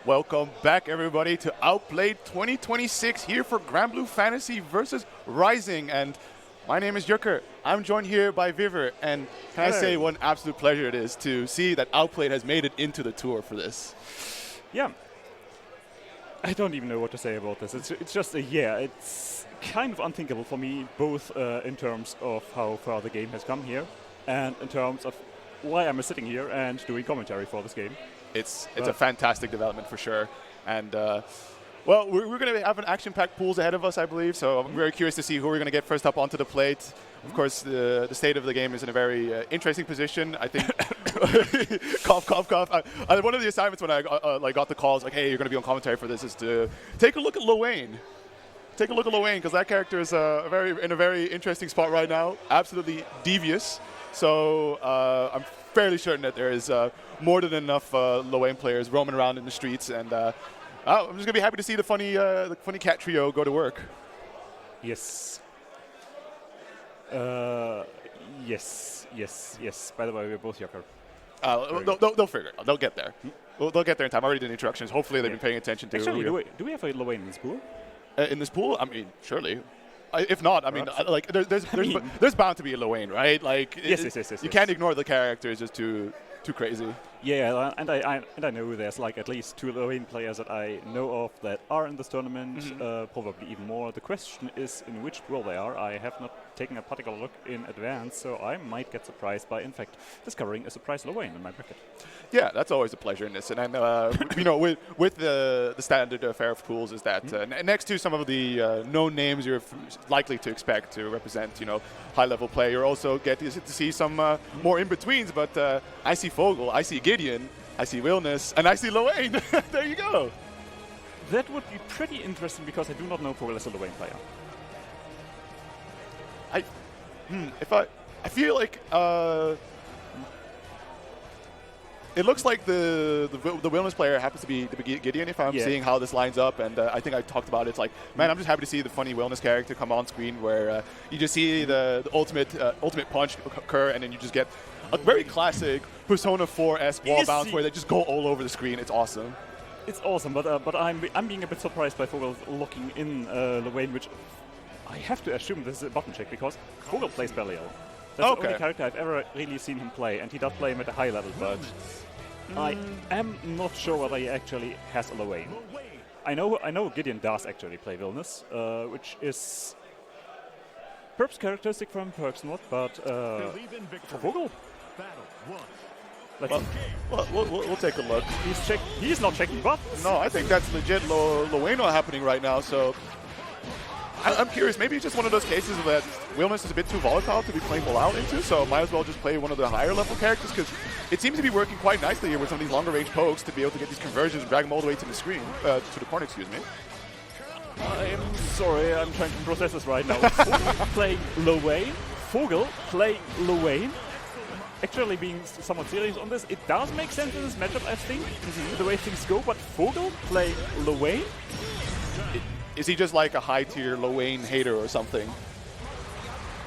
Welcome back, everybody, to Outplayed 2026 here for Granblue Fantasy versus Rising. And my name is Yucker. I'm joined here by Viver. And can I say what an absolute pleasure it is to see that Outplayed has made it into the tour for this? Yeah. I don't even know what to say about this. It's just it's kind of unthinkable for me, both in terms of how far the game has come here and in terms of why I'm sitting here and doing commentary for this game. It's a fantastic development for sure. And, well, we're going to have an action-packed pools ahead of us, I believe. So I'm very curious to see who we're going to get first up onto the plate. Of course, the state of the game is in a very interesting position. I think, cough, cough, cough. One of the assignments when I got the calls, like, hey, you're going to be on commentary for this, is to take a look at Lowain. Take a look at Lowain, because that character is in a very interesting spot right now. Absolutely devious. So I'm fairly certain that there is more than enough Lowain players roaming around in the streets, and I'm just gonna be happy to see the funny cat trio go to work. Yes. Yes. By the way, we're both Yucker. They'll figure it out. They'll get there. They'll get there in time. I already did the introductions. Hopefully they've been paying attention to. Actually, do we have a Lowain in this pool? In this pool? I mean, surely. If not, I mean, like there's bound to be a Lowain, right? Like, yes. You can't ignore the character. It's just too crazy. Yeah, and I know there's like at least 2 Lowain players that I know of that are in this tournament, probably even more. The question is in which pool they are. I have not taken a particular look in advance, so I might get surprised by, in fact, discovering a surprise Lowain in my bracket. Yeah, that's always a pleasure in this. And you know, with the standard fare of pools is that next to some of the known names you're likely to expect to represent, you know, high-level play, you also get to see some more in-betweens. But I see Fogel, I see Gideon, I see Wilness, and I see Lowain. There you go. That would be pretty interesting because I do not know Fogel as a Lowain player. I feel like it looks like the Wilness player happens to be Gideon if I'm seeing how this lines up, and I think I talked about it. It's like, man, I'm just happy to see the funny Wilness character come on screen where you just see the ultimate punch occur, and then you just get a very classic Persona 4-esque wall bounce where they just go all over the screen. It's awesome. It's awesome, but I'm being a bit surprised by Fogel locking in Lowain, which I have to assume this is a button check because Fogel plays Belial. That's the only character I've ever really seen him play, and he does play him at a high level, but I am not sure whether he actually has a Lowain. I know Gideon does actually play Wilness, which is perhaps characteristic from Perksnot, but for Fogel, we'll take a look. He's not checking buttons. No, I think that's legit Lowaino happening right now, so I'm curious, maybe it's just one of those cases that Wilness is a bit too volatile to be playing full out into, so might as well just play one of the higher level characters, because it seems to be working quite nicely here with some of these longer range pokes to be able to get these conversions and drag them all the way to the screen, to the corner, excuse me. I'm sorry, I'm trying to process this right now. Fogel playing Lowain, Fogel playing Lowain. Actually being somewhat serious on this, it does make sense in this matchup, I think, the way things go, but Fogel playing Lowain? Is he just like a high-tier Lowain hater or something?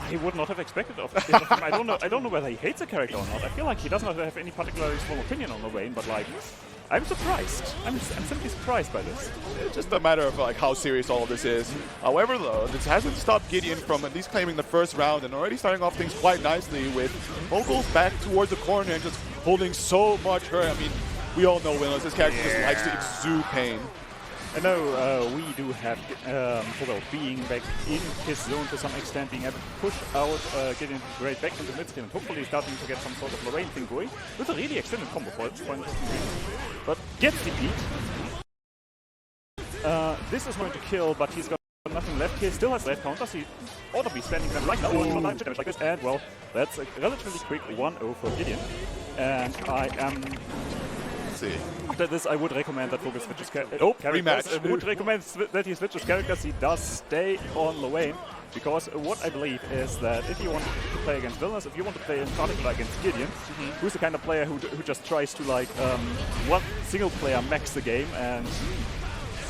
I would not have expected of him. I don't know whether he hates the character or not. I feel like he does not have any particularly strong opinion on Lowain, but like, I'm surprised. I'm simply surprised by this. It's just a matter of like how serious all of this is. However, though, this hasn't stopped Gideon from at least claiming the first round and already starting off things quite nicely with Vogel's back towards the corner and just holding so much hurt. I mean, we all know Wilness. This character just likes to exude pain. I know we do have Fogel being back in his zone to some extent, being able to push out Gideon great back into mid-screen and hopefully starting to get some sort of Lowain thing going with a really extended combo for it. But gets the beat. This is going to kill, but he's got nothing left. He still has left counters. He ought to be standing them right now damage like this. And well, that's a relatively quick 1-0 for Gideon. And I am... After this, I would recommend that Fogel switches characters. Rematch. I would recommend that he switches characters. He does stay on Lowain, because what I believe is that if you want to play against Wilness, if you want to play in particular against Gideon, who's the kind of player who just tries to like one single player max the game and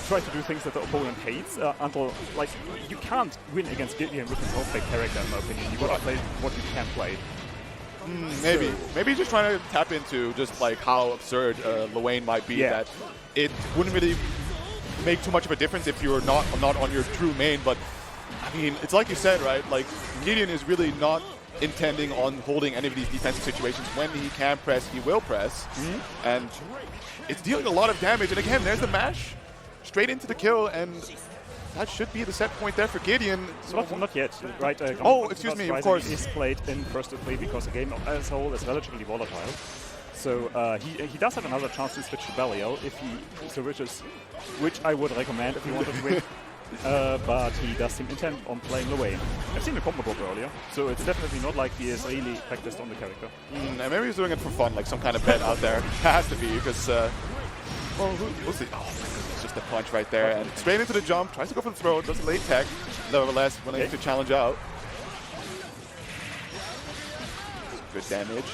try to do things that the opponent hates until like you can't win against Gideon with an off-play character, in my opinion. You gotta play what you can play. Maybe. Maybe he's just trying to tap into just like how absurd Lwane might be, that it wouldn't really make too much of a difference if you're not on your true main. But I mean, it's like you said, right? Like Gideon is really not intending on holding any of these defensive situations. When he can press, he will press. And it's dealing a lot of damage. And again, there's the mash straight into the kill, and that should be the set point there for Gideon. So not yet, right? Excuse me, of course. Is played in first to play because the game as a whole is relatively volatile. So he does have another chance to switch to Belial if he so wishes, which I would recommend if he wanted to win. But he does seem intent on playing Lwane. I've seen the combo book earlier, so it's definitely not like he is really practiced on the character. And maybe he's doing it for fun, like some kind of bet out there. It has to be, because, well, we'll see. Oh, my goodness, just a punch right there. And straight into the jump, tries to go for the throw, does a late tech, nevertheless, willing to challenge out. Good damage.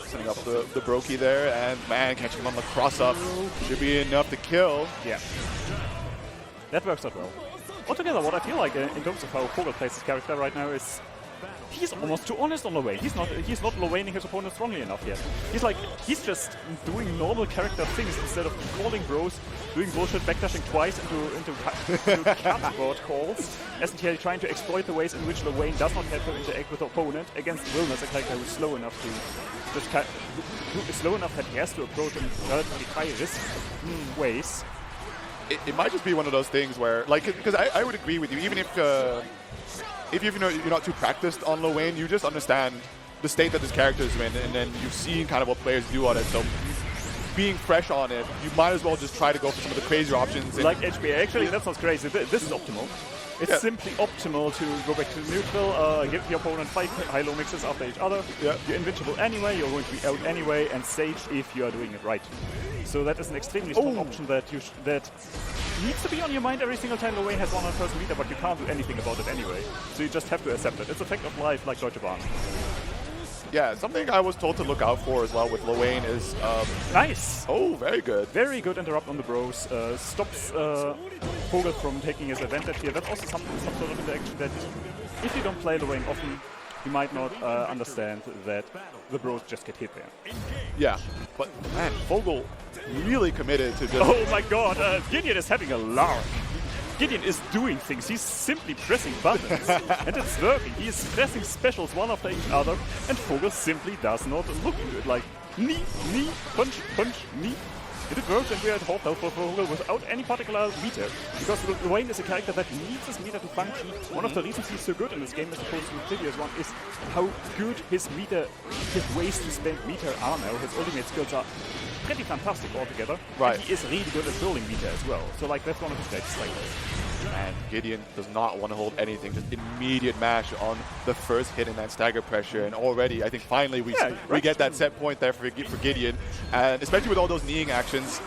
Setting up the Brokey there, and man, catching him on the cross-up should be enough to kill. Yeah. That works out well. Altogether, what I feel like in terms of how Vogel plays his character right now is he's almost too honest on Lwane. He's not Lwaning his opponent strongly enough yet. He's just doing normal character things instead of calling bros, doing bullshit, backdashing twice into cardboard calls, essentially trying to exploit the ways in which Lwane does not have to interact with the opponent against Wilness, a character who's slow enough to who is slow enough that he has to approach in relatively high risk ways. It might just be one of those things where, like, because I would agree with you, even if you're not too practiced on Lwane, you just understand the state that this character is in, and then you've seen kind of what players do on it. So being fresh on it, you might as well just try to go for some of the crazier options. Like HBA, actually, that sounds crazy. This is optimal. It's simply optimal to go back to neutral, give the opponent 5 high-low mixes after each other. You're invincible anyway, you're going to be out anyway, and sage if you are doing it right. So that is an extremely strong option that that needs to be on your mind every single time Lwane has 100% meter, but you can't do anything about it anyway. So you just have to accept it. It's a fact of life, like Deutsche Bahn. Yeah, something I was told to look out for as well with Lwane is... nice! Oh, very good. Very good interrupt on the bros. Stops Vogel from taking his advantage here. That's also some sort of interaction that if you don't play Lwane often, you might not understand that the bros just get hit there. Yeah, but man, Vogel really committed to just... Oh my god, Gideon is having a lark. Gideon is doing things. He's simply pressing buttons, and it's working. He is pressing specials one after each other, and Vogel simply does not look into it. Like, knee, punch, knee. It works, and we are at half health for Vogel without any particular meter. Because Lwane is a character that needs his meter to function. One of the reasons he's so good in this game as opposed to the previous one is how good his ways to spend meter are now. His ultimate skills are pretty fantastic altogether. Right. And he is really good at building meter as well. So like that's one of his great strengths. And Gideon does not want to hold anything, just immediate mash on the first hit in that stagger pressure, and already I think finally we get that set point there for Gideon, and especially with all those kneeing actions,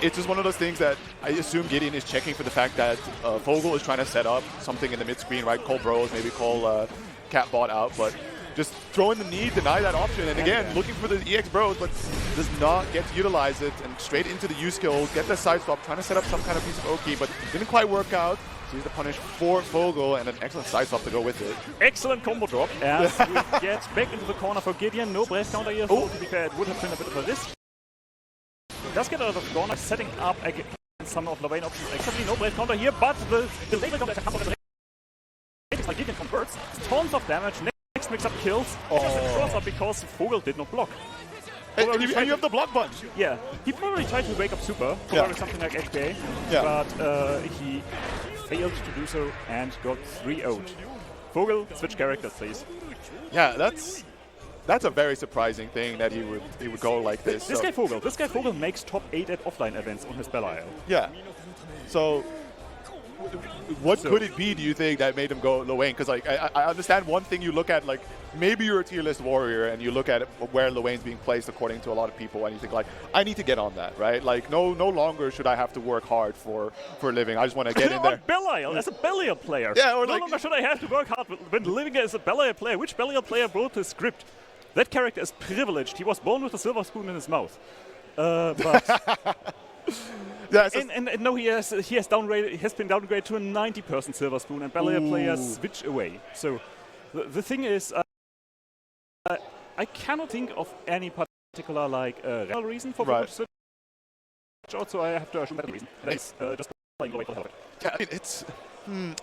it's just one of those things that I assume Gideon is checking for the fact that Vogel is trying to set up something in the mid screen, right? Call bros, maybe call cat bot out, but just throw in the knee, deny that option, and again, looking for the EX bros, but does not get to utilize it, and straight into the U skill, get the side swap, trying to set up some kind of piece of Oki, but didn't quite work out. So he's the punish for Vogel, and an excellent side swap to go with it. Excellent combo drop, as we get back into the corner for Gideon. No brace counter here, so to be fair, it would have been a bit of a risk. Does get out of the corner, setting up again some of Lwane options. Actually, no brace counter here, but the label counter comes out of the like Gideon converts, tons of damage. Next mix-up kills, just a cross-up because Vogel did not block. And you have the block button. Yeah, he probably tried to wake up super, probably something like HBA, but he failed to do so and got 3-0'd. Vogel, switch characters, please. Yeah, that's a very surprising thing that he would go like this. This guy Vogel makes top 8 at offline events on his Belial. Yeah. So what could it be, do you think, that made him go Lwane? Because like I understand one thing you look at, like maybe you're a tier list warrior and you look at where Lwane's being placed according to a lot of people, and you think like, I need to get on that, right? Like no longer should I have to work hard for a living. I just want to get in there. Belial, as a Belial player. Yeah, or no longer should I have to work hard when living as a Belial player. Which Belial player wrote this script? That character is privileged. He was born with a silver spoon in his mouth. But yeah, and no, he has been downgraded to a 90% silver spoon, and Belial players switch away. So the thing is, I cannot think of any particular real reason for Vogel to switch out, so I have to assume that reason. That is just playing low for the hell of it. Yeah, I mean, it's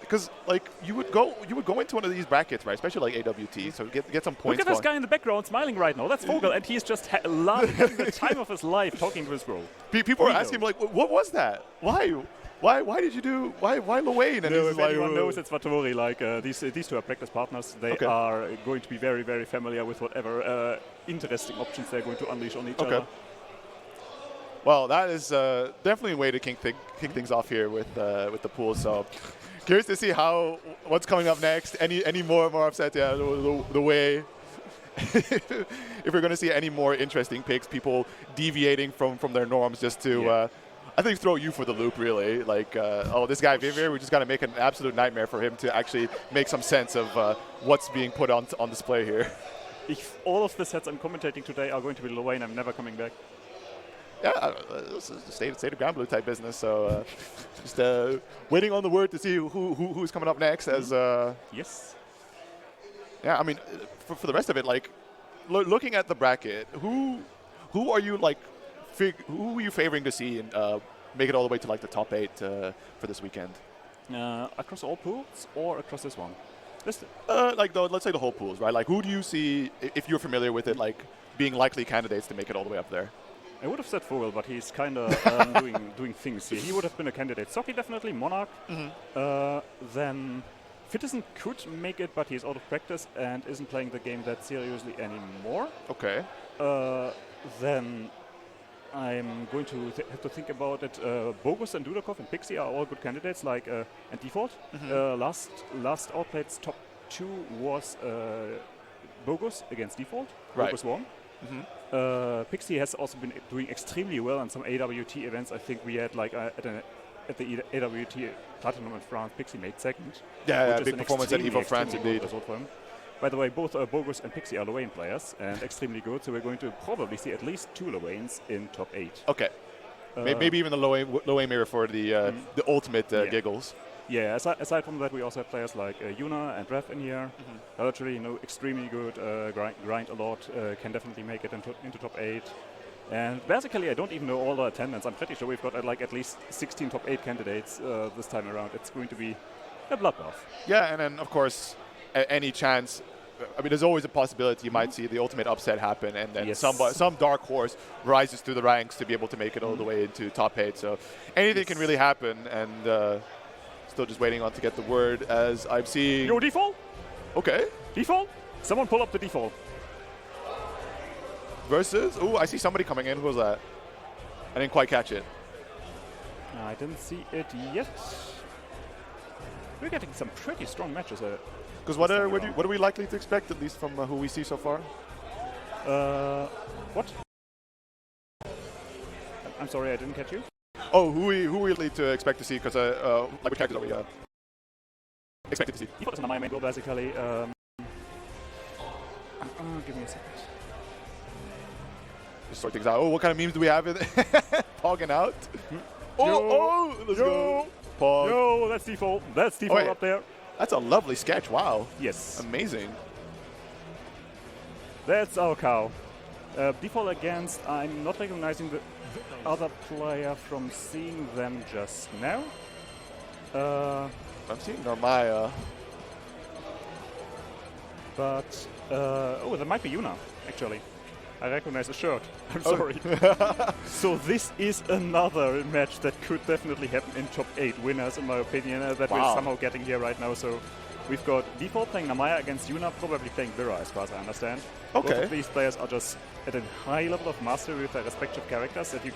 because like you would go into one of these brackets, right? Especially like AWT, so get some points. Look at this guy in the background smiling right now. That's Vogel, and he's just having the time of his life talking to his bro. People are asking him like, what was that? Why did you do? Why Luane? And if anyone knows, it's Vatori. Like these two are practice partners. They are going to be very, very familiar with whatever interesting options they're going to unleash on each other. Well, that is definitely a way to kick things off here with the pool. So curious to see what's coming up next. Any more upsets? Yeah, the way. If we're going to see any more interesting picks, people deviating from their norms just to. I think throw you for the loop, really. Like, this guy Vivier, we just got to make an absolute nightmare for him to actually make some sense of what's being put on display here. If all of the sets I'm commentating today are going to be Luane, I'm never coming back. Yeah, this is the state of Granblue type business. So just waiting on the word to see who's coming up next. As yes. Yeah, I mean, for the rest of it, like looking at the bracket, who are you like? Who are you favoring to see and make it all the way to like the top 8 for this weekend? Across all pools or across this one? Let's say the whole pools, right? Like, who do you see, if you're familiar with it, like being likely candidates to make it all the way up there? I would have said Vogel, but he's kind of doing things here. He would have been a candidate. Socky definitely, Monarch. Then Fittizen could make it, but he's out of practice and isn't playing the game that seriously anymore. Okay. Then I'm going to have to think about it. Bogus and Dudakov and Pixie are all good candidates, like and Default. Last AUTplayed's top 2 was Bogus against Default. Right. Bogus won. Pixie has also been doing extremely well in some AWT events. I think we had at the AWT Platinum in France, Pixie made second. Yeah, big performance at EVO France indeed. By the way, both Bogus and Pixie are Luane players and extremely good, so we're going to probably see at least 2 Luanes in top 8. Okay. Maybe even the Luane may refer to the ultimate giggles. Yeah, aside from that, we also have players like Yuna and Rev in here. Literally, extremely good, grind a lot, can definitely make it into top 8. And basically, I don't even know all the attendance. I'm pretty sure we've got at least 16 top 8 candidates this time around. It's going to be a bloodbath. Yeah, and then, of course, any chance, I mean, there's always a possibility you might see the ultimate upset happen, and then some dark horse rises through the ranks to be able to make it all the way into top 8. So anything can really happen, and still just waiting on to get the word as I'm seeing. Yo, Default? Okay. Default? Someone pull up the Default. Versus, I see somebody coming in. Who was that? I didn't quite catch it. I didn't see it yet. We're getting some pretty strong matches. Because what are we likely to expect, at least from who we see so far? What? I'm sorry, I didn't catch you. Oh, who we likely to expect to see? Because which characters are we expected to see? Default is my main goal, basically. Give me a second. Just sort things out. Oh, what kind of memes do we have? Pogging out. Let's go. Pog. Yo, that's Default. That's Default up there. That's a lovely sketch. Wow. Yes. Amazing. That's our cow. Default against, I'm not recognizing the other player from seeing them just now. I'm seeing Normaya. But, there might be Yuna, actually. I recognize the shirt. I'm sorry. So this is another match that could definitely happen in top 8 winners, in my opinion, that we're somehow getting here right now. So we've got Default playing Namaya against Yuna, probably playing Vera, as far as I understand. Okay. Both of these players are just at a high level of mastery with their respective characters. That in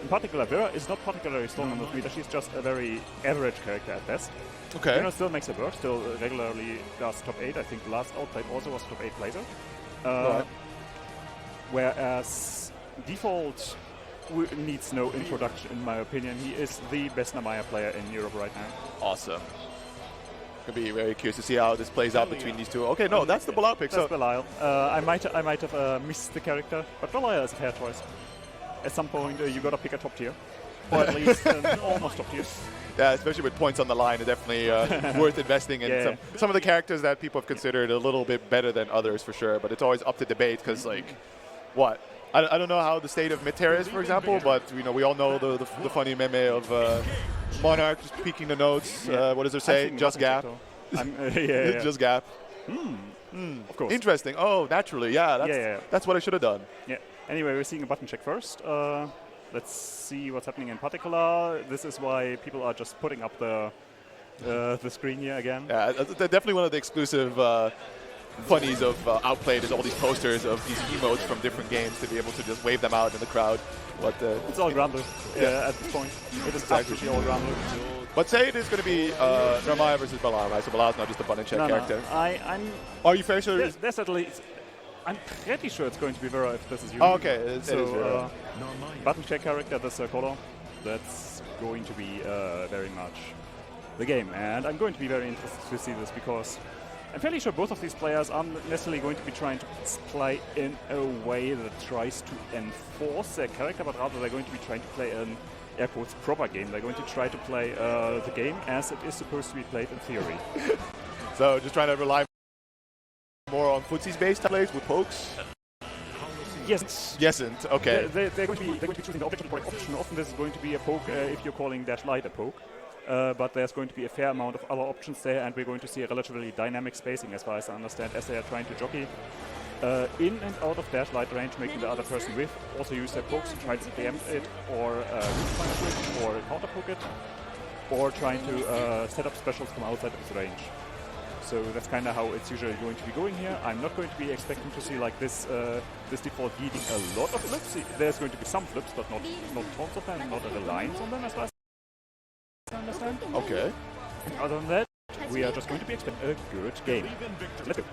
particular, Vera is not particularly strong on the meter. She's just a very average character at best. Okay. Yuna still makes it work, still regularly does top 8. I think the last AUTplayed also was top 8 placer. Right. Whereas Default needs no introduction, in my opinion. He is the best Namaya player in Europe right now. Awesome. Gonna be very curious to see how this plays out between these two. Okay, no, that's the Belial pick. That's Belial. I might have missed the character, but Belial is a fair choice. At some point, you gotta pick a top tier. or at least almost top tier. Yeah, especially with points on the line, it's definitely worth investing in some of the characters that people have considered a little bit better than others for sure. But it's always up to debate because, like, what? I don't know how the state of mid-tier is, for example, but we all know the funny meme of Monarch just peeking the notes. What does it say? Just gap. Just gap. Of course. Interesting. Oh, naturally. Yeah, that's what I should have done. Yeah. Anyway, we're seeing a button check first. Let's see what's happening in particular. This is why people are just putting up the screen here again. Yeah, definitely one of the exclusive funnies of Outplayed is all these posters of these emotes from different games to be able to just wave them out in the crowd. But it's all Granblue at this point. It is absolutely all Granblue. But say it is going to be Ramaya versus Balan, right? So Balan's not just a button check character. Are you fair sure? There's at least. I'm pretty sure it's going to be Vera if this is you. Oh, okay, it is Vera. Button check character, this color, that's going to be very much the game. And I'm going to be very interested to see this because I'm fairly sure both of these players aren't necessarily going to be trying to play in a way that tries to enforce their character, but rather they're going to be trying to play an air quotes proper game. They're going to try to play the game as it is supposed to be played in theory. So just trying to rely more on footsies-based plays with pokes? Yes. Yesn't, okay. They're going to be choosing the object option. Often this is going to be a poke if you're calling dash light a poke. But there's going to be a fair amount of other options there, and we're going to see a relatively dynamic spacing as far as I understand, as they are trying to jockey in and out of dash light range, making the other person whiff, also use their pokes to try to preempt it, or punish it, or counter poke it, or trying to set up specials from outside of its range. So that's kind of how it's usually going to be going here. I'm not going to be expecting to see like this this default yielding a lot of flips. There's going to be some flips, but not tons of them, not a reliance on them as far as I understand. Okay. Other than that, we are just going to be expecting a good game. Let's go.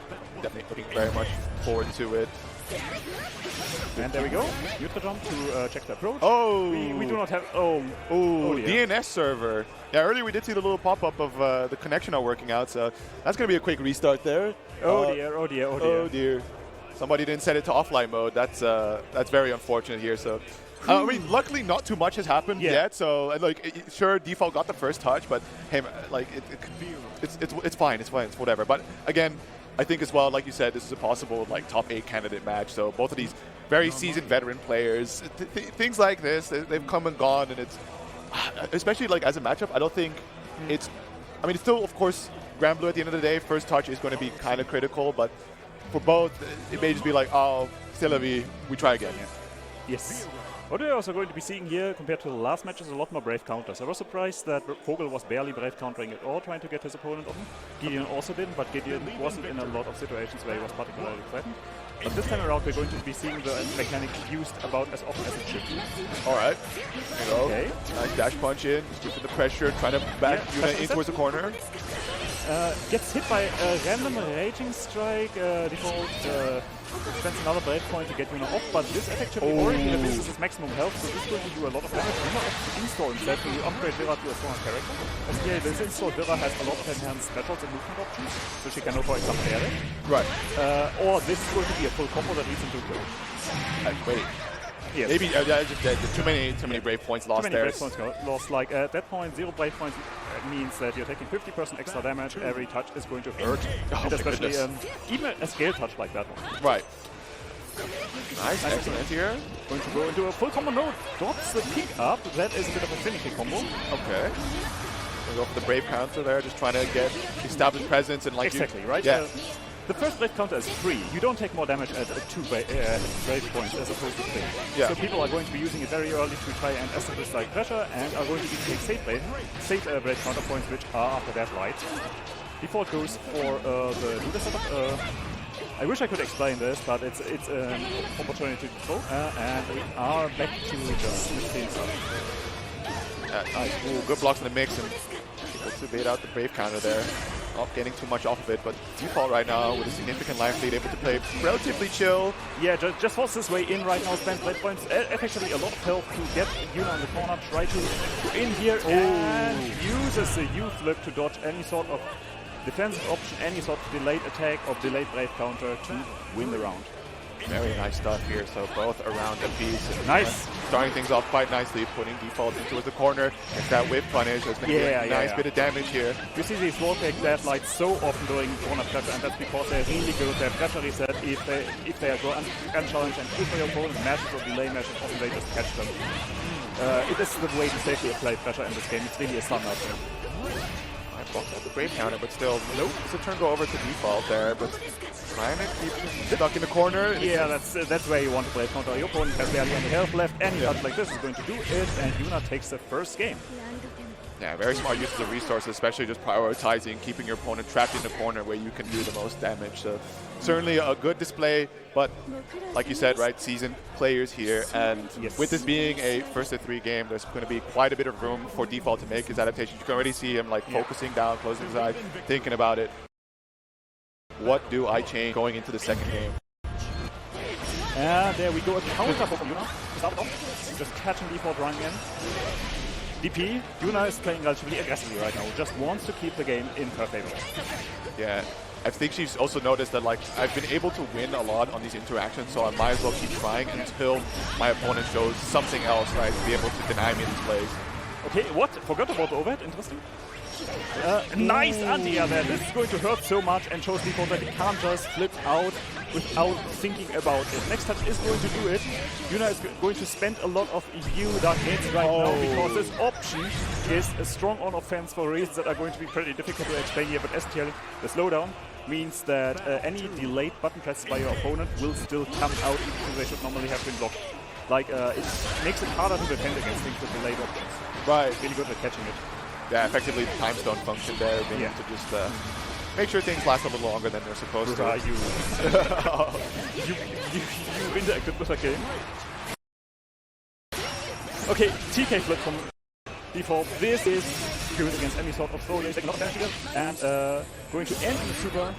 Definitely looking very much forward to it. And there we go. Neutral jump to check the approach. Oh! We do not have... Oh, DNS server. Yeah, earlier we did see the little pop-up of the connection not working out, so that's going to be a quick restart there. Oh dear. Somebody didn't set it to offline mode. That's very unfortunate here. So, I mean, luckily not too much has happened yet. So, sure, default got the first touch, but hey, like it's fine. It's whatever. But again, I think as well, like you said, this is a possible like top 8 candidate match. So both of these very seasoned veteran players, things like this, they've come and gone, and it's especially like as a matchup. I don't think it's. I mean, it's still of course Granblue at the end of the day. First touch is going to be kind of critical, but for both, it may just be like, oh, c'est la vie, we try again. Yes. What we're also going to be seeing here, compared to the last match, is a lot more Brave counters. I was surprised that Vogel was barely Brave countering at all, trying to get his opponent on. Gideon also didn't, but Gideon wasn't in a lot of situations where he was particularly threatened. But this time around, we're going to be seeing the mechanic used about as often as it should be. All right. There you go. Okay. Nice dash punch in, just keeping the pressure, trying to back Yuna in towards the corner. Gets hit by a random Raging Strike. Default spends another Brave point to get Yuna off, but this effectively already reduces his maximum health, so this will do a lot of damage. Yuna opts to install himself to upgrade Vera to a stronger character. As here, this install Vera has a lot of enhanced specials and movement options, so she can go for example air dash. Right. Or this is going to be a full combo that leads into a kill. Wait. Yes. Maybe too many Brave points lost there. Brave points lost. Like at that point, 0 Brave points means that you're taking 50% extra damage. Every touch is going to hurt, and especially even a scale touch like that one. Right. Nice, excellent here. Going to go into a full combo mode. Drops the pick up. That is a bit of a finishing combo. Okay. Go for the Brave counter there, just trying to get established presence and like exactly right. Yeah. The first Brave counter is free. You don't take more damage at 2 Brave points as opposed to 3. Yeah. So people are going to be using it very early to try and establish like pressure, and are going to be taking safe Brave counter points, which are after dash light. Default goes for the Luda setup. I wish I could explain this, but it's an opportunity to throw, and we are back to just missing stuff. Nice. Ooh, good blocks in the mix, and able to bait out the Brave counter there. Not getting too much off of it, but default right now with a significant life lead, able to play relatively chill. Yeah, just force his way in right now, spends Brave points, effectively a lot of health to get Yuna on the corner, try to go in here, and uses the U-flip to dodge any sort of defensive option, any sort of delayed attack or delayed Brave counter to win the round. Very nice stuff here. So both around the piece. Nice. Starting things off quite nicely, putting default into the corner. It's that whip punish. There's been a nice bit of damage here. You see these wall pick deadlights so often during corner pressure, and that's because they're really good. Their pressure reset if they go unchallenged, and if your opponent mashes or delay mashes, often they just catch them. It is the way to safely apply pressure in this game. It's really a standard. I blocked out the brave counter, but still, nope. It's a turn go over to default there, but trying to keep him stuck in the corner. Yeah, that's where you want to play counter. Your opponent has barely any health left, and touch like this is going to do it, and Yuna takes the first game. Yeah, very smart use of the resources, especially just prioritizing, keeping your opponent trapped in the corner where you can do the most damage. So certainly a good display, but like you said, right, seasoned players here, and with this being a first of 3 game, there's going to be quite a bit of room for default to make his adaptations. You can already see him like focusing down, closing his eyes, thinking about it. What do I change going into the second game? And there we go, a counter for Yuna. Just catching default running in. DP, Yuna is playing relatively aggressively right now, just wants to keep the game in her favor. Yeah, I think she's also noticed that like I've been able to win a lot on these interactions, so I might as well keep trying until my opponent shows something else, right, to be able to deny me these plays. Okay, what? Forgot about the overhead, interesting. Nice anti-air there, this is going to hurt so much and shows default that he can't just flip out without thinking about it. Next touch is going to do it. Yuna is going to spend a lot of EU dark hits right now because this option is a strong on offense for reasons that are going to be pretty difficult to explain here, but STL, the slowdown, means that any delayed button presses by your opponent will still come out even though they should normally have been blocked. Like, it makes it harder to defend against things with delayed options. Right. Really good at catching it. Yeah, effectively the time stone function there, being able to just make sure things last a little longer than they're supposed to. You interacted with the game. Okay, TK flip from default. This is good against any sort of throw. And going to end in the super.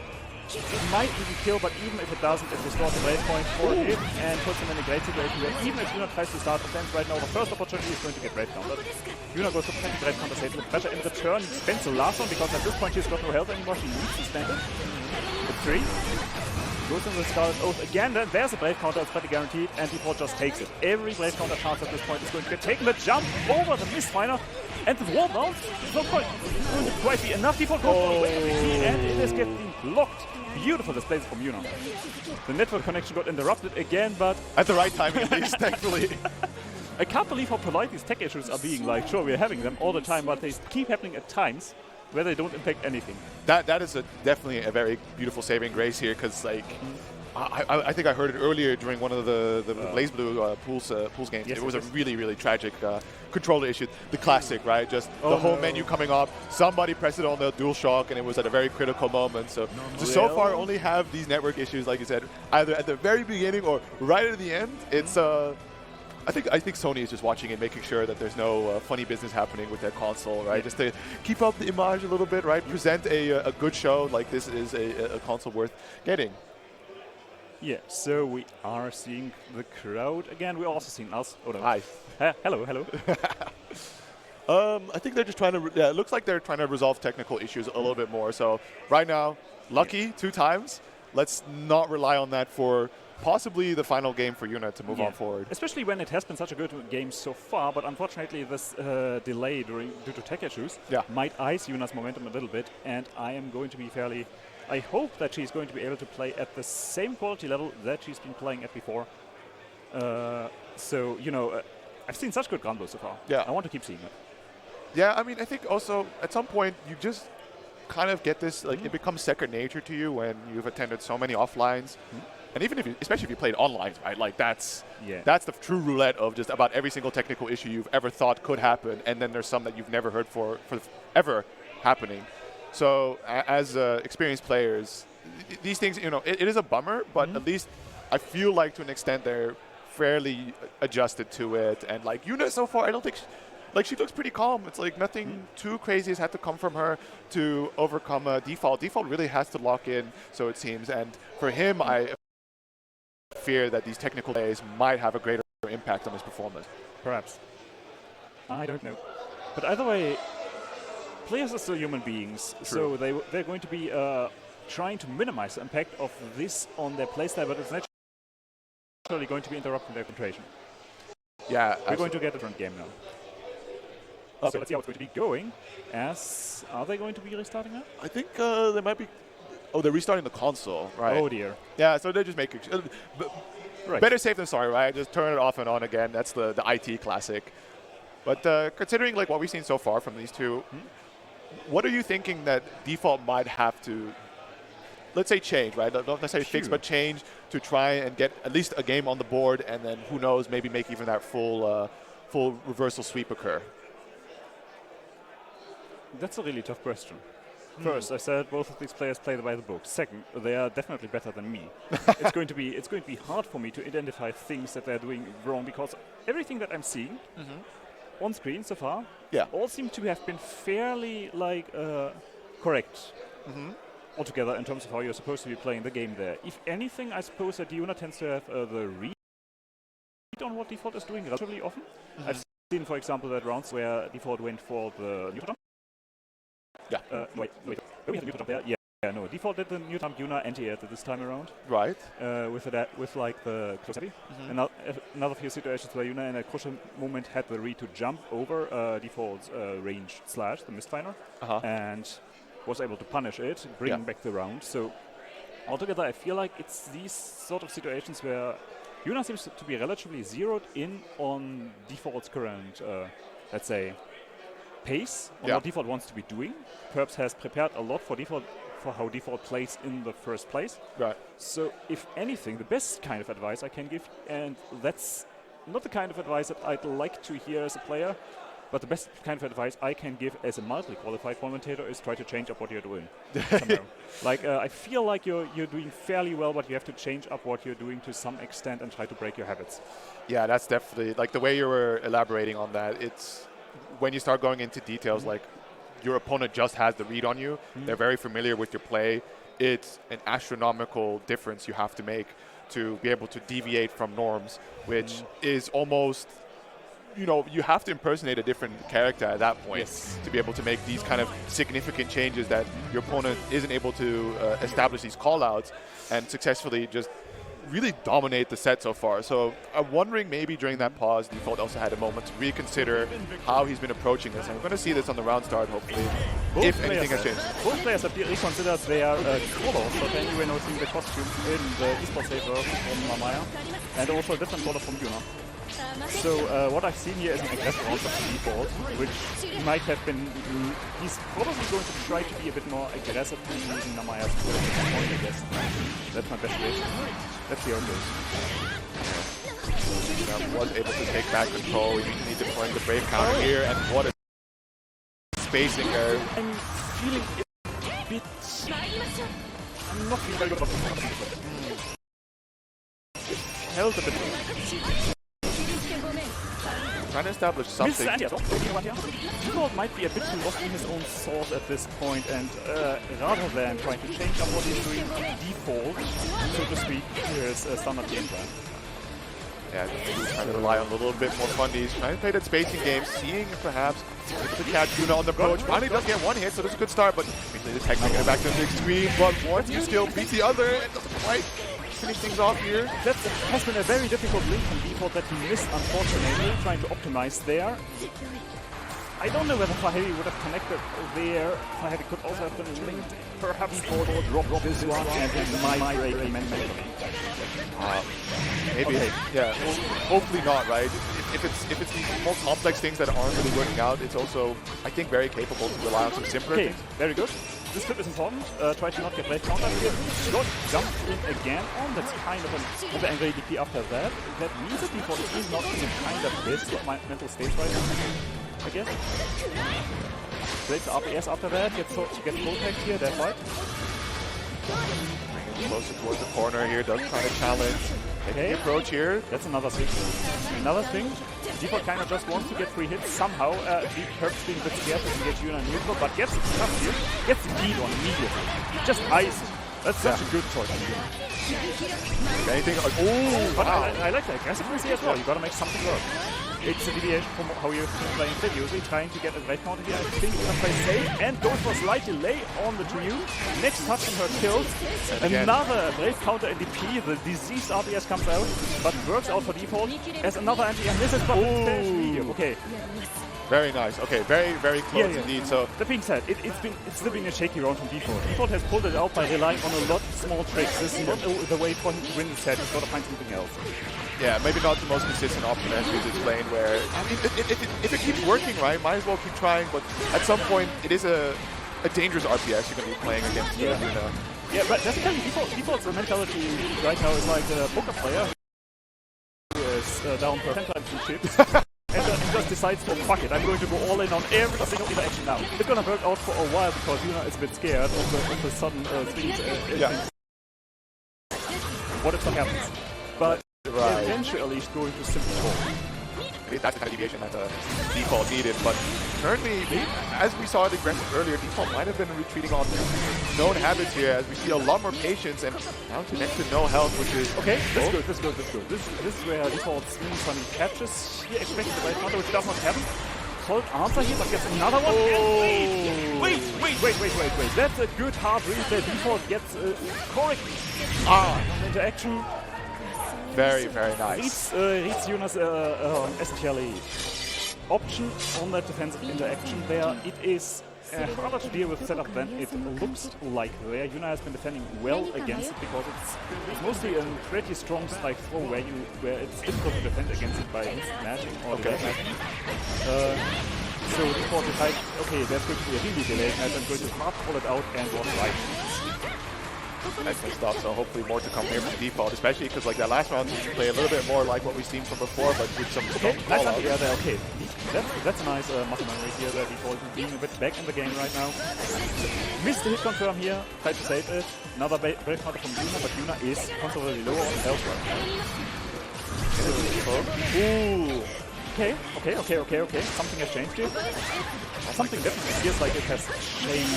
It might even kill, but even if it doesn't, it restores the break point for it and puts him in a great situation where even if Yuna tries to start offense right now, the first opportunity is going to get break countered. Yuna goes for plenty break counter, saves with pressure in return, spends the last one because at this point she's got no health anymore, she needs to spend it. With 3. Goes in the Scarlet Oath again, then there's a break counter, it's pretty guaranteed, and default just takes it. Every break counter chance at this point is going to get taken. The jump over the misfire, and the wall bounce is not quite going to quite be enough. Default goes all the way, and it is getting blocked. Beautiful displays from Yuna. The network connection got interrupted again, but at the right time at least, thankfully. I can't believe how polite these tech issues are being. Like, sure, we're having them all the time, but they keep happening at times where they don't impact anything. That is definitely a very beautiful saving grace here, because like I think I heard it earlier during one of the Granblue pools games. Yes, it was a really tragic controller issue. The classic, right? Just the home menu coming up. Somebody pressed it on the DualShock, and it was at a very critical moment. So so far only have these network issues, like you said, either at the very beginning or right at the end. It's I think Sony is just watching and making sure that there's no funny business happening with their console, right? Just to keep up the image a little bit, right? Present a good show like this is a console worth getting. Yeah, so we are seeing the crowd again. We're also seeing us. Oh, no. Hi. Hello. I think they're just trying to. Yeah, it looks like they're trying to resolve technical issues a little bit more. So right now, lucky 2 times. Let's not rely on that for possibly the final game for Yuna to move on forward. Especially when it has been such a good game so far, but unfortunately this delay due to tech issues might ice Yuna's momentum a little bit, and I am going to be fairly... I hope that she's going to be able to play at the same quality level that she's been playing at before. So, you know, I've seen such good Granblue so far. Yeah. I want to keep seeing it. Yeah, I mean, I think also at some point you just kind of get this, like, it becomes second nature to you when you've attended so many offlines. And even if you, especially if you played online, right? Like that's the true roulette of just about every single technical issue you've ever thought could happen, and then there's some that you've never heard for ever happening. So as experienced players, these things, you know, it is a bummer, but at least I feel like to an extent they're fairly adjusted to it. And like Yuna so far, I don't think. She looks pretty calm. It's like nothing too crazy has had to come from her to overcome default. Default really has to lock in, so it seems. And for him, I fear that these technical plays might have a greater impact on his performance. Perhaps. I don't know. But either way, players are still human beings, so they're going to be trying to minimize the impact of this on their playstyle, but it's going to be interrupting their concentration. Yeah, we're going to get a different game now. So let's see how it's going to be going. Are they going to be restarting now? I think they might be. Oh, they're restarting the console, right? Oh dear. Yeah, so they're just making. Right. Better safe than sorry, right? Just turn it off and on again. That's the IT classic. But considering like what we've seen so far from these two, what are you thinking that default might have to, let's say, change, right? Not necessarily fix, but change to try and get at least a game on the board, and then who knows, maybe make even that full reversal sweep occur. That's a really tough question. First, I said both of these players play by the book. Second, they are definitely better than me. It's going to be hard for me to identify things that they're doing wrong, because everything that I'm seeing on screen so far, all seem to have been fairly correct altogether in terms of how you're supposed to be playing the game there. If anything, I suppose that Yuna tends to have the read on what default is doing relatively often. I've seen, for example, that rounds where default went for the neutral jump. Wait. We have the neutral jump there. Yeah, no. Default did the neutral jump. Yuna anti-aired this time around. Right. With like the close heavy. Another few situations where Yuna in a crucial moment had the read to jump over default's range slash, the Mistfinder, and was able to punish it, bringing back the round. So altogether, I feel like it's these sort of situations where Yuna seems to be relatively zeroed in on default's current, let's say, pace, on what default wants to be doing. Perhaps has prepared a lot for default, for how default plays in the first place. Right. So if anything, the best kind of advice I can give, and that's not the kind of advice that I'd like to hear as a player, but the best kind of advice I can give as a mildly qualified commentator is try to change up what you're doing. Like, I feel like you're doing fairly well, but you have to change up what you're doing to some extent and try to break your habits. Yeah, that's definitely, like the way you were elaborating on that, it's when you start going into details, like your opponent just has the read on you, they're very familiar with your play, it's an astronomical difference you have to make to be able to deviate from norms, which is almost, you know, you have to impersonate a different character at that point to be able to make these kind of significant changes that your opponent isn't able to establish these call-outs and successfully just really dominate the set so far. So I'm wondering maybe during that pause, Default also had a moment to reconsider how he's been approaching this. And we're going to see this on the round start, hopefully, if anything has changed. Both players have reconsidered their colors. So then you were noticing the costume in the esports version from Mamaya, and also a different color from Yuna. So what I've seen here is an aggressive round of Default, which might have been, he's probably going to try to be a bit more aggressive using Namaya's point, I guess. That's my best guess. Let's see how it goes. Was able to take back control, usually deploying the Brave counter here, and what a spacing there. I'm feeling a bit, I'm not feeling very good about this. It held a bit. Trying to establish something. Default might be a bit too lost in his own sauce at this point, and rather than trying to change up what he's doing default, so to speak, here's a standard game plan. Yeah, he's trying to rely on a little bit more fundies, trying to play that spacing game, seeing if perhaps able to catch Yuna on the approach. Finally does get one hit, so that's a good start, but usually the tech making it back to the extreme, but once you still beat the other, it doesn't quite finish things off here. That has been a very difficult link from Default that he missed, unfortunately, trying to optimize there. I don't know whether Fahevi would have connected there. Fahevi could also have been linked. Perhaps Default will drop this one and it might break him mentally. Maybe, yeah. Hopefully not, right? If it's these more complex things that aren't really working out, it's also, I think, very capable to rely on some simpler things. Very good. This flip is important. Try to not get late counter here. Got jumped in again on. That's kind of an over-angry DP after that. That means that Default is not in kind of this mental state right now, I guess. Breaks the RPS after that. Gets full tech here. That's right. Closer towards the corner here. Does try to challenge. Okay. The approach here. That's another thing. Another thing. Default kind of just wants to get 3 hits somehow. Perhaps being a bit scared to get Yuna neutral, but gets the stuff here. Gets the lead on immediately. Just ice it. That's such a good choice. Anything? Oh, but I like the aggressiveness here as well. You gotta make something work. It's a deviation from how you've been playing Fit, usually trying to get a great counter here. I think you're gonna play safe and go for a slight delay on the trio. Next touch and her kills. Another brave counter in DP. The diseased RPS comes out, but works out for default as another anti-air misses, but it's medium. Okay. Very nice. Okay, very close indeed. So that being said, it's still been a shaky round from default. Default has pulled it out by relying on a lot of small tricks. This is not the way for him to win the set. He's got to find something else. Yeah, maybe not the most consistent option as we've explained. Where I mean, if it keeps working right, might as well keep trying. But at some point, it is a dangerous RPS you're going to be playing against. Yeah, but that's kind of default's mentality right now is like a poker player who is down for 10 times 2 chips. And just decides, oh fuck it, I'm going to go all in on every single interaction now. It's gonna work out for a while because Yuna is a bit scared of the sudden swings. What if that happens? But eventually he's going to simply fall. Maybe that's the kind of deviation that default needed, but currently, as we saw it aggressive earlier, default might have been retreating on known habits here, as we see a lot more patience and down to next to no health, which is okay. This is good. This is where default swings some catches here, expecting the right counter, which does not happen. Solid answer here, but gets another one. Oh. Wait. That's a good hard read there. Default gets correct interaction. Very nice. Reads Yuna's STLE option on that defensive interaction there. It is harder to deal with setup than it looks like there. Yuna has been defending well against it because it's mostly a pretty strong strike throw where it's difficult to defend against it by instant matching or delay matching. So default decides, okay, there's going to be a really delayed match. I'm going to hard pull it out and was right. Excellent stuff, so hopefully more to come here from default, especially because like that last round seems to play a little bit more like what we've seen from before, but with some nice okay. That's a nice muscle memory here, that default being a bit back in the game right now. Missed the hit confirm here, tried to save it. Another brave counter from Yuna, but Yuna is considerably lower on health right now. Ooh. Okay. Something has changed here. Something definitely feels like it has changed.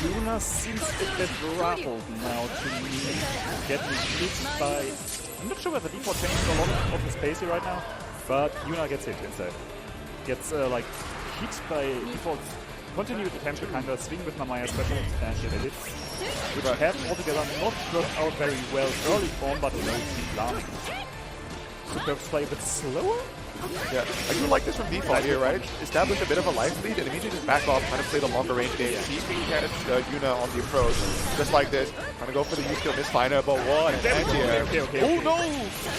Yuna seems a bit rattled now to me. Getting hit by... I'm not sure whether default changed a lot of his pace here right now, but Yuna gets hit instead. Gets hit by default's continued attempt to kind of swing with Namaya special and get a hit, which have altogether not worked out very well early on, but keep landing. Superbs play a bit slower. Yeah, I do like this from default here, right? Establish a bit of a life lead and immediately just back off, trying to play the longer range game. Keeping Yuna on the approach, just like this. Trying to go for the use kill, misfire, but what? Okay. Oh no!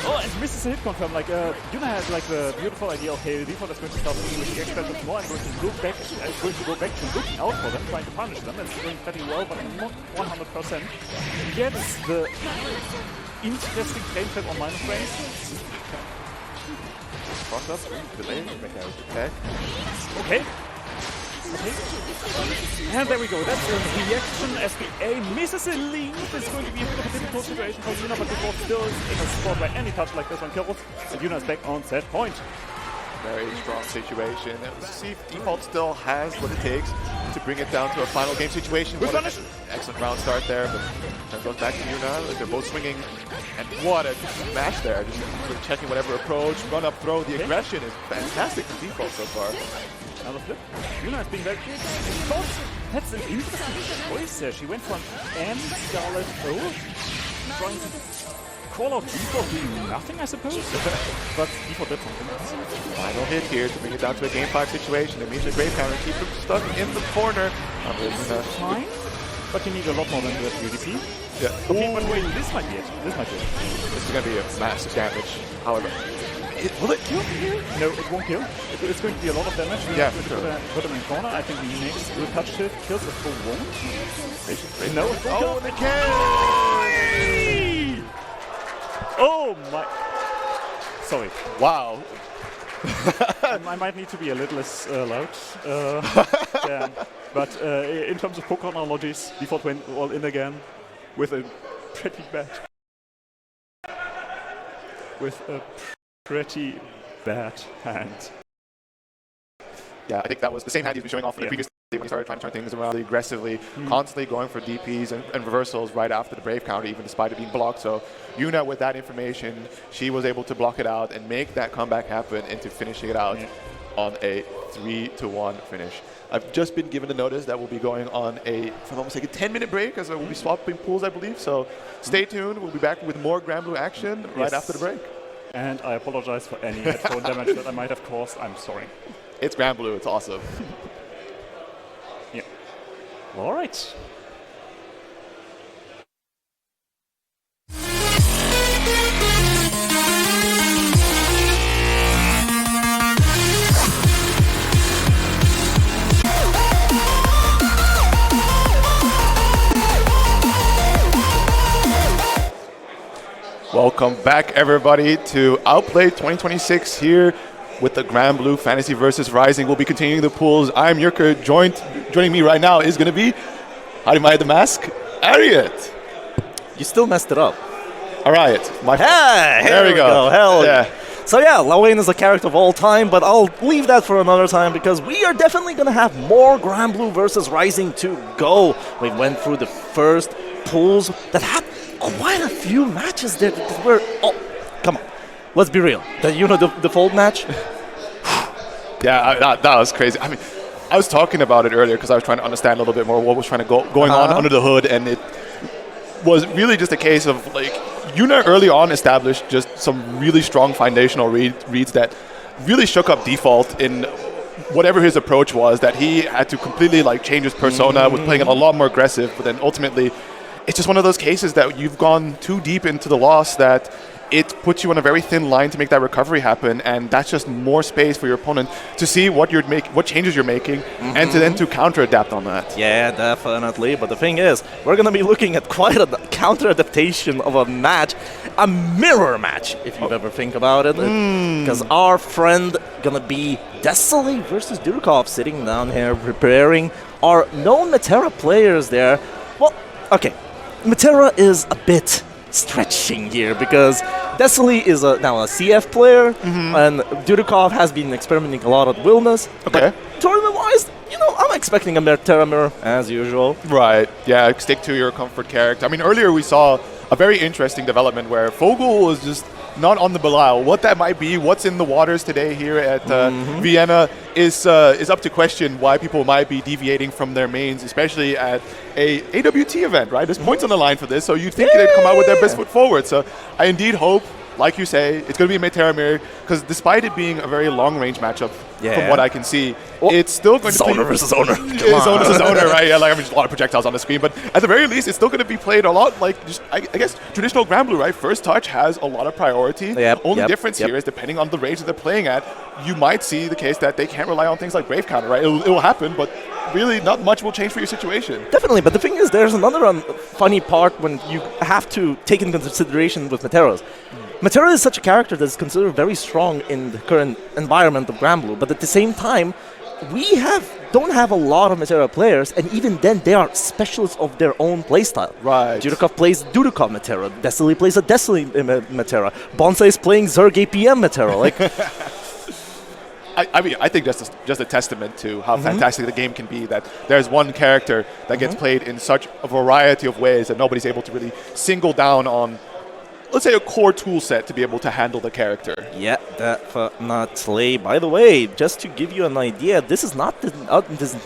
Oh, and misses a hit confirm. Like Yuna has like the beautiful idea. Okay, the default is going to start with the experts more. I'm going to go back to looking out for them, trying to punish them. It's going pretty well, but not 100%. Gets the interesting frame trap on minus frames. Cross up, delay, Okay. And there we go. That's the reaction as the A misses a lead. It's going to be a bit of a difficult situation for Yuna, but default still is in a spot where any touch like this one kills. And Yuna is back on set point. Very strong situation. Let's see if default still has what it takes to bring it down to a final game situation. Excellent round start there, but then goes back to Yuna. They're both swinging, and what a match there. Just sort of checking whatever approach, run up, throw. The aggression is fantastic from default so far. Another flip. Yuna has been very good. That's an interesting choice there. She went for an M Scarlet O, trying to call out default doing nothing, I suppose. But default did something. Final hit here to bring it down to a game 5 situation. It means a great counter keeps them stuck in the corner. Fine, but you need a lot more than that UDP. Yeah. Okay, but wait, this might be it. This is going to be a massive damage. However, will it kill here? No, it won't kill. It's going to be a lot of damage. Yeah, for sure. Put him in corner. I think the next touch shift kills the full won't. No, it won't kill. The kill! Oh my! Sorry. Wow. I might need to be a little less loud. Yeah. But in terms of poker analogies, default went all in again with a pretty bad hand. Yeah, I think that was the same hand he's been showing off in the previous day when he started trying to turn things around aggressively, constantly going for DPs and reversals right after the Brave counter, even despite it being blocked. So Yuna, with that information, she was able to block it out and make that comeback happen into finishing it out on a 3-1 finish. I've just been given a notice that we'll be going on for almost like a 10-minute break, as we'll be swapping pools, I believe. So stay tuned. We'll be back with more Granblue action right after the break. And I apologize for any headphone damage that I might have caused. I'm sorry. It's Granblue. It's awesome. Yeah. All right. Welcome back, everybody, to Outplayed 2026 here with the Granblue Fantasy vs. Rising. We'll be continuing the pools. I'm Yurka. Joining me right now is going to be, how do you hide the mask? Ariat. You still messed it up. Ariat. Hey, there we go. Hell yeah. So yeah, Lawane is a character of all time, but I'll leave that for another time because we are definitely going to have more Granblue vs. Rising to go. We went through the first pools that had quite a few matches there that were... Oh, come on. Let's be real. The fold match? Yeah, that was crazy. I mean, I was talking about it earlier because I was trying to understand a little bit more what was going on under the hood, and it was really just a case of, like, Yuna early on established just some really strong foundational reads that really shook up default in whatever his approach was, that he had to completely, like, change his persona, was playing it a lot more aggressive, but then ultimately it's just one of those cases that you've gone too deep into the loss that it puts you on a very thin line to make that recovery happen, and that's just more space for your opponent to see what changes you're making, and to counter adapt on that. Yeah, definitely. But the thing is, we're gonna be looking at quite a counter adaptation of a match, a mirror match, if you ever think about it. Because our friend gonna be Desole versus Dudukov, sitting down here preparing our known Metera players there. Well, okay, Metera is a bit stretching here because Desole is now a CF player, and Dudukov has been experimenting a lot with Wilness. Okay. But tournament-wise, I'm expecting a Metera mirror as usual. Right. Yeah, stick to your comfort character. I mean, earlier we saw a very interesting development where Vogel was just not on the Belial. What that might be, what's in the waters today here at Vienna is up to question why people might be deviating from their mains, especially at a AWT event, right? There's points on the line for this, so you'd think they'd come out with their best foot forward. So I indeed hope, like you say, it's going to be a Metera mirror, because despite it being a very long-range matchup, from what I can see, it's still going to be... Owner versus owner. Owner versus owner, right? Yeah, like, just a lot of projectiles on the screen, but at the very least, it's still going to be played a lot like, just, I guess, traditional Granblue, right? First touch has a lot of priority. Only difference here is, depending on the range that they're playing at, you might see the case that they can't rely on things like Brave Counter, right? It will happen, but really not much will change for your situation. Definitely, but the thing is, there's another funny part when you have to take into consideration with Meteras. Metera is such a character that is considered very strong in the current environment of Granblue, but at the same time, we don't have a lot of Metera players, and even then, they are specialists of their own playstyle. Right. Dudukov plays Dudukov Metera, Desole plays a Desole Metera, Bonsai is playing Zerg APM Metera. Like, I mean, I think that's just a testament to how fantastic the game can be, that there's one character that gets played in such a variety of ways that nobody's able to really single down on, let's say, a core tool set to be able to handle the character. Yeah, definitely. By the way, just to give you an idea, this is not this is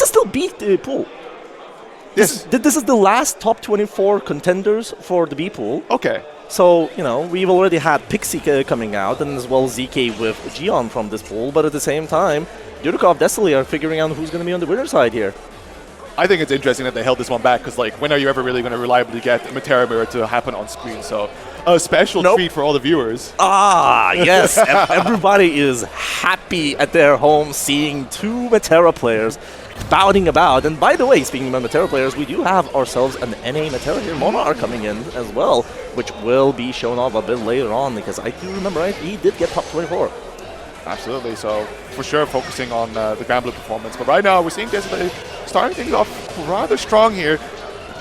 still B pool. This is the last top 24 contenders for the B pool. Okay. So, we've already had Pixie coming out, and as well ZK with Gion from this pool, but at the same time, Dudukov, Desole are figuring out who's going to be on the winner's side here. I think it's interesting that they held this one back, because, like, when are you ever really going to reliably get a Metera mirror to happen on screen? So, a special treat for all the viewers. Ah, yes. Everybody is happy at their home seeing two Metera players bouting about. And by the way, speaking of Metera players, we do have ourselves an NA Metera here. Monarch coming in as well, which will be shown off a bit later on, because I do remember, right, he did get top 24. Absolutely. So, for sure, focusing on the Granblue performance. But right now, we're seeing Desole starting things off rather strong here.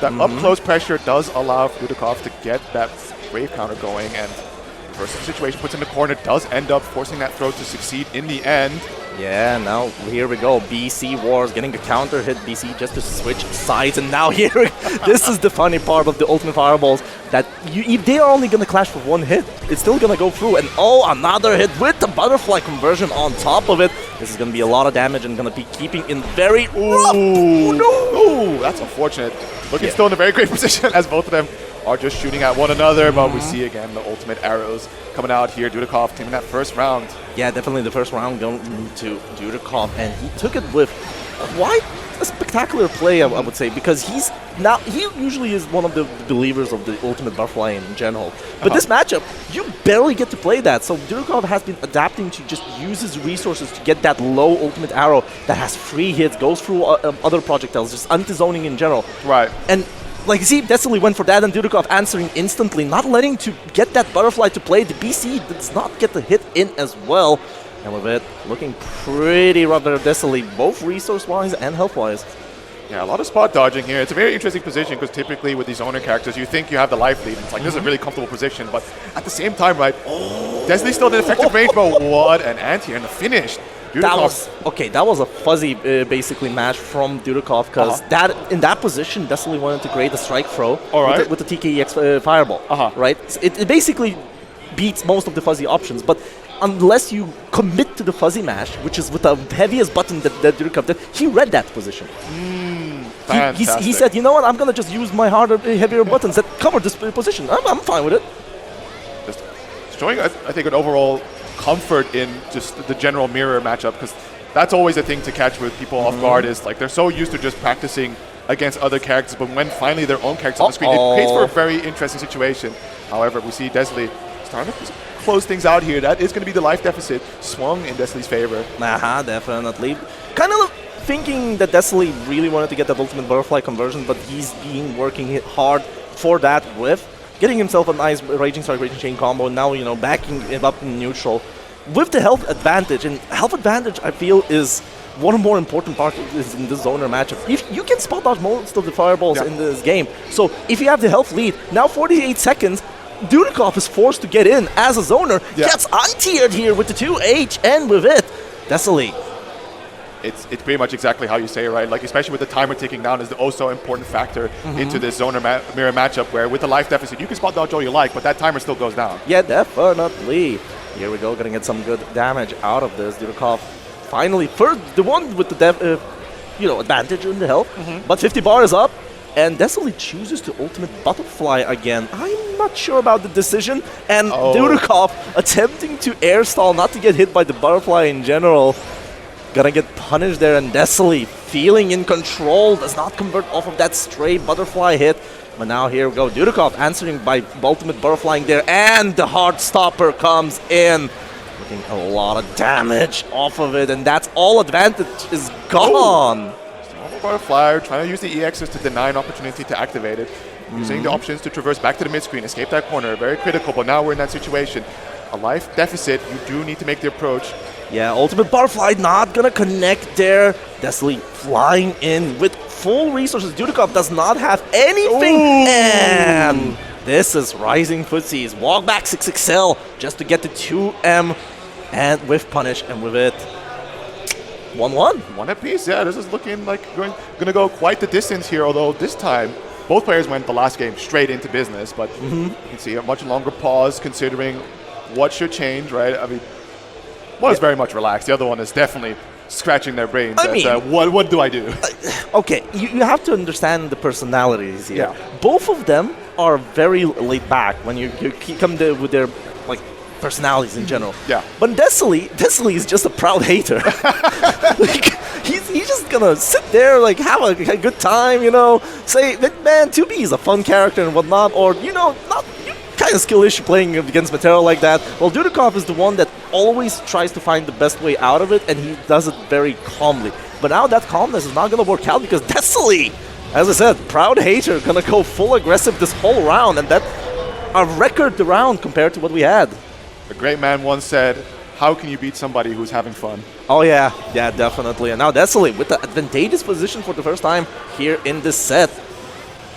That up-close pressure does allow Dudukov to get that Brave Counter going, and the first situation puts in the corner, does end up forcing that throw to succeed in the end. Yeah, now here we go. BC Wars getting a counter hit BC just to switch sides, and now here, this is the funny part of the Ultimate Fireballs, that if they are only going to clash for one hit, it's still going to go through, and another hit with the butterfly conversion on top of it. This is going to be a lot of damage and going to be keeping in very rough. Ooh, that's unfortunate. Looking still in a very great position as both of them are just shooting at one another, but we see again the ultimate arrows coming out here. Dudikov taking that first round. Yeah, definitely the first round going to Dudikov, and he took it with quite a spectacular play, I would say, because he usually is one of the believers of the ultimate butterfly in general. But this matchup, you barely get to play that. So Dudikov has been adapting to just use his resources to get that low ultimate arrow that has free hits, goes through other projectiles, just anti-zoning in general. Right. And like you see, Destiny went for that, and Dudikov answering instantly, not letting to get that butterfly to play. The BC does not get the hit in as well. And with it, looking pretty rough there, Destiny, both resource-wise and health-wise. Yeah, a lot of spot dodging here. It's a very interesting position because typically with these owner characters, you think you have the life lead. And it's like, this is a really comfortable position. But at the same time, right, Destiny's still in effective range, but what an anti and the finish. That was a fuzzy, basically, match from Dudikov, because in that position, Destiny wanted to create a strike throw with the TKEX Fireball, right? It basically beats most of the fuzzy options, but unless you commit to the fuzzy mash, which is with the heaviest button that Dudikov did, he read that position. He said, you know what, I'm going to just use my harder, heavier buttons that cover this position. I'm fine with it. Just showing, I think, an overall comfort in just the general mirror matchup, because that's always a thing to catch with people off guard, is like they're so used to just practicing against other characters, but when finally their own characters on the screen, it creates for a very interesting situation. However, we see Desley starting to close things out here. That is going to be the life deficit swung in Desley's favor. Definitely. Kind of thinking that Desley really wanted to get that ultimate butterfly conversion, but he's been working hard for that with getting himself a nice Raging Strike, Raging Chain combo, now, you know, backing it up in neutral with the health advantage. And health advantage, I feel, is one more important part is in this zoner matchup. If you can spot dodge most of the fireballs in this game. So if you have the health lead, now 48 seconds, Dudikov is forced to get in as a zoner, gets untiered here with the 2H, and with it, Desley. It's pretty much exactly how you say it, right? Like, especially with the timer ticking down is the also important factor into this zoner mirror matchup, where with the life deficit, you can spot dodge all you like, but that timer still goes down. Yeah, definitely. Here we go, gonna get some good damage out of this. Dudikov finally, first, the one with the advantage in the health, but 50 bar is up, and Desley chooses to ultimate butterfly again. I'm not sure about the decision, and Dudikov attempting to air stall, not to get hit by the butterfly in general. Gonna get punished there, and Desley feeling in control, does not convert off of that stray butterfly hit. But now here we go, Dudikov answering by ultimate butterflying there, and the hard stopper comes in. Looking a lot of damage off of it, and that's all advantage is gone. Butterfly trying to use the EXs to deny an opportunity to activate it. Using the options to traverse back to the mid-screen, escape that corner, very critical, but now we're in that situation. A life deficit, you do need to make the approach. Yeah, ultimate butterfly not gonna connect there. Desley flying in with full resources. Dudikov does not have anything. And this is Rising Footsies. Walk back 6XL just to get the 2M and with punish, and with it 1-1. One apiece, yeah. This is looking like going to go quite the distance here, although this time both players went the last game straight into business, but you can see a much longer pause considering what should change, right? I mean, one is very much relaxed. The other one is definitely scratching their brains. I mean, what do I do? Okay, you have to understand the personalities here. Yeah. Both of them are very laid back when you come to, with their like personalities in general. Yeah. But Desley is just a proud hater. Like, he's just gonna sit there, like, have a good time, you know, say that, man, 2B is a fun character and whatnot, or, you know, not kind of skill issue playing against material like that. Well, Dudikov is the one that always tries to find the best way out of it, and he does it very calmly. But now that calmness is not going to work out because Desley, as I said, proud hater, going to go full aggressive this whole round, and that a record round compared to what we had. A great man once said, how can you beat somebody who's having fun? Oh yeah, definitely. And now Desley with the advantageous position for the first time here in this set.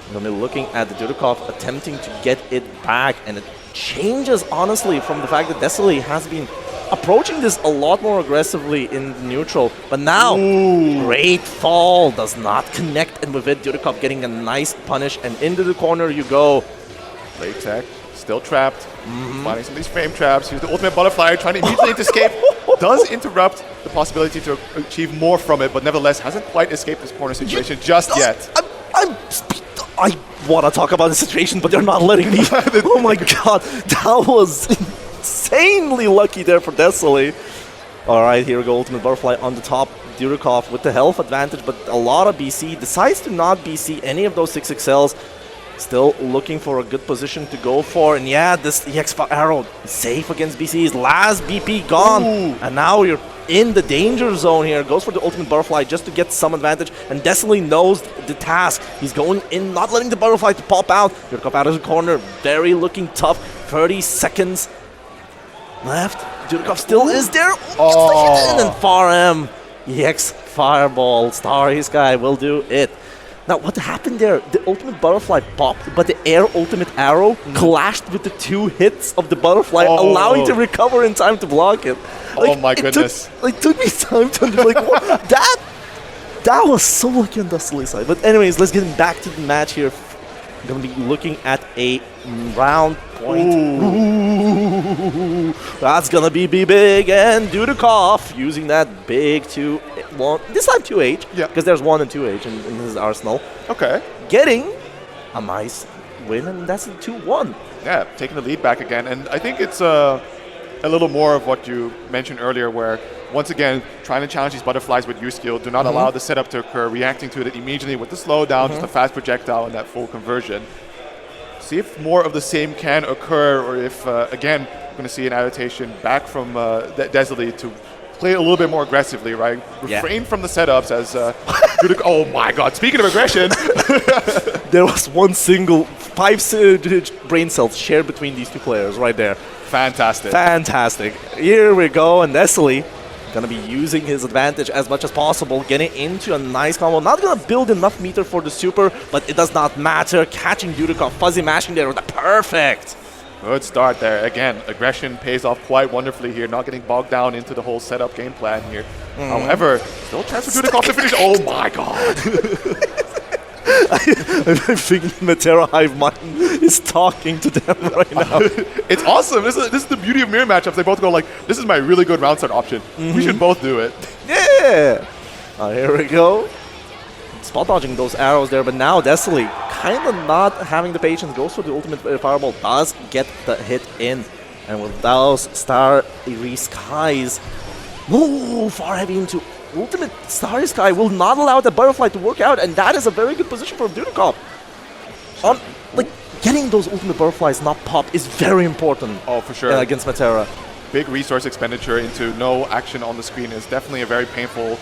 We're going to be looking at the Dudikov attempting to get it back, and it changes, honestly, from the fact that Desley has been approaching this a lot more aggressively in neutral. But now, great fall, does not connect, and with it, Dudikov getting a nice punish, and into the corner you go. Late tech, still trapped, finding some of these frame traps. Here's the ultimate butterfly, trying to immediately escape. Does interrupt the possibility to achieve more from it, but nevertheless hasn't quite escaped this corner situation just yet. I want to talk about the situation, but they're not letting me. Oh my god, that was insanely lucky there for Desole. Alright, here we go, Ultimate Butterfly on the top. Dudikov with the health advantage, but a lot of BC decides to not BC any of those 6XLs. Still looking for a good position to go for, and yeah, this EX arrow safe against BC. His last BP gone, and now you're in the danger zone here. Goes for the Ultimate Butterfly just to get some advantage, and Desole knows the task. He's going in, not letting the Butterfly to pop out. Dudikov out of the corner, very looking tough. 30 seconds left. Dudikov still is there. And then Far M. EX Fireball. Starry Sky will do it. Now, what happened there? The Ultimate Butterfly popped, but the Air Ultimate Arrow clashed with the 2 hits of the Butterfly, allowing to recover in time to block it. Like, oh my goodness. It took me time to like, what? That was so lucky on Desole's side. But anyways, let's get back to the match here. I'm going to be looking at a round point. Ooh. That's going to be big, and Dudikov using that big 2-1. This time 2H, because there's 1 and 2H in his arsenal. Okay. Getting a nice win, and that's a 2-1. Yeah, taking the lead back again. And I think it's a little more of what you mentioned earlier, where once again, trying to challenge these butterflies with your skill, do not allow the setup to occur, reacting to it immediately with the slowdown, just a fast projectile and that full conversion. See if more of the same can occur, or if, again, we're going to see an adaptation back from Desole to play a little bit more aggressively, right? Refrain from the setups as oh my god, speaking of aggression. There was one single 5 brain cells shared between these 2 players right there. Fantastic. Fantastic. Here we go, and Desole gonna be using his advantage as much as possible, getting into a nice combo. Not gonna build enough meter for the super, but it does not matter. Catching Dudikov, fuzzy mashing there with a perfect. Good start there. Again, aggression pays off quite wonderfully here, not getting bogged down into the whole setup game plan here. However, still a chance for Dudikov to finish. Oh my god. I'm thinking Matera Hive Mind is talking to them right now. It's awesome. This is the beauty of mirror matchups. They both go like, this is my really good round start option. We should both do it. Yeah. Here we go. Spot dodging those arrows there, but now Desole kind of not having the patience. Goes for the Ultimate Fireball. Does get the hit in. And with those Starry Skies, far heavy into Ultimate Starry Sky will not allow the Butterfly to work out, and that is a very good position for Dudikov. Like, getting those Ultimate Butterflies not pop is very important. Oh, for sure. Against Matera. Big resource expenditure into no action on the screen is definitely a very painful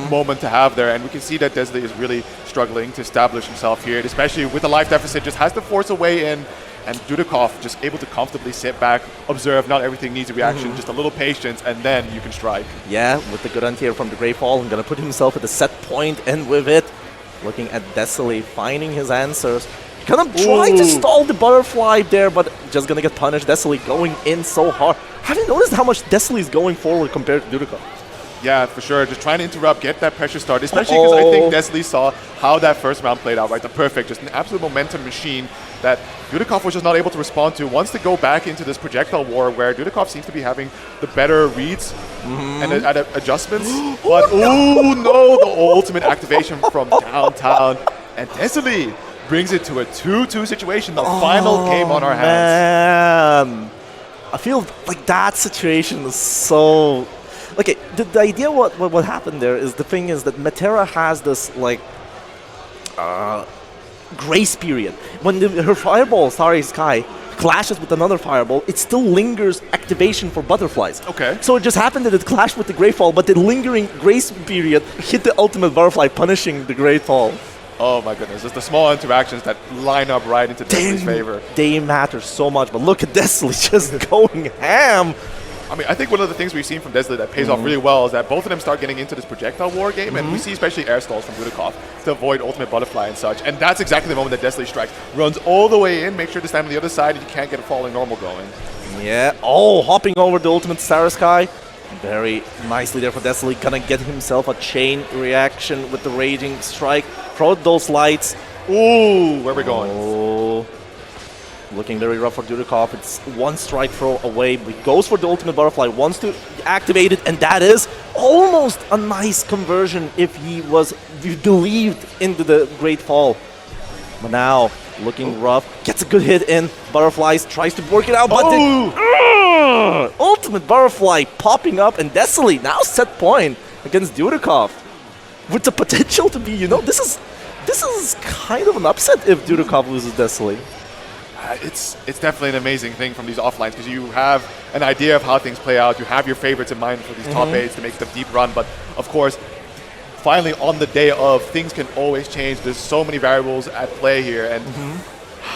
moment to have there, and we can see that Desole is really struggling to establish himself here, especially with the life deficit, just has to force a way in, and Dudikov just able to comfortably sit back, observe, not everything needs a reaction, just a little patience, and then you can strike. Yeah, with the good anti-air from the Grey Fall, I'm going to put himself at the set point, and with it, looking at Desole, finding his answers. Gonna try to stall the Butterfly there, but just gonna get punished. Desole going in so hard. Have you noticed how much Desole is going forward compared to Dudikov? Yeah, for sure. Just trying to interrupt, get that pressure start, especially because I think Desole saw how that first round played out, right? The perfect, just an absolute momentum machine that Dudikov was just not able to respond to. Wants to go back into this projectile war where Dudikov seems to be having the better reads and adjustments. But, no, the ultimate activation from downtown. And Desole brings it to a 2-2 situation, the final game on our hands. Man. I feel like that situation is so... Okay, the idea what happened there is, the thing is that Matera has this, like, grace period. When her Fireball, Starry Sky, clashes with another Fireball, it still lingers activation for Butterflies. Okay. So it just happened that it clashed with the Grey Fall, but the lingering grace period hit the Ultimate Butterfly, punishing the Grey Fall. Oh my goodness, it's the small interactions that line up right into Desole's favor. They matter so much, but look at Desole just going ham. I mean, I think one of the things we've seen from Desole that pays off really well is that both of them start getting into this projectile war game, and we see especially air stalls from Dudikov to avoid Ultimate Butterfly and such, and that's exactly the moment that Desole strikes. Runs all the way in, make sure to stand on the other side, and you can't get a falling normal going. Yeah, hopping over the Ultimate Starry Sky. Very nicely there for Desole, gonna get himself a chain reaction with the Raging Strike. Throw those lights. Ooh, where are we going? Looking very rough for Dudikov. It's one strike throw away. He goes for the Ultimate Butterfly, wants to activate it, and that is almost a nice conversion if he believed into the Great Fall. But now, looking rough, gets a good hit in. Butterflies tries to work it out, but ultimate Butterfly popping up, and Desalee now set point against Dudikov. With the potential to be, this is kind of an upset if Dudikov loses Desalee. It's definitely an amazing thing from these offlines because you have an idea of how things play out. You have your favorites in mind for these top 8s to make the deep run, but of course, finally on the day of, things can always change. There's so many variables at play here, and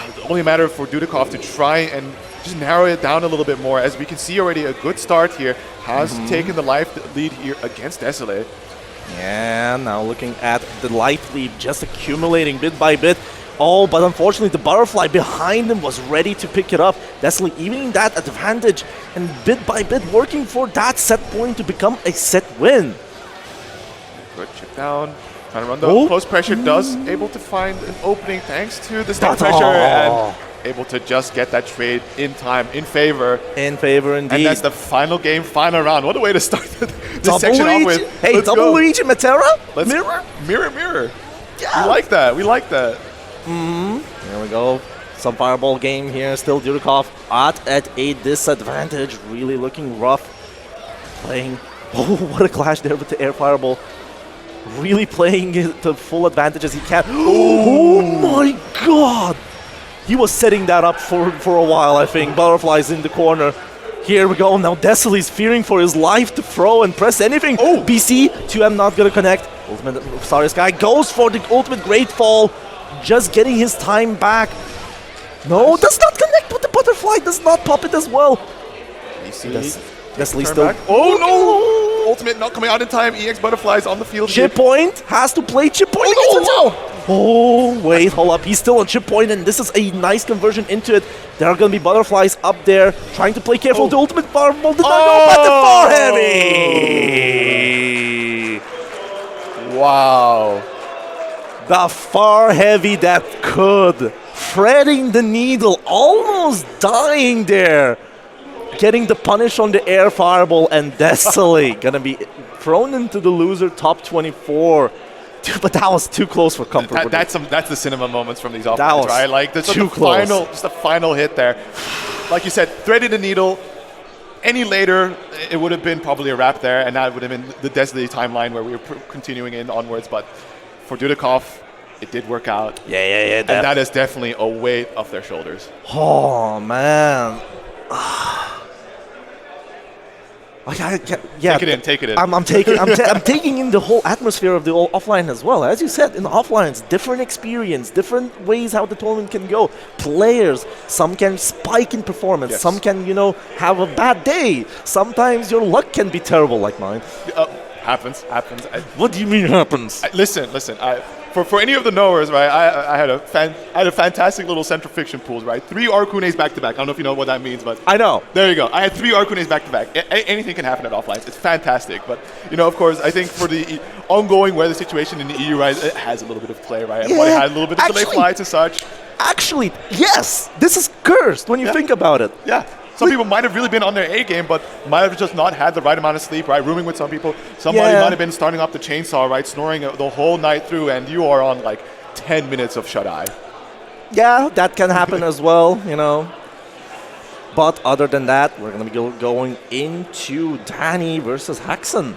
it's only a matter for Dudikov to try and just narrow it down a little bit more. As we can see already, a good start here has taken the life lead here against Desalee. Yeah, now looking at the life lead just accumulating bit by bit. Oh, but unfortunately the Butterfly behind him was ready to pick it up. Desalee evening that advantage and bit by bit working for that set point to become a set win. Good chip down. Trying to run the close pressure. Does able to find an opening thanks to the step pressure and able to just get that trade in time, in favor. In favor indeed. And that's the final game, final round. What a way to start this section off with. Hey, Let's double go. Luigi Matera? Let's Mirror? Mirror. Yeah. We like that. We like that. There we go. Some fireball game here. Still Dudikov at a disadvantage. Really looking rough. Playing. Oh, what a clash there with the air fireball. Really playing it to full advantage as he can. Oh my god! He was setting that up for a while, I think. Butterflies in the corner. Here we go. Now Desalee's fearing for his life to throw and press anything. Oh, BC, 2M not gonna connect. Ultimate Sorry Sky goes for the ultimate Great Fall. Just getting his time back. No, does not connect with the Butterfly. Does not pop it as well. Desalee still. Back. Oh no! Ultimate not coming out in time. EX Butterflies on the field. Chip point has to play chip point. Oh, wait, hold up. He's still on chip point, and this is a nice conversion into it. There are going to be Butterflies up there trying to play careful. The ultimate fireball did not go, but the far heavy. Wow. The far heavy that could. Threading the needle, almost dying there. Getting the punish on the air fireball, and Desalee gonna be thrown into the loser top 24. Dude, but that was too close for comfort. That's the cinema moments from these offenses, right? Like just too close. Just the final hit there. Like you said, threaded the needle. Any later, it would have been probably a wrap there, and that would have been the Desalee timeline where we were continuing in onwards. But for Dudikov, it did work out. Yeah. And that is definitely a weight off their shoulders. Oh man. Take it in. I'm taking in the whole atmosphere of the offline as well. As you said, in the offlines, different experience, different ways how the tournament can go. Players, some can spike in performance, yes. Some can, have a bad day. Sometimes your luck can be terrible, like mine. Happens. What do you mean happens? Listen. For any of the knowers, right? I had a fantastic little central fiction pools, right? 3 Arcunes back to back. I don't know if you know what that means, but I know. There you go. I had 3 Arcunes back to back. Anything can happen at offlines. It's fantastic, but of course, I think for the ongoing weather situation in the EU, right, it has a little bit of play, right? Everybody had a little bit of delay flights and such. Actually, yes, this is cursed when you think about it. Yeah. Some people might have really been on their A game, but might have just not had the right amount of sleep, right? Rooming with some people. Somebody might have been starting up the chainsaw, right? Snoring the whole night through, and you are on like 10 minutes of shut-eye. Yeah, that can happen as well, But other than that, we're going to be going into Danny versus Haxon.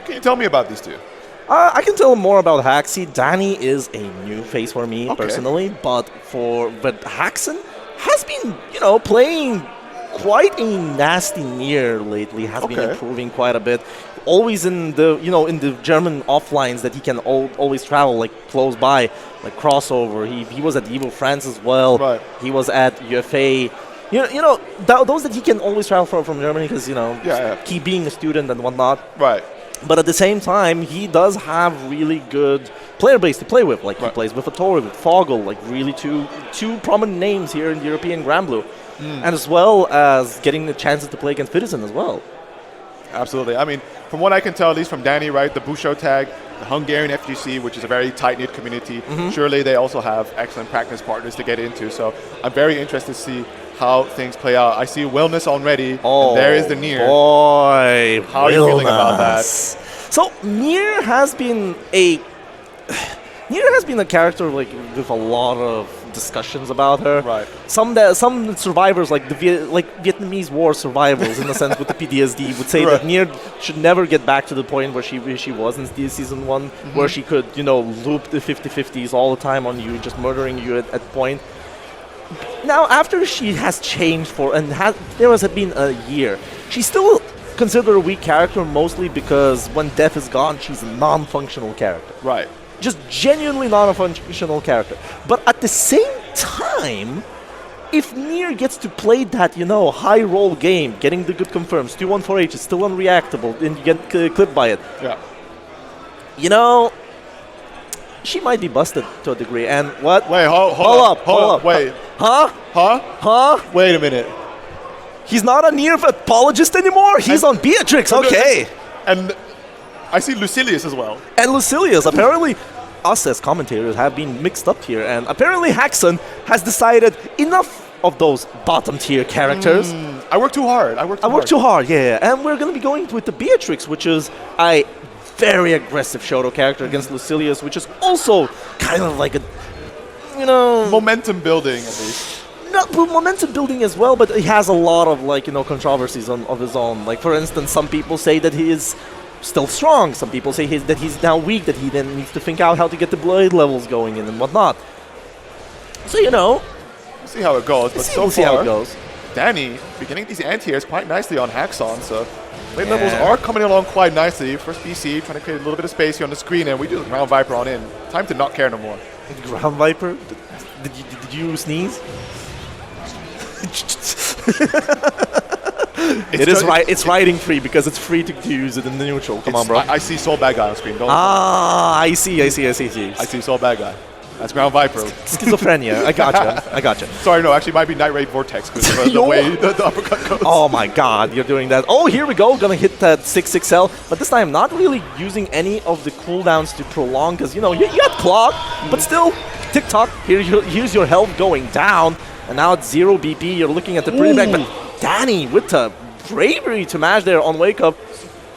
Can you tell me about these two? I can tell more about Haxi. Danny is a new face for me personally, but Haxon has been, playing quite a nasty Nier lately. Has been improving quite a bit. Always in the, in the German offlines that he can always travel, like close by, like crossover. He was at Evo France as well. Right. He was at UFA. Those that he can always travel from Germany because, keep being a student and whatnot. Right. But at the same time, he does have really good player base to play with. Like he plays with Atori, with Foggle, like really two prominent names here in the European Granblue. And as well as getting the chances to play against Citizen as well. Absolutely. I mean, from what I can tell, at least from Danny, right, the Busho tag, the Hungarian FGC, which is a very tight-knit community, surely they also have excellent practice partners to get into. So I'm very interested to see how things play out. I see Wellness already, and there is the Nier. Boy, how are you feeling about that? So Nier has been Nier has been a character like with a lot of discussions about her. Right. Some survivors, like the Vietnamese war survivors, in a sense, with the PTSD, would say that Nier should never get back to the point where she was in season 1, where she could, loop the 50-50s all the time on you, just murdering you at point. Now, after she has changed there has been a year, she's still considered a weak character, mostly because when Death is gone, she's a non-functional character. Right. Just genuinely non-functional character. But at the same time, if Nier gets to play that, high roll game, getting the good confirms, 2-1-4H is still unreactable, and you get clipped by it. Yeah. She might be busted to a degree. And what? Wait, hold up. Wait. Huh? Wait a minute. He's not a Nier apologist anymore? He's on Beatrix, okay. And I see Lucilius as well. And Lucilius, apparently, us as commentators have been mixed up here, and apparently Haxon has decided enough of those bottom-tier characters. I work too hard. I work too hard, yeah. And we're going to be going with the Beatrix, which is a very aggressive Shoto character against Lucilius, which is also kind of like a, momentum building, at least. Not momentum building as well, but he has a lot of, controversies of his own. Like, for instance, some people say that he is still strong. Some people say that he's now weak, that he then needs to think out how to get the blade levels going in and whatnot. So, we'll see how it goes. But we'll see how it goes. Danny beginning these anti-airs quite nicely on Haxon, so blade levels are coming along quite nicely. First BC, trying to create a little bit of space here on the screen, and we do the Ground Viper on in. Time to not care no more. Ground Viper? Did you sneeze? It's writing free because it's free to use it in the neutral. Come on, bro. I see Soul Bad Guy on screen. Don't I see. I see Soul Bad Guy. That's Ground Viper. Schizophrenia. I gotcha. Sorry, no, actually, it might be Night Raid Vortex because of the way the uppercut goes. Oh my god, you're doing that. Oh, here we go. Gonna hit that 6-6L, but this time not really using any of the cooldowns to prolong because, you got clock, but still, tick-tock. Here's your health going down, and now it's 0 BP. You're looking at the pretty back, but Danny with the bravery to mash there on Wake Up.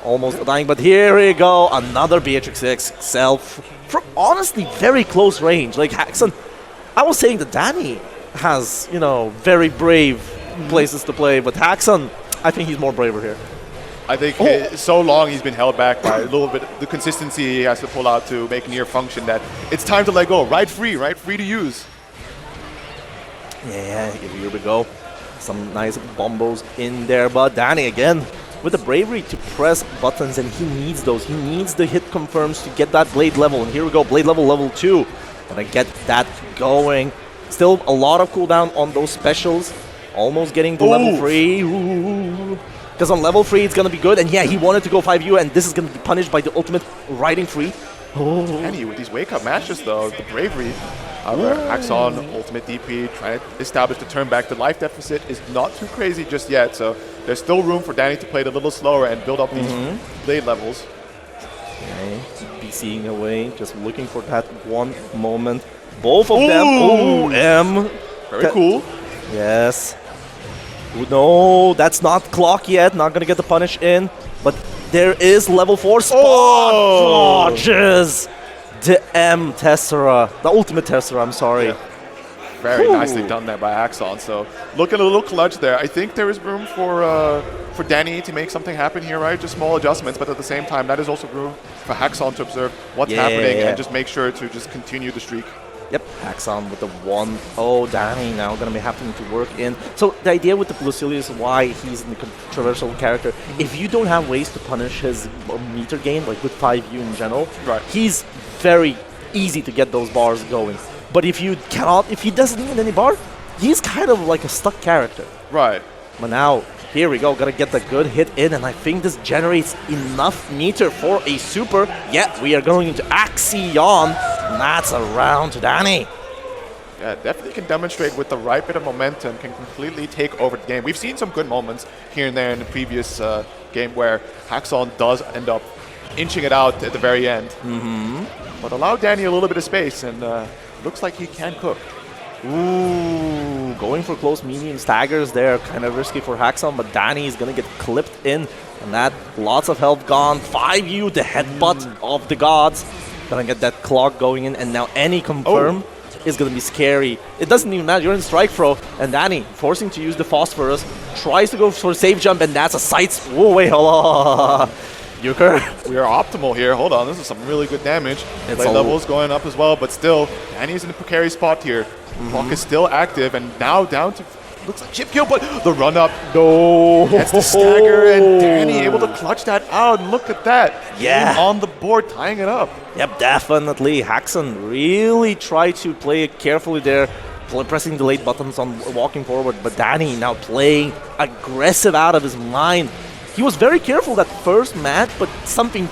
Almost dying, but here we go. Another Beatrix XL from honestly very close range. Like Haxon, I was saying that Danny has, very brave places to play, but Haxon, I think he's more braver here. I think so long he's been held back by a little bit the consistency he has to pull out to make Nier function that it's time to let go. Right free to use. Yeah, here we go. Some nice bombos in there, but Danny again with the bravery to press buttons, and he needs those. He needs the hit confirms to get that blade level, and here we go, blade level 2. Gonna get that going. Still a lot of cooldown on those specials. Almost getting to level 3. Because on level 3 it's gonna be good, and yeah, he wanted to go 5U, and this is gonna be punished by the ultimate riding free. Danny with these wake up matches though, the bravery. Haxon, ultimate DP, trying to establish the turn back. The life deficit is not too crazy just yet, so there's still room for Danny to play it a little slower and build up these blade levels. Okay, BCing away, just looking for that one moment. Both of them. Oh, M. Very cool. Yes. No, that's not clock yet. Not gonna get the punish in, but there is level 4 spot. Dodges the M Tessera, the ultimate Tessera. I'm sorry. Yeah. Very nicely done there by Haxon. So looking a little clutch there. I think there is room for Danny to make something happen here, right? Just small adjustments, but at the same time, that is also room for Haxon to observe what's happening and just make sure to just continue the streak. Yep, Haxon with the 1. Oh, Danny now going to be having to work in. So the idea with the Lucilius, why he's the controversial character, if you don't have ways to punish his meter gain, like with 5U in general, he's very easy to get those bars going. But if you cannot, if he doesn't need any bar, he's kind of like a stuck character. Right. But now, here we go, gotta get the good hit in, and I think this generates enough meter for a super. Yeah, we are going into Axion, and that's a round to Danny. Yeah, definitely can demonstrate with the right bit of momentum, can completely take over the game. We've seen some good moments here and there in the previous game where Haxon does end up inching it out at the very end. But allow Danny a little bit of space, and looks like he can cook. Ooh, going for close medium staggers there, kind of risky for Haxon, but Danny is going to get clipped in, and that, lots of health gone. 5U, the headbutt of the gods. Gonna get that clock going in, and now any confirm is gonna be scary. It doesn't even matter, you're in strike throw, and Danny forcing to use the phosphorus, tries to go for a safe jump, and that's a side. Whoa, wait, hold on. Euchre. We are optimal here. Hold on, this is some really good damage. Play levels going up as well, but still, Danny's in a precarious spot here. Clock is still active, and now down to, looks like chip kill, but the run up, no. Gets the stagger, and Danny able to clutch that out, and look at that. Yeah. Game on the board, tying it up. Yep, definitely. Haxon really tried to play it carefully there, pressing the late buttons on walking forward, but Danny now playing aggressive out of his mind. He was very careful that first match, but something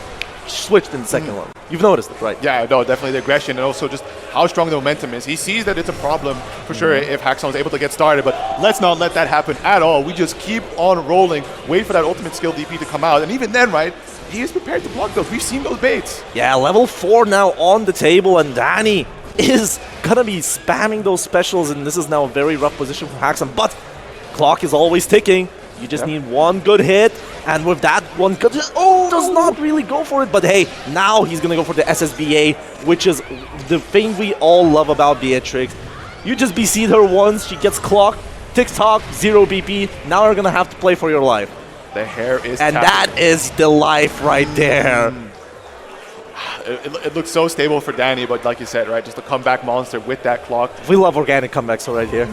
switched in the second one. You've noticed it, right? Yeah, no, definitely the aggression and also just how strong the momentum is. He sees that it's a problem for sure if Haxon is able to get started, but let's not let that happen at all. We just keep on rolling, wait for that ultimate skill DP to come out, and even then, right, he is prepared to block those. We've seen those baits. Yeah, level 4 now on the table, and Danny is gonna be spamming those specials, and this is now a very rough position for Haxon, but clock is always ticking. You just need one good hit, and with that one good hit, does not really go for it, but hey, now he's gonna go for the SSBA, which is the thing we all love about Beatrix. You just BC'd her once, she gets clocked, tick-tock, 0 BP, now you're gonna have to play for your life. The hair is and that is the life right there. It looks so stable for Danny, but like you said, right, just a comeback monster with that clock. We love organic comebacks right here.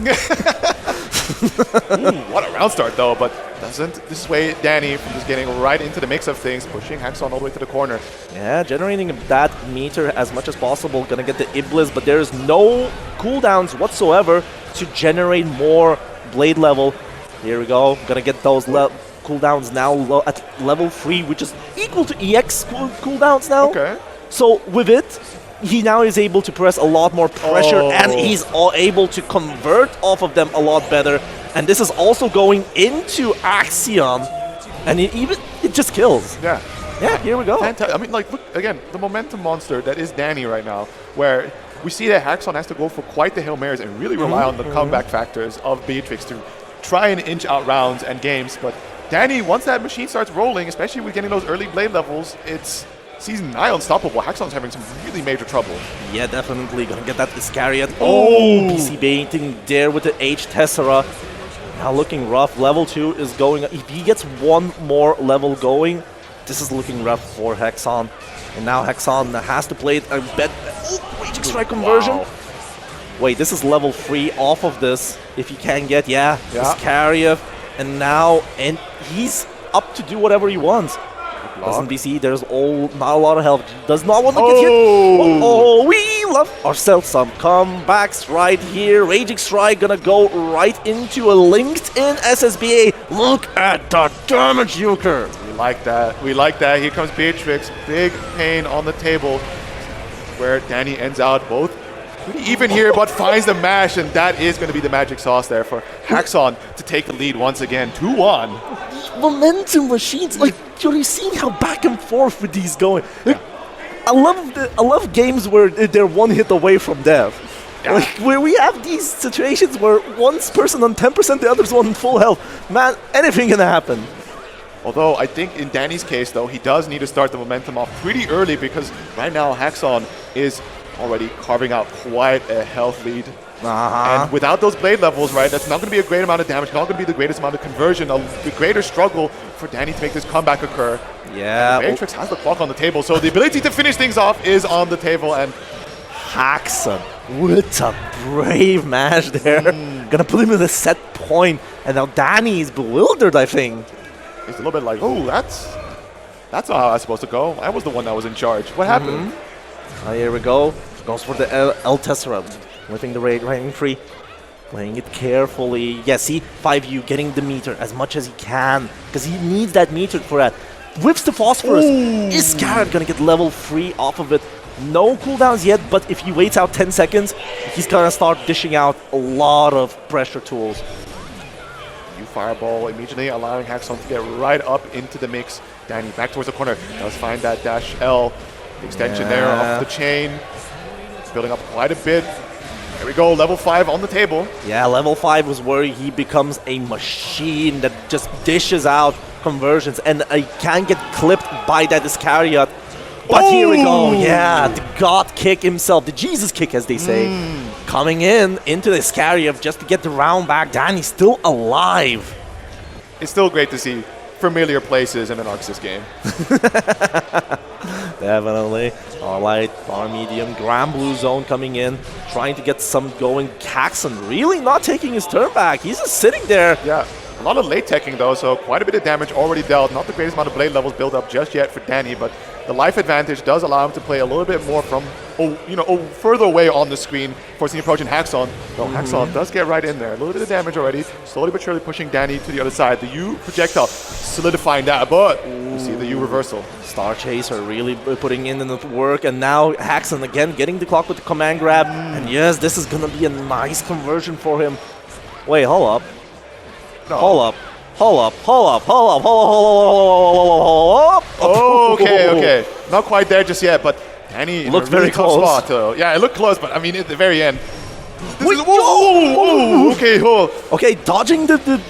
What a round start though, but doesn't dissuade Danny from just getting right into the mix of things, pushing Haxon all the way to the corner. Yeah, generating that meter as much as possible, gonna get the Iblis, but there's no cooldowns whatsoever to generate more blade level. Here we go, gonna get those cooldowns now at level 3, which is equal to EX cooldowns now. Okay. So with it, he now is able to press a lot more pressure, and he's able to convert off of them a lot better. And this is also going into Axiom, and it just kills. Yeah. Yeah, here we go. Fantastic. I mean, like, look, again, the momentum monster that is Danny right now, where we see that Haxon has to go for quite the Hail Marys and really rely on the comeback factors of Beatrix to try and inch out rounds and games. But Danny, once that machine starts rolling, especially with getting those early blade levels, it's season 9 unstoppable. Haxon's having some really major trouble. Yeah, definitely. Gonna get that Iscariot. PC baiting there with the H Tessera. Now looking rough. Level 2 is going. If he gets one more level going, this is looking rough for Haxon. And now Haxon has to play it a bit. Raging Strike conversion. Wow. Wait, this is level 3 off of this. If he can get, Iscariot. And now, he's up to do whatever he wants. Doesn't BC, there's not a lot of health. Does not want to get hit. We love ourselves some comebacks right here. Raging Strike gonna go right into a linked-in SSBA. Look at the damage, Euchre. We like that. We like that. Here comes Beatrix. Big pain on the table, where Danny ends out both pretty even here, but finds the mash, and that is going to be the magic sauce there for Haxon to take the lead once again, 2-1. Momentum machines, like, you're seeing how back and forth with these going. Like, I love games where they're one hit away from death. Yeah. Like, where we have these situations where one's person on 10%, the other's one full health. Man, anything can happen. Although I think in Danny's case, though, he does need to start the momentum off pretty early, because right now Haxon is already carving out quite a health lead. And without those blade levels, right, that's not going to be a great amount of damage, not going to be the greatest amount of conversion, the greater struggle for Danny to make this comeback occur. Yeah. Beatrix has the clock on the table, so the ability to finish things off is on the table, and Haxon with a brave match there. Gonna put him in a set point, and now Danny is bewildered, I think. He's a little bit like, oh, that's not how I was supposed to go. I was the one that was in charge. What happened? Here we go. Goes for the L Tessera. Whipping the raid right in free. Playing it carefully. Yeah, see, 5U getting the meter as much as he can, because he needs that meter for that. Whips the phosphorus. Iscariot gonna get level 3 off of it. No cooldowns yet, but if he waits out 10 seconds, he's gonna start dishing out a lot of pressure tools. Fireball immediately allowing Haxon to get right up into the mix. Danny back towards the corner. Does find that dash L. The extension there off the chain. Building up quite a bit. There we go, level 5 on the table. Yeah, level 5 was where he becomes a machine that just dishes out conversions, and can get clipped by that Iscariot. But here we go. Yeah, the God kick himself, the Jesus kick, as they say, coming into the Scarab just to get the round back. Danny's still alive. It's still great to see familiar places in an Arxis game. Definitely. All right, far medium, Granblue zone coming in, trying to get some going. Haxon really not taking his turn back. He's just sitting there. Yeah, a lot of late teching though, so quite a bit of damage already dealt. Not the greatest amount of blade levels built up just yet for Danny, but the life advantage does allow him to play a little bit more from, further away on the screen, forcing the approach in Haxon. Though Haxon does get right in there. A little bit of damage already, slowly but surely pushing Danny to the other side. The U projectile solidifying that, but you see the U reversal. Star Chaser really putting in the work, and now Haxon again getting the clock with the command grab. And yes, this is gonna be a nice conversion for him. Wait, hold up. No. Hold up. Okay. Not quite there just yet, but Danny looked in a really very tough close. spot. Yeah, it looked close, but I mean at the very end. Wait, okay, dodging the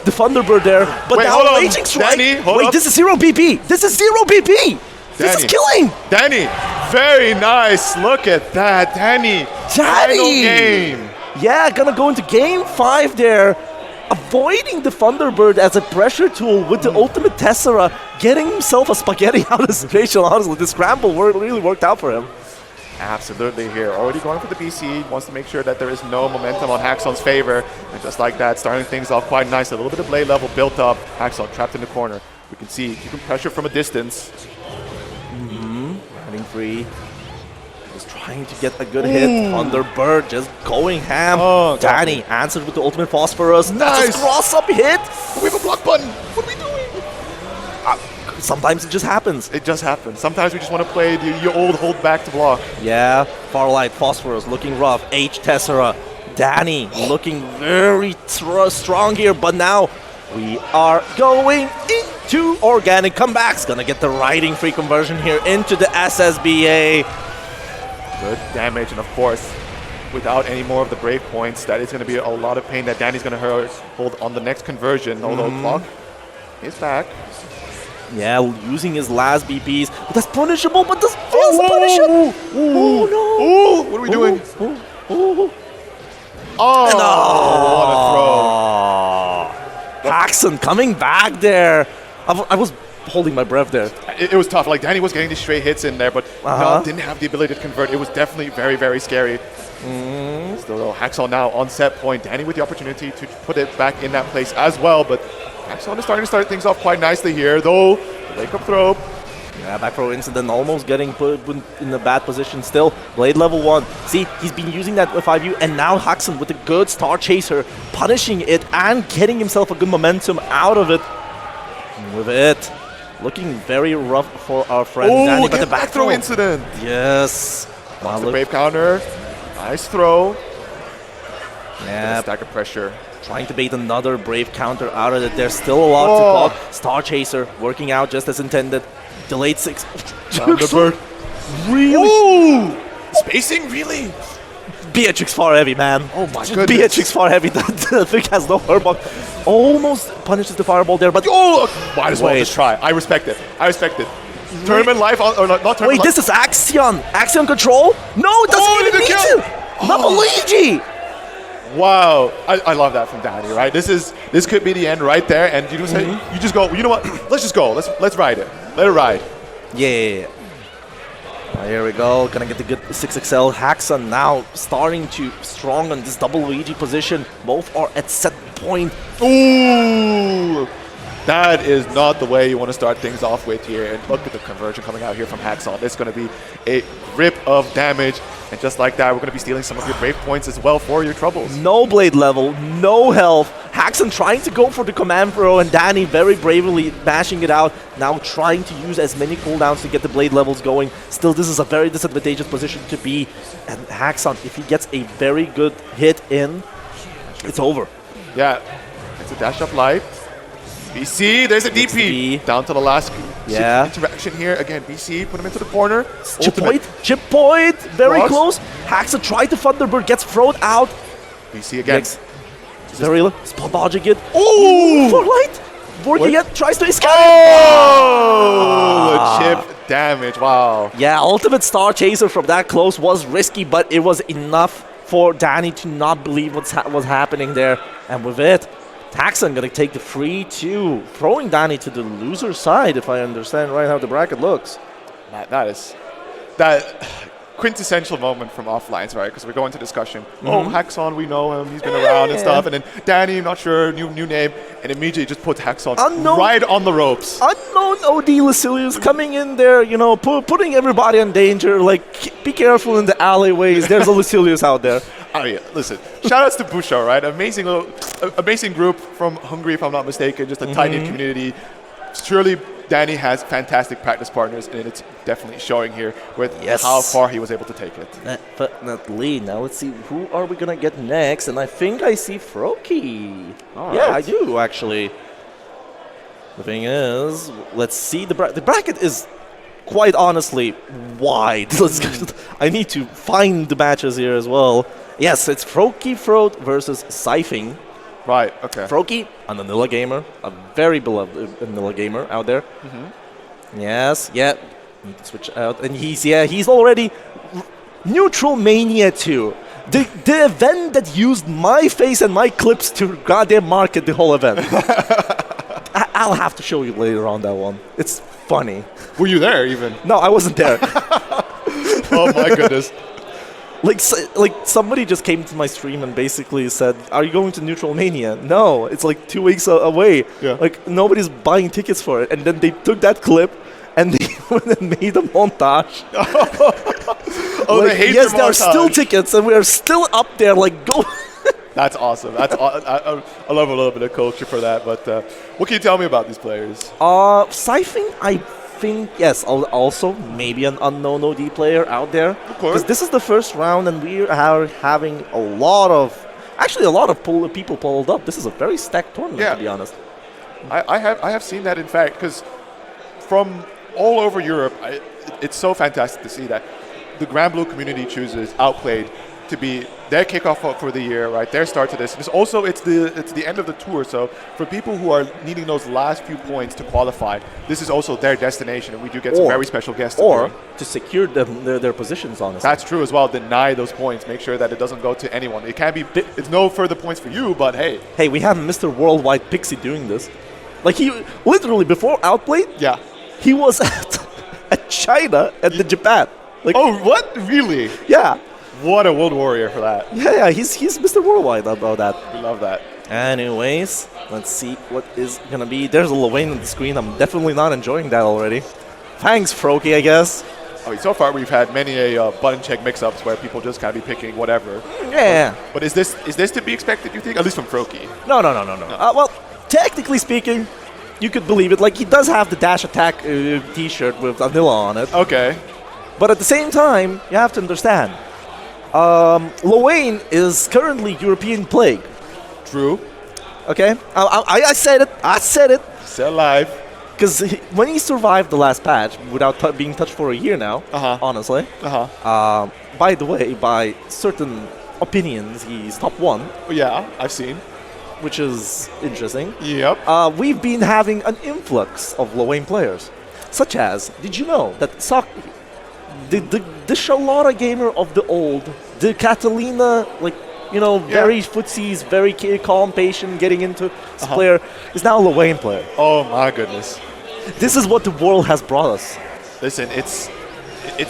Thunderbird there, but wait, now Raging Strike. Danny, wait, this is 0 BP. This is 0 BP. This is killing. Danny, very nice. Look at that, Danny. Final game. Yeah, gonna go into game 5 there. Avoiding the Thunderbird as a pressure tool with the ultimate Tessera, getting himself a spaghetti out of the situation. Honestly, this scramble really worked out for him. Absolutely here. Already going for the BC. Wants to make sure that there is no momentum on Haxon's favor. And just like that, starting things off quite nice. A little bit of blade level built up. Haxon trapped in the corner. We can see keeping pressure from a distance. Running free. Just trying to get a good hit. Thunderbird just going ham. Danny answered with the ultimate Phosphorus. Nice. That's a cross-up hit. We have a block button. What are we doing? Sometimes it just happens. It just happens. Sometimes we just want to play your old hold back to block. Yeah, Farlight, Phosphorus looking rough. H Tessera, Danny looking very strong here, but now we are going into organic comebacks. Gonna get the riding free conversion here into the SSBA. Good damage, and of course, without any more of the brave points, that is going to be a lot of pain that Danny's going to hold on the next conversion. Although clock is back. Yeah, using his last BPs. But that's punishable, but this feels punishable. Oh no! Ooh, what are we doing? Oh, what a throw! Haxon coming back there. I was holding my breath there. It was tough. Like Danny was getting these straight hits in there, but didn't have the ability to convert. It was definitely very scary. Still though, Haxon now on set point. Danny with the opportunity to put it back in that place as well, but Haxon is starting to start things off quite nicely here, though. Wake up throw. Yeah, back throw incident almost getting put in a bad position still. Blade level 1. See, he's been using that 5U, and now Haxon with a good Star Chaser, punishing it and getting himself a good momentum out of it. With it, looking very rough for our friend Danny, but the back throw incident. Yes. Wow, the brave counter. Nice throw. Yeah. Stack of pressure. Trying to bait another brave counter out of it. There's still a lot to clock. Star Chaser working out just as intended. Delayed 6. Thunderbird. Really? Ooh! Spacing, really? Beatrix far heavy, man. Oh my goodness. Beatrix far heavy. That thing has no hurtball. Almost punishes the fireball there, but might as well just try. I respect it. Tournament life, or not tournament. Wait, this is Axion. Axion control? No, it doesn't even need to. Not Luigi. Wow, I love that from Danny. Right, this could be the end right there, and you just go. You know what? Let's just go. Let's ride it. Let it ride. Yeah. Here we go. Gonna get the good 6XL. Haxon now starting to strong on this double Luigi position. Both are at set point. Ooh, that is not the way you want to start things off with here. And look at the conversion coming out here from Haxon. It's going to be a rip of damage. And just like that, we're going to be stealing some of your brave points as well for your troubles. No blade level, no health. Haxon trying to go for the command throw, and Danny very bravely bashing it out. Now trying to use as many cooldowns to get the blade levels going. Still, this is a very disadvantageous position to be. And Haxon, if he gets a very good hit in, it's over. Yeah, it's a dash up light. BC, there's a DP. Down to the last interaction here. Again, BC, put him into the corner. Chip point, very close. Haxon tried to Thunderbird, gets thrown out. BC again. Very spot dodging it. Oh, for light. Working it, tries to escape. Oh, Chip damage. Wow. Yeah, ultimate Star Chaser from that close was risky, but it was enough for Danny to not believe what's happening there. And with it, Taxon going to take the 3-2, throwing Danny to the loser side, if I understand right how the bracket looks. That is that quintessential moment from Offlines, right? Because we go into discussion. Oh, Haxon, we know him. He's been around and stuff. And then Danny, not sure, new name, and immediately just puts Haxon right on the ropes. Unknown OD Lucilius coming in there, you know, putting everybody in danger. Like, be careful in the alleyways. There's a Lucilius out there. Oh yeah, listen. Shout outs to Busho, right? Amazing group from Hungary, if I'm not mistaken. Just a tight-knit community. Surely Danny has fantastic practice partners, and it's definitely showing here with how far he was able to take it. Definitely. Now let's see, who are we gonna get next? And I think I see Froki. Right. I do actually. The thing is, let's see the bracket is quite honestly wide. I need to find the matches here as well. Yes, it's Froki Frode versus Scything. Right, okay. Froki, a vanilla gamer, a very beloved vanilla gamer out there. Yes, yeah. Need to switch out. And he's already Neutral Mania 2. The event that used my face and my clips to goddamn market the whole event. I'll have to show you later on that one. It's funny. Were you there even? No, I wasn't there. Oh my goodness. Like somebody just came to my stream and basically said, "Are you going to Neutral Mania?" No, it's like 2 weeks away. Yeah. Like nobody's buying tickets for it. And then they took that clip and they went and made a montage. They hate yes, the there are montage. still tickets and we are still up there. Like go. That's awesome. I love a little bit of culture for that. But what can you tell me about these players? Scything, I think, yes, also maybe an unknown OD player out there. Of course. Because this is the first round and we are having a lot of people pulled up. This is a very stacked tournament, to be honest. I have seen that, in fact, because from all over Europe, it's so fantastic to see that the Granblue community chooses Outplayed to be their kickoff for the year, right? Their start to this. Because also it's the end of the tour, so for people who are needing those last few points to qualify, this is also their destination, and we do get some very special guests. Or to secure their positions, honestly. That's true as well. Deny those points. Make sure that it doesn't go to anyone. It can't be. It's no further points for you, but hey. Hey, we have Mr. Worldwide Pixie doing this. Like he literally before Outplayed. Yeah. He was at China and the Japan. Like, oh, what? Really? Yeah. What a world warrior for that. Yeah, he's Mr. Worldwide about that. We love that. Anyways, let's see what is gonna be. There's a Lwane on the screen. I'm definitely not enjoying that already. Thanks, Froki, I guess. I mean, so far we've had many a button check mix-ups where people just kind of be picking whatever. Yeah. But is this to be expected, you think? At least from Froki. No. Well, technically speaking, you could believe it. Like, he does have the Dash Attack t-shirt with Vanilla on it. Okay. But at the same time, you have to understand, Lwane is currently European Plague. True. Okay? I said it. Still alive. Because when he survived the last patch without being touched for a year now, honestly, by the way, by certain opinions, he's top 1. Yeah, I've seen. Which is interesting. Yep. We've been having an influx of Lwane players. Such as, did you know that the Charlotta gamer of the old, the Catalina, very footsies, very calm, patient, getting into this player, is now a Lwane player. Oh my goodness. This is what the world has brought us. Listen, it's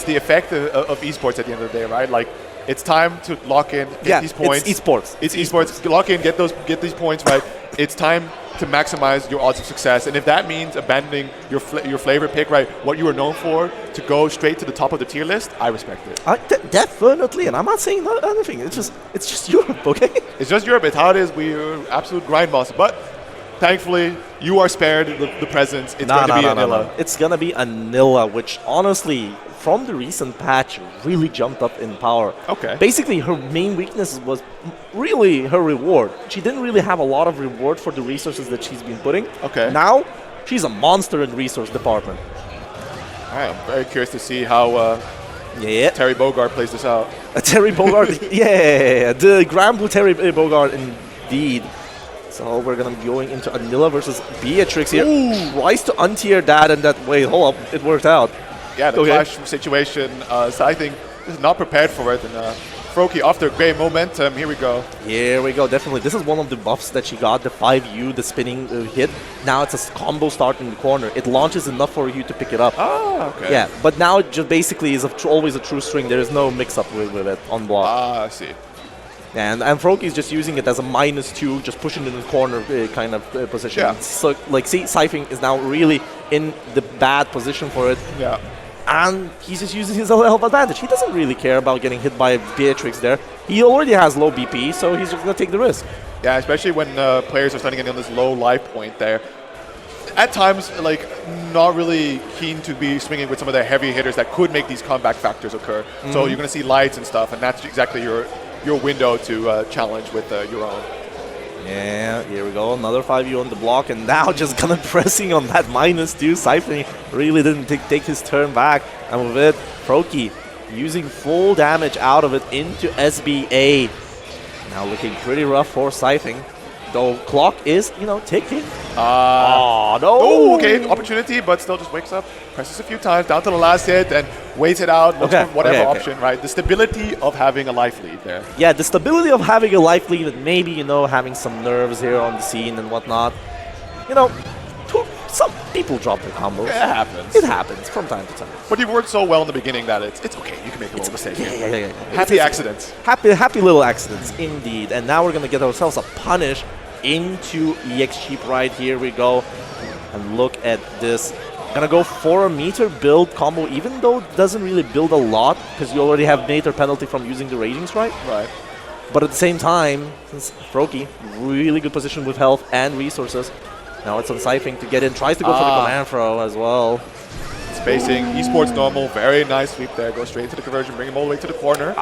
the effect of esports at the end of the day, right? Like, it's time to lock in, get these points. It's esports. It's esports. Lock in, get these points right. It's time to maximize your odds of success, and if that means abandoning your flavor pick, right, what you are known for, to go straight to the top of the tier list, I respect it. Definitely, and I'm not saying anything. It's just Europe, okay? It's just Europe. It's how it is. We're absolute grind boss, but thankfully you are spared the presence. It's going to be Anilla. It's going to be Anilla, which honestly, from the recent patch, really jumped up in power. Okay. Basically, her main weakness was really her reward. She didn't really have a lot of reward for the resources that she's been putting. Okay. Now, she's a monster in resource department. All right, I'm very curious to see how Terry Bogard plays this out. Terry Bogard, the Granblue Terry Bogard, indeed. So we're going to be going into Anilla versus Beatrix here. Ooh. Tries to untier that, and that, wait, hold up, it worked out. Yeah, the clash situation. So I think this is not prepared for it. And Froki, after great momentum, here we go. Here we go, definitely. This is one of the buffs that she got, the 5U, the spinning hit. Now it's a combo start in the corner. It launches enough for you to pick it up. Oh, okay. Yeah, but now it just basically is always a true string. There is no mix-up with it on block. Ah, I see. And Froki is just using it as a -2, just pushing it in the corner kind of position. Yeah. So, like, see, Siping is now really in the bad position for it. Yeah. And he's just using his health advantage. He doesn't really care about getting hit by Beatrix there. He already has low BP, so he's just going to take the risk. Yeah, especially when players are starting getting on this low life point there. At times, like, not really keen to be swinging with some of the heavy hitters that could make these comeback factors occur. So you're going to see lights and stuff, and that's exactly your window to challenge with your own. Yeah, here we go. Another 5U on the block, and now just kind of pressing on that -2. Siping really didn't take his turn back. And with it, Froki using full damage out of it into SBA. Now looking pretty rough for Siping. Though clock is, ticking. Oh, no. Oh, okay. Opportunity, but still just wakes up, presses a few times, down to the last hit, and waits it out, looks for whatever option, right? The stability of having a life lead there. Yeah, the stability of having a life lead and maybe, having some nerves here on the scene and whatnot. Some people drop their combos. It happens. It happens from time to time. But you've worked so well in the beginning that it's okay. You can make a little mistake. Yeah. Happy accidents. Happy little accidents, indeed. And now we're going to get ourselves a punish into EX Cheap Ride. Here we go. And look at this. Gonna go for a meter build combo, even though it doesn't really build a lot, because you already have meter penalty from using the Raging Strike. Right. But at the same time, since Froki, really good position with health and resources. Now it's on Siping to get in. Tries to go for the command throw as well. Spacing, esports normal, very nice sweep there. Go straight to the conversion, bring him all the way to the corner.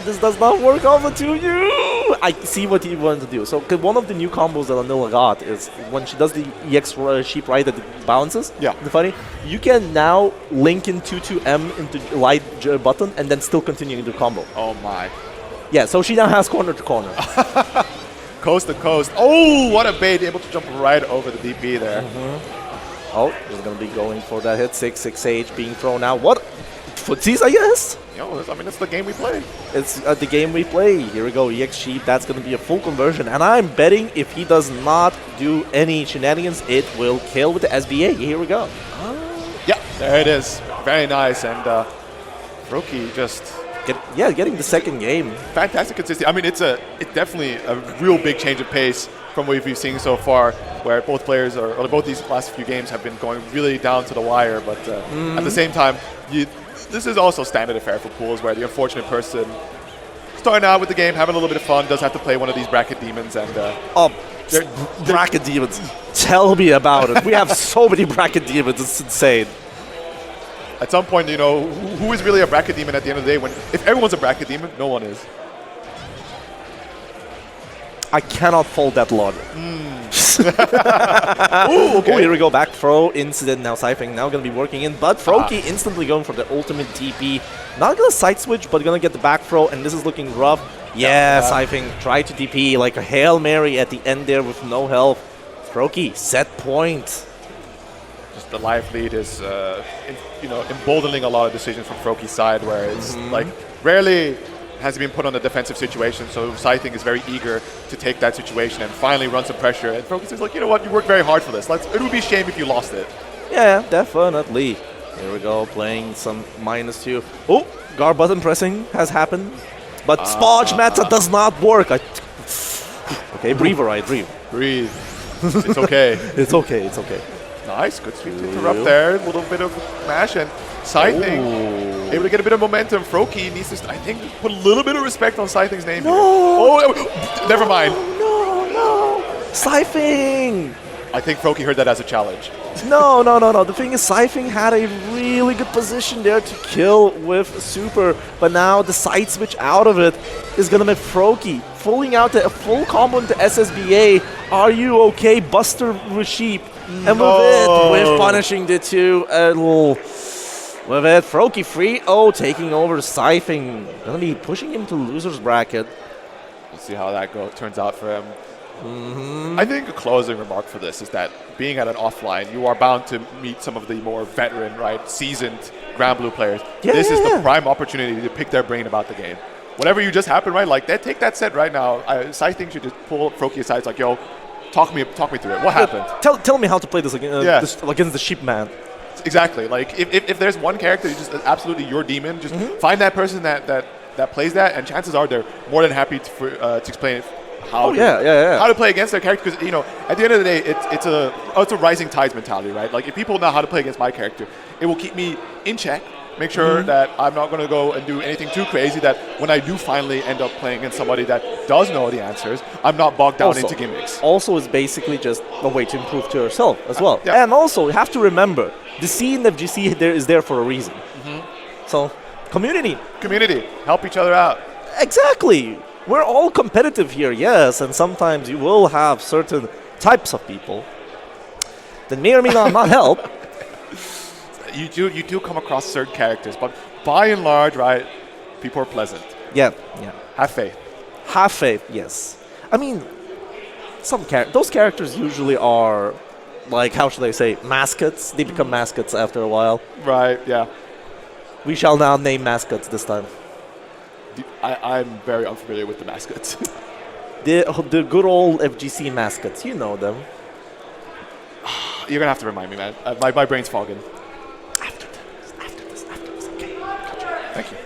This does not work off the 2U. I see what he wanted to do. So one of the new combos that Anila got is when she does the EX Sheep Ride that bounces. Yeah. The funny, you can now link in 2-2M into light button and then still continue the combo. Oh my. Yeah, so she now has corner to corner. Coast to coast. Oh, what a bait. Able to jump right over the DP there. Oh, he's going to be going for that hit. 6-6H being thrown out. What? Footsies, I guess? I mean, it's the game we play. It's the game we play. Here we go. EX Sheep. That's going to be a full conversion. And I'm betting if he does not do any shenanigans, it will kill with the SBA. Here we go. Yeah, there it is. Very nice. And Froki just... getting the second game. Fantastic consistency. I mean, it's definitely a real big change of pace from what we've seen so far, where both players or both these last few games have been going really down to the wire. But at the same time, this is also standard affair for pools, where the unfortunate person starting out with the game, having a little bit of fun, does have to play one of these bracket demons. And bracket demons. Tell me about it. We have so many bracket demons. It's insane. At some point, who is really a bracket demon at the end of the day? If everyone's a bracket demon, no one is. I cannot fold that logic. Ooh, okay. Oh, here we go. Back throw incident. Now Siping now going to be working in, but Froki instantly going for the ultimate TP. Not going to side switch, but going to get the back throw, and this is looking rough. Yeah, Siping tried to DP like a Hail Mary at the end there with no health. Froki, set point. Just the life lead is, emboldening a lot of decisions from Froki's side, where it's like rarely has he been put on a defensive situation, so Siping is very eager to take that situation and finally run some pressure. And Froki says, like, you know what, you worked very hard for this. It would be a shame if you lost it. Yeah, definitely. Here we go, playing some -2. Oh, guard button pressing has happened, but Spodge meta does not work. Okay, breathe, alright, breathe. Breathe. It's okay. It's okay, it's okay. Nice, good sweep to interrupt there. A little bit of mash, and Siping able to get a bit of momentum. Froki needs to, I think, put a little bit of respect on Siping's name here. Oh, never mind. No. Siping! I think Froki heard that as a challenge. No. The thing is, Siping had a really good position there to kill with Super, but now the side switch out of it is going to make Froki pulling out a full combo into SSBA. Are you okay, Buster Sheep? And with punishing the 2, with it, Froki 3-0 taking over Siping. Gonna be pushing him to loser's bracket. We'll see how that turns out for him. I think a closing remark for this is that being at an offline, you are bound to meet some of the more veteran, right, seasoned Granblue players. This is the prime opportunity to pick their brain about the game. Whatever you just happened, right, like take that set right now. I think you should just pull Froki aside. It's like, yo, talk me through it. What happened? Tell me how to play this against the sheep man. Exactly. Like if there's one character who's just absolutely your demon, just find that person that plays that, and chances are they're more than happy to explain how to play against their character. Because at the end of the day, it's a rising tides mentality, right? Like if people know how to play against my character, it will keep me in check. Make sure that I'm not going to go and do anything too crazy, that when I do finally end up playing against somebody that does know the answers, I'm not bogged down into gimmicks. Also, it's basically just a way to improve to yourself as well. Yeah. And also, you have to remember, the scene of GC is there for a reason. So, community. Community. Help each other out. Exactly. We're all competitive here, yes, and sometimes you will have certain types of people that may or may not help. You do come across certain characters, but by and large, right, people are pleasant. Yeah. Have faith. Have faith, yes. I mean, those characters usually are, like, how should I say, mascots. They become mascots after a while. Right, yeah. We shall now name mascots this time. I'm very unfamiliar with the mascots. The good old FGC mascots, you know them. You're going to have to remind me, man. My brain's fogging. After this, okay. Thank you.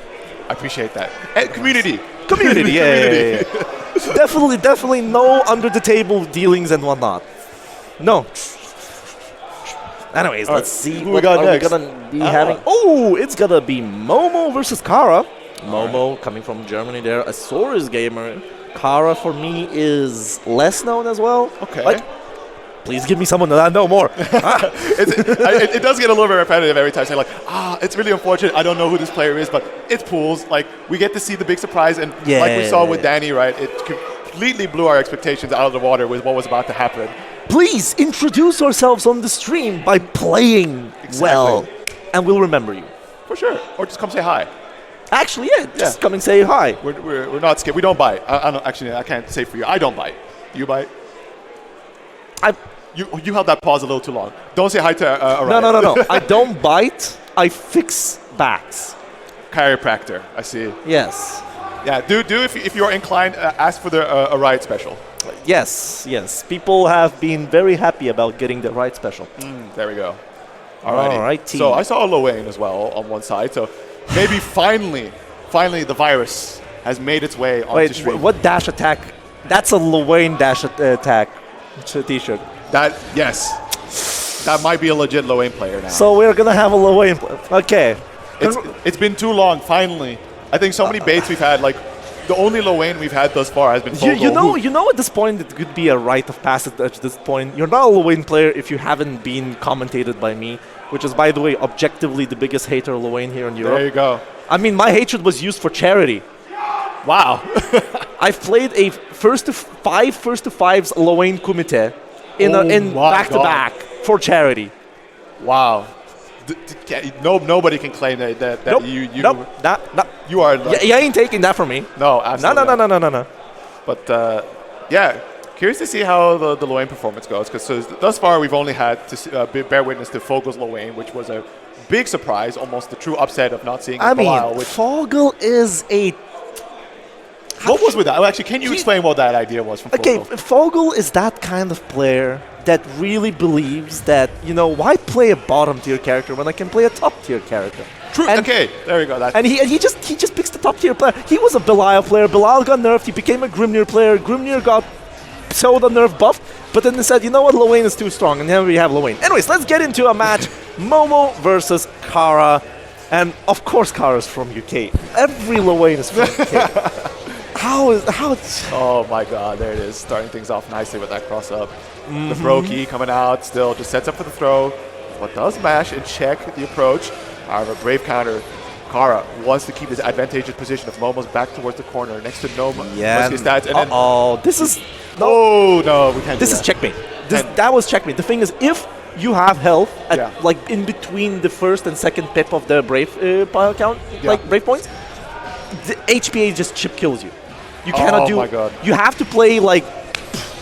I appreciate that. And community. Community, yeah. Definitely no under the table dealings and whatnot. No. Anyways, let's see who we got next. We're gonna be having. Oh, it's gonna be Momo versus Kara. Momo coming from Germany there, a Soros gamer. Kara for me is less known as well. Okay. Like, please give me someone that I know more. It does get a little bit repetitive every time. Saying like, it's really unfortunate. I don't know who this player is, but it's pools. Like we get to see the big surprise, and like we saw with Danny, right? It completely blew our expectations out of the water with what was about to happen. Please introduce yourselves on the stream by playing well, and we'll remember you. For sure. Or just come say hi. Actually, just come and say hi. We're not scared. We don't bite. I can't say for you. I don't bite. You bite? You held that pause a little too long. Don't say hi to Orion. No. I don't bite. I fix backs. Chiropractor. I see. Yes. Yeah. Do if you're inclined, ask for the Riot special. Yes. People have been very happy about getting the Riot special. There we go. All right, team. So I saw Lowain as well on one side. So maybe finally the virus has made its way onto stream. Wait, what dash attack? That's a Lowain dash attack t-shirt. That might be a legit Lowain player now. So we're gonna have a Lowain player. Okay. It's been too long. Finally, I think so many baits we've had. Like the only Lowain we've had thus far has been Fogel. You know, at this point it could be a rite of passage. At this point, you're not a Lowain player if you haven't been commentated by me, which is, by the way, objectively the biggest hater of Lowain here in Europe. There you go. I mean, my hatred was used for charity. Wow. I've played a first to fives Lowain Kumite in back-to-back for charity. Wow. Nobody can claim that nope. you are. You ain't taking that from me. No, absolutely. No. But curious to see how the Lowain performance goes, because thus far we've only had to bear witness to Fogel's Lowain, which was a big surprise, almost the true upset of not seeing. Fogel is a. What was with that? Well, actually, can you explain what that idea was from Fogel? Okay, Fogel is that kind of player that really believes that, why play a bottom-tier character when I can play a top-tier character? True. Okay, there we go. And he just picks the top-tier player. He was a Belial player. Belial got nerfed. He became a Grimnir player. Grimnir got pseudo-nerf buffed. But then they said, you know what, Lowain is too strong. And then we have Lowain. Anyways, let's get into a match. Momo versus Kara. And, of course, Kara's from UK. Every Lowain is from UK. How Oh my god, there it is. Starting things off nicely with that cross-up. The throw key coming out, still just sets up for the throw. But does mash and check the approach. However, brave counter. Kara wants to keep his advantageous position of Momo's back towards the corner next to Noma. Yeah. This is... No, we can't This is checkmate. That was checkmate. The thing is, if you have health, like in between the first and second pip of the brave count, like brave points, the HPA just chip kills you. You cannot do. Oh my god! You have to play like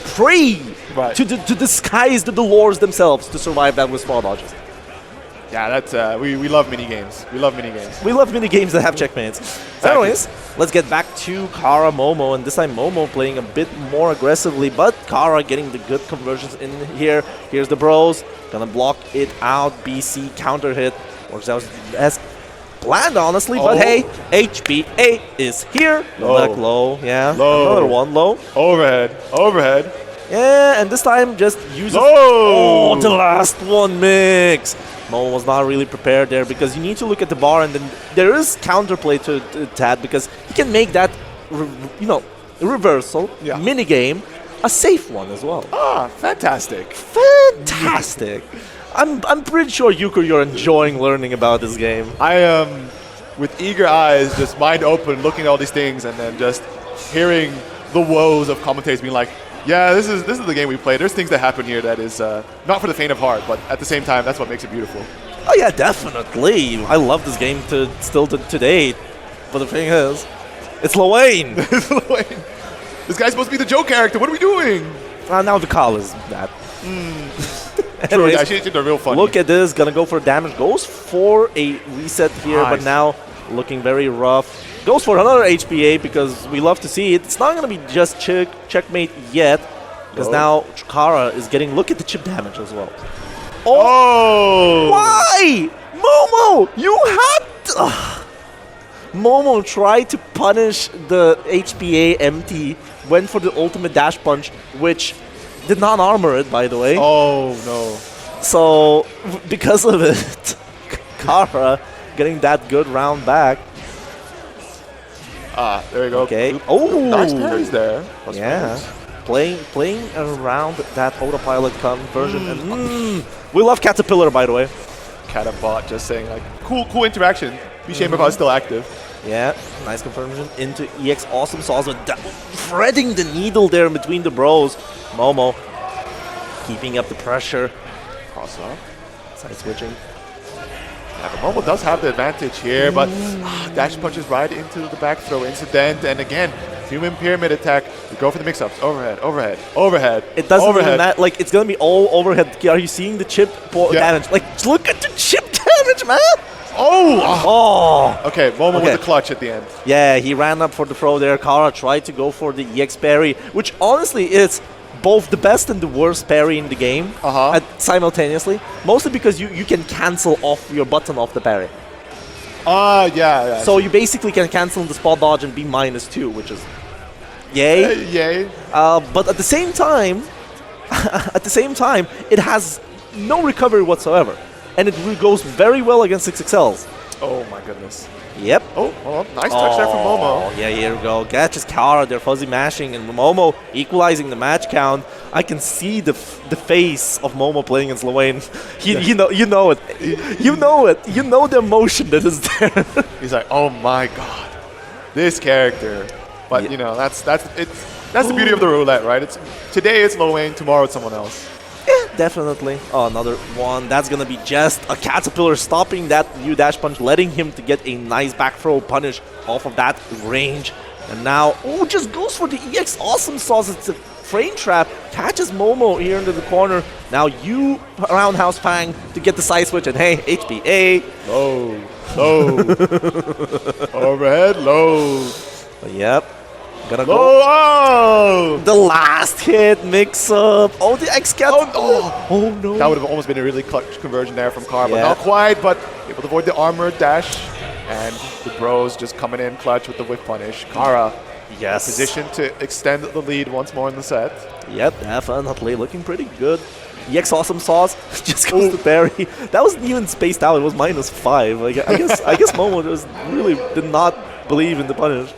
free Right. to disguise the lures themselves to survive that with small dodges. Yeah, that's we love mini games. We love mini games. We love mini games that have checkmates. Exactly. Anyways, let's get back to Kara Momo, and this time Momo playing a bit more aggressively, but Kara getting the good conversions in here. Here's the bros, gonna block it out. BC counter hit, works out as planned, honestly. But hey, HBA is here. Low, yeah. Low. Another one low. Overhead. Yeah, and this time just uses. Low. Oh, the last one mix. Momo was not really prepared there because you need to look at the bar, and then there is counterplay to that because he can make that, reversal mini game a safe one as well. Ah, fantastic. Fantastic. I'm pretty sure Yuko, you're enjoying learning about this game. I am with eager eyes, just mind open, looking at all these things, and then just hearing the woes of commentators being like, yeah, this is the game we play. There's things that happen here that is not for the faint of heart, but at the same time, that's what makes it beautiful. Oh yeah, definitely. I love this game still today. But the thing is, it's Lowain. This guy's supposed to be the joke character. What are we doing? Now the call is that. True, actually, they're real funny. Look at this, gonna go for damage. Goes for a reset here, but now looking very rough. Goes for another HPA because we love to see it. It's not going to be just checkmate yet because now Kara is getting, look at the chip damage as well. Oh! Why? Momo, you had to. Momo tried to punish the HPA empty, went for the ultimate dash punch, which did not armor it, by the way. Oh, no. So, because of it, Kara getting that good round back. Ah, there we go. Okay. Oh, nice parries there. Yeah. Playing around that autopilot conversion. And we love Caterpillar, by the way. Catabot just saying, like, cool interaction. Be shame if I was still active. Yeah, nice conversion into EX Awesome Sauce with threading the needle there in between the bros. Momo keeping up the pressure. Cross up. Side switching. Yeah, but Momo does have the advantage here, but dash punches right into the back throw incident, and again, human pyramid attack. We go for the mix-ups. Overhead. It doesn't even matter. Like, it's gonna be all overhead. Are you seeing the chip damage? Like, look at the chip damage, man. Okay, Momo with the clutch at the end. Yeah, he ran up for the throw there. Kara tried to go for the EX parry, which honestly is both the best and the worst parry in the game simultaneously. Mostly because you can cancel off your button off the parry. Yeah. So you basically can cancel the spot dodge and be -2, which is yay. Yay. But at the same time, it has no recovery whatsoever. And it goes very well against 6XLs. Oh my goodness. Yep. Oh, nice touch there from Momo. Yeah, here we go. Catches Kara, they're fuzzy mashing, and Momo equalizing the match count. I can see the face of Momo playing against Lowain. You know it. You know it. You know the emotion that is there. He's like, oh my god, this character. But that's the beauty of the roulette, right? Today it's Lowain, tomorrow it's someone else. Yeah, definitely. Oh, another one. That's going to be just a Caterpillar stopping that U-dash punch, letting him to get a nice back throw punish off of that range. And now, just goes for the EX Awesome Sauce. It's a frame trap. Catches Momo here into the corner. Now you roundhouse Fang to get the side switch. And hey, HBA. Low. Overhead, low. Yep. Gonna go. The last hit mix up. Oh, the X-Cat. Oh, no. That would have almost been a really clutch conversion there from Kara, but not quite. But able to avoid the armor dash. And the bros just coming in clutch with the whip punish. Kara, positioned to extend the lead once more in the set. Yep, definitely looking pretty good. EX Awesome Sauce just goes to parry. That wasn't even spaced out. It was -5. Like, I guess Momo just really did not believe in the punish.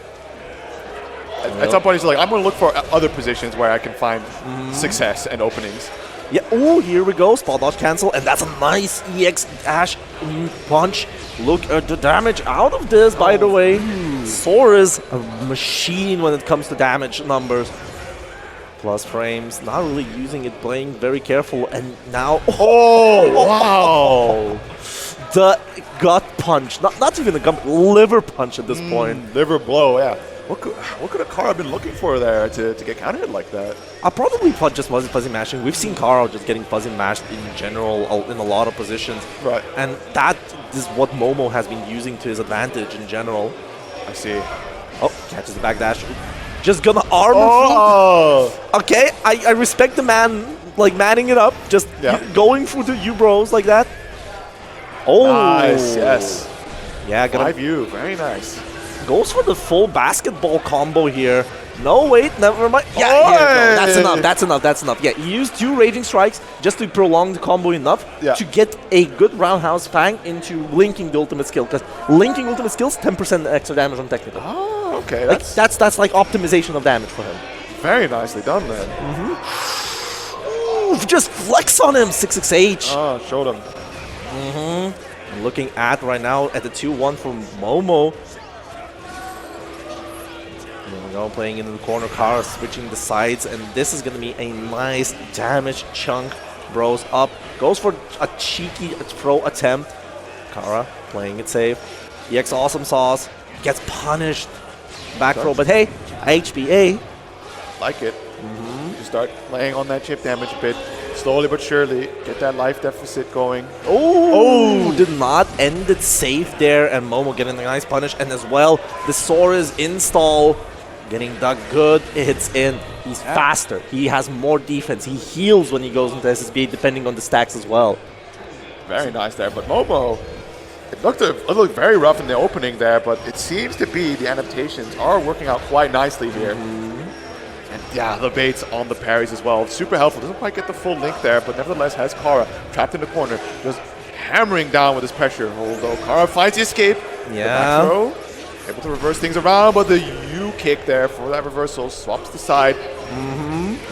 At some point, he's like, I'm going to look for other positions where I can find success and openings. Yeah, here we go. Spot dodge cancel, and that's a nice EX dash punch. Look at the damage out of this, by the way. Sora is a machine when it comes to damage numbers. Plus frames, not really using it, playing very careful, and now... wow! The gut punch. Not even a liver punch at this point. Liver blow, yeah. What could Akara have been looking for there to get countered like that? Probably just fuzzy mashing. We've seen Kara just getting fuzzy mashed in general in a lot of positions. Right. And that is what Momo has been using to his advantage in general. I see. Oh, catches the backdash. Just gonna armor. Oh! Okay, I respect the man, like, manning it up. Just going through the U-bros like that. Oh! Nice, yes. Yeah, gonna... 5U, very nice. Goes for the full basketball combo here. No, wait, never mind. Yeah, oh, that's enough, that's enough, that's enough. Yeah, he used 2 Raging Strikes just to prolong the combo enough to get a good roundhouse fang into linking the ultimate skill. Because linking ultimate skills, 10% extra damage on technical. Oh, okay. Like, that's like optimization of damage for him. Very nicely done, then. Ooh, just flex on him, 668. Oh, showed him. Looking at right now at the 2-1 from Momo. There we go, playing into the corner, Kara switching the sides, and this is going to be a nice damage chunk. Bros up, goes for a cheeky throw attempt. Kara playing it safe. EX Awesome Sauce gets punished. Back throw, but hey, HBA. Like it. You start laying on that chip damage a bit. Slowly but surely, get that life deficit going. Oh, did not end it safe there, and Momo getting a nice punish, and as well, the Sora's install getting dug good. It's in. He's faster. He has more defense. He heals when he goes into SSB, depending on the stacks as well. Very nice there, but Momo, it looked very rough in the opening there, but it seems to be the adaptations are working out quite nicely here. And yeah, the baits on the parries as well. Super helpful. Doesn't quite get the full link there, but nevertheless has Kara trapped in the corner, just hammering down with his pressure. Although Kara finds the escape. Yeah. The back throw, able to reverse things around, but the U kick there for that reversal swaps the side.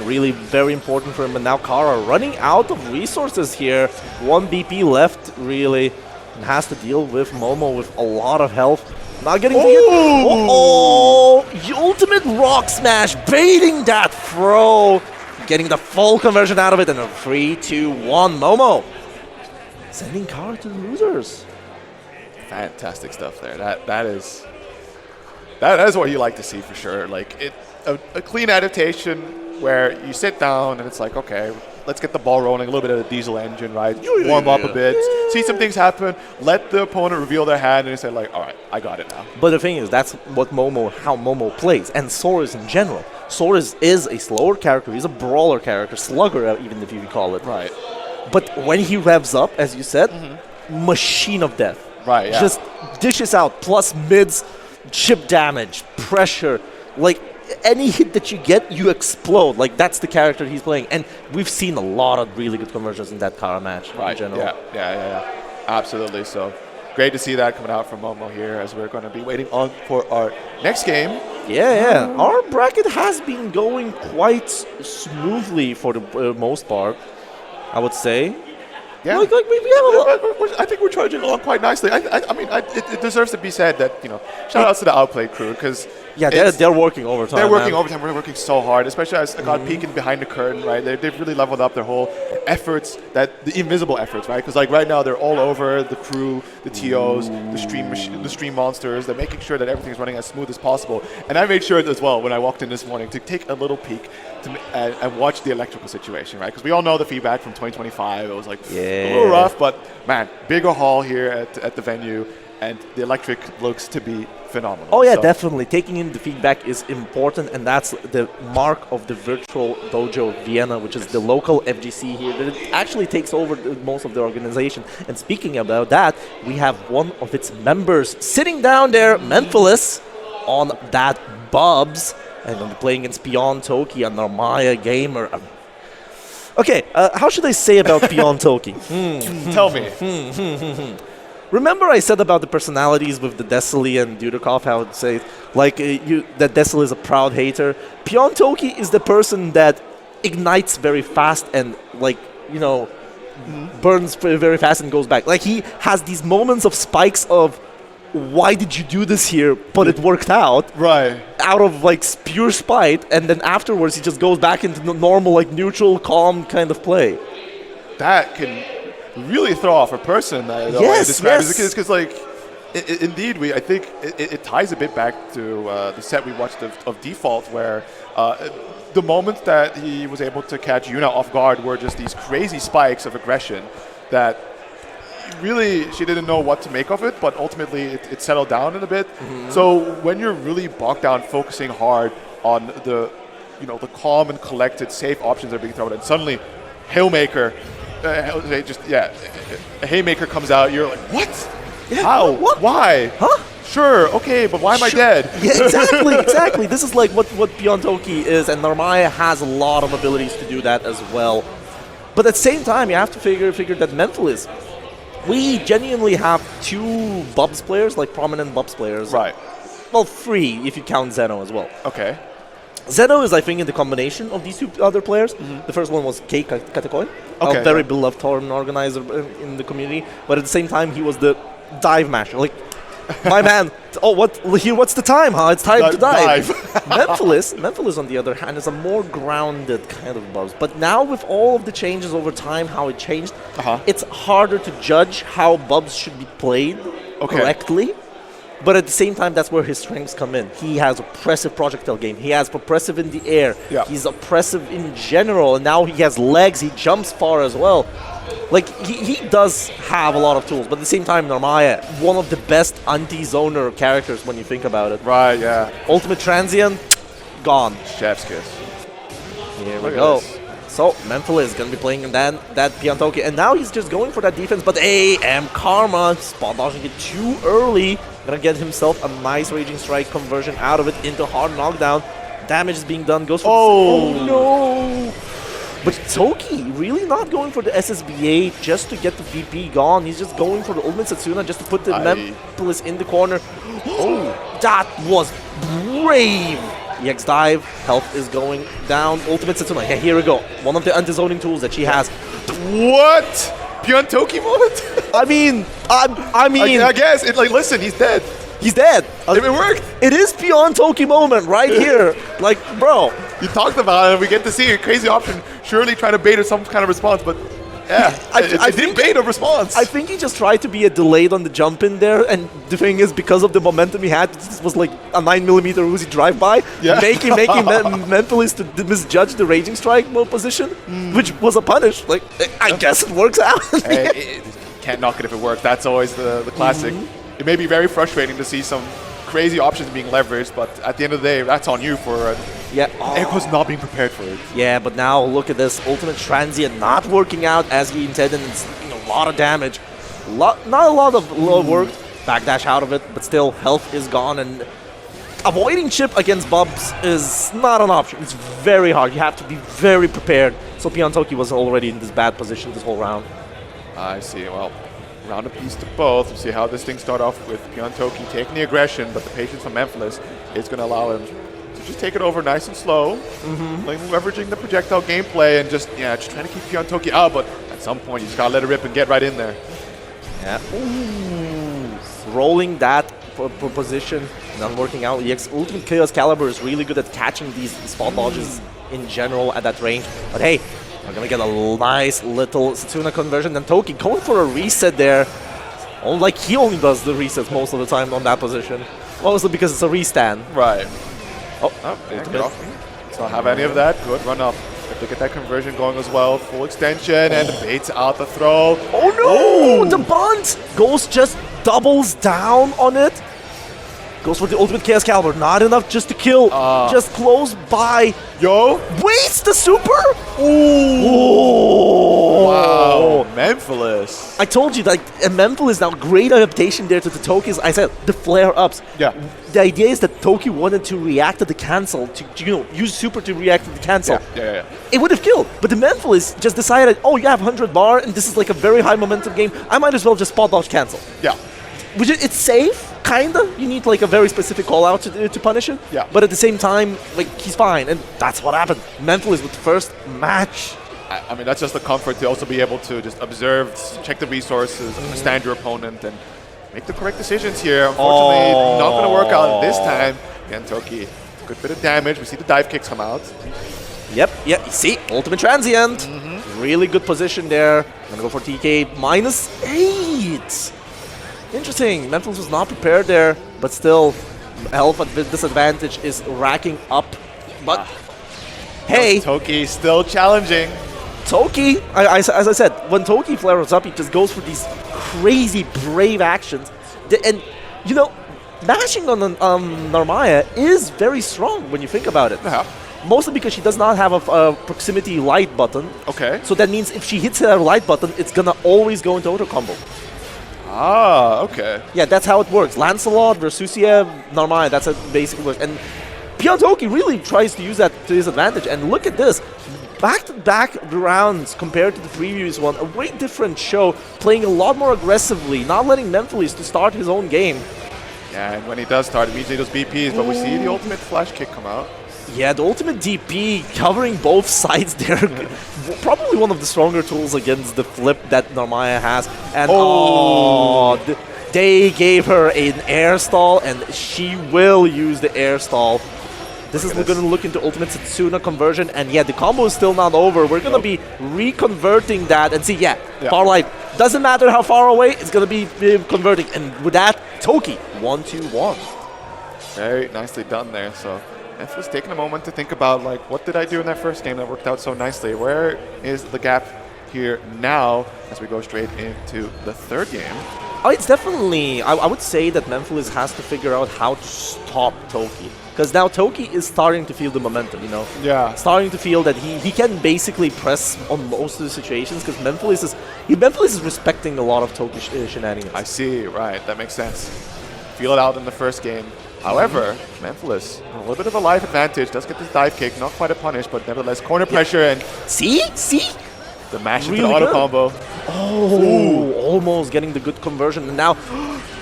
Really very important for him. But now Kara running out of resources here. 1 BP left, really. And has to deal with Momo with a lot of health. Not getting the ultimate rock smash, baiting that throw, getting the full conversion out of it, and a 3-2-1 Momo, sending Kara to the losers. Fantastic stuff there. That is what you like to see for sure. Like a clean adaptation where you sit down and it's like, okay, let's get the ball rolling, a little bit of the diesel engine, right? Warm up a bit, see some things happen, let the opponent reveal their hand, and you say like, all right, I got it now. But the thing is, that's what how Momo plays, and Sora's in general. Sora's is a slower character, he's a brawler character, slugger even if you call it. Right. But when he revs up, as you said, machine of death. Right, yeah. Just dishes out, plus mids, chip damage, pressure, like any hit that you get, you explode. Like, that's the character he's playing. And we've seen a lot of really good conversions in that Kara match in general. Yeah. Absolutely. So, great to see that coming out from Momo here as we're going to be waiting on for our next game. Yeah. Our bracket has been going quite smoothly for the most part, I would say. Yeah. Like we have a lot. I think we're charging along quite nicely. I mean, it deserves to be said that, shout outs to the AUTplayed crew, because they're working overtime. They're working overtime. We're working so hard, especially as I got peeking behind the curtain, right? They've really leveled up their whole efforts, the invisible efforts, right? Because like right now they're all over the crew, the TOs, the stream monsters. They're making sure that everything's running as smooth as possible. And I made sure as well when I walked in this morning to take a little peek and watch the electrical situation, right? Because we all know the feedback from 2025. It was like a little rough, but man, bigger hall here at the venue, and the electric looks to be phenomenal. Oh yeah, definitely. Taking in the feedback is important, and that's the mark of the virtual dojo Vienna, which is the local FGC here that it actually takes over most of the organization. And speaking about that, we have one of its members sitting down there, Memphilis, on that Bubs, and going to be playing against Beyond Toki, a Narmaya gamer. Okay, how should I say about Beyond Toki? Tell me. Remember I said about the personalities with the Desili and Dudikov, how I would say, like, that Desili is a proud hater. Beyond Toki is the person that ignites very fast and, like, burns very fast and goes back. Like, he has these moments of spikes of, why did you do this here? But it worked out. Right. Out of, like, pure spite. And then afterwards, he just goes back into the normal, like, neutral, calm kind of play. That can really throw off a person. Yes. Because, like, Indeed, I think it ties a bit back to the set we watched of Default, where the moment that he was able to catch Yuna off guard were just these crazy spikes of aggression that really she didn't know what to make of it, but ultimately it settled down in a bit. So when you're really bogged down focusing hard on the calm and collected safe options that are being thrown, and suddenly Haymaker, a Haymaker comes out, you're like, what? Yeah, how? What? Why? Huh? Sure, okay, but why am I dead? Yeah, exactly. This is like what Piontoki is, and Narmaya has a lot of abilities to do that as well. But at the same time, you have to figure that Memphis, we genuinely have 2 Bubs players, like prominent Bubs players. Right. Well, 3 if you count Zeno as well. Okay. Zeno is, I think, in the combination of these 2 other players. The first one was Kei Katakoi, a very beloved tournament organizer in the community. But at the same time, he was the dive master. Like, my man, what's the time, huh? It's time to dive. Memphis, on the other hand, is a more grounded kind of Bubs. But now with all of the changes over time, how it changed, it's harder to judge how Bubs should be played correctly. But at the same time, that's where his strengths come in. He has oppressive projectile game. He has oppressive in the air. Yeah. He's oppressive in general. And now he has legs. He jumps far as well. Like, he does have a lot of tools. But at the same time, Narmaya, one of the best anti-zoner characters when you think about it. Right, yeah. Ultimate Transient, gone. Chef's kiss. Here we go. So, Memphis is going to be playing that Piontoki. And now he's just going for that defense. But AM Karma, spot dodging it too early. Going to get himself a nice Raging Strike conversion out of it into hard knockdown. Damage is being done. Goes for oh no! But Toki really not going for the SSBA just to get the VP gone. He's just going for the Ultimate Setsuna just to put the Memphis in the corner. Oh, that was brave! EX dive, health is going down. Ultimate Setsuna, yeah, here we go. One of the anti-zoning tools that she has. What? Piontoki moment? I mean, I guess listen, he's dead. He's dead. It worked. It is Piontoki moment right here. Like, bro. You talked about it. We get to see a crazy option. Surely trying to bait or some kind of response, but yeah, I didn't bait a response. I think he just tried to be delayed on the jump in there, and the thing is, because of the momentum he had, this was like a 9mm Uzi drive-by, making Memphis to misjudge the Raging Strike position, which was a punish. Like, I guess it works out. Hey, can't knock it if it works. That's always the classic. It may be very frustrating to see some crazy options being leveraged, but at the end of the day, that's on you for Echo's not being prepared for it. Yeah, but now look at this. Ultimate Transient not working out as he intended. It's a lot of damage. Not a lot of work. Backdash out of it, but still, health is gone, and avoiding chip against Bubs is not an option. It's very hard. You have to be very prepared. So Piontoki was already in this bad position this whole round. I see. Well, round a piece to both. We'll see how this thing start off with Piontoki taking the aggression, but the patience from Memphis is going to allow him to just take it over nice and slow, like leveraging the projectile gameplay and just trying to keep Piontoki out, but at some point you just got to let it rip and get right in there. Yeah. Ooh. Rolling that position, not working out. EX Ultimate Chaos Caliber is really good at catching these spot dodges in general at that range, but hey, we're going to get a nice little Setsuna conversion. And Toki going for a reset there. Like, he only does the resets most of the time on that position. Mostly because it's a restand. Right. Oh, ultimate. Let's not have any of that. Good run up. If they get that conversion going as well. Full extension and baits out the throw. Oh no! The bunt! Ghost just doubles down on it. Goes for the Ultimate Chaos Caliber. Not enough just to kill. Just close by. Yo. Waits the super? Ooh. Wow. Memphis. I told you, like, Memphis is now great adaptation there to the Tokis. I said, the flare-ups. Yeah. The idea is that Toki wanted to react to the cancel, to use super to react to the cancel. Yeah. It would have killed, but the Memphis just decided, oh, you have 100 bar, and this is like a very high momentum game. I might as well just spot dodge cancel. Yeah. Which it's safe, kinda. You need like a very specific call out to punish it. Yeah. But at the same time, like, he's fine, and that's what happened. Memphis with the first match. I mean, that's just the comfort to also be able to just observe, check the resources, understand your opponent, and make the correct decisions here. Unfortunately, not going to work out this time. Again, Toki, good bit of damage. We see the dive kicks come out. Yep, you see, Ultimate Transient. Really good position there. Gonna go for TK -8. Interesting. Memphis was not prepared there, but still, health at disadvantage is racking up. But hey, Toki still challenging. Toki, as I said, when Toki flares up, he just goes for these crazy brave actions. And, you know, mashing on Narmaya is very strong when you think about it. Mostly because she does not have a proximity light button. Okay. So that means if she hits her light button, it's gonna always go into auto combo. Ah, okay. Yeah, that's how it works. Lancelot, Versusia, Narmaya, that's how it basically works. And Toki really tries to use that to his advantage. And look at this. Back-to-back rounds compared to the previous one. A way different show, playing a lot more aggressively, not letting Memphis to start his own game. Yeah, and when he does start, immediately those BPs, but we see the ultimate flash kick come out. Yeah, the ultimate DP covering both sides there. Probably one of the stronger tools against the flip that Narmaya has. And they gave her an air stall, and she will use the air stall. This is going to look into ultimate Setsuna conversion, and yeah, the combo is still not over. We're going to be reconverting that and see, far light. Doesn't matter how far away, it's going to be converting. And with that, Toki, 1-2-1. Very nicely done there. So Memphis taking a moment to think about, like, what did I do in that first game that worked out so nicely? Where is the gap here now as we go straight into the third game? Oh, it's definitely, I would say that Memphis has to figure out how to stop Toki. Because now Toki is starting to feel the momentum, you know? Yeah. Starting to feel that he can basically press on most of the situations because Memphis is respecting a lot of Toki shenanigans. I see, right. That makes sense. Feel it out in the first game. However, Memphis, a little bit of a life advantage, does get this dive kick, not quite a punish, but nevertheless corner pressure and... See? The mash into Really the auto good. combo. Oh, almost getting the good conversion, and now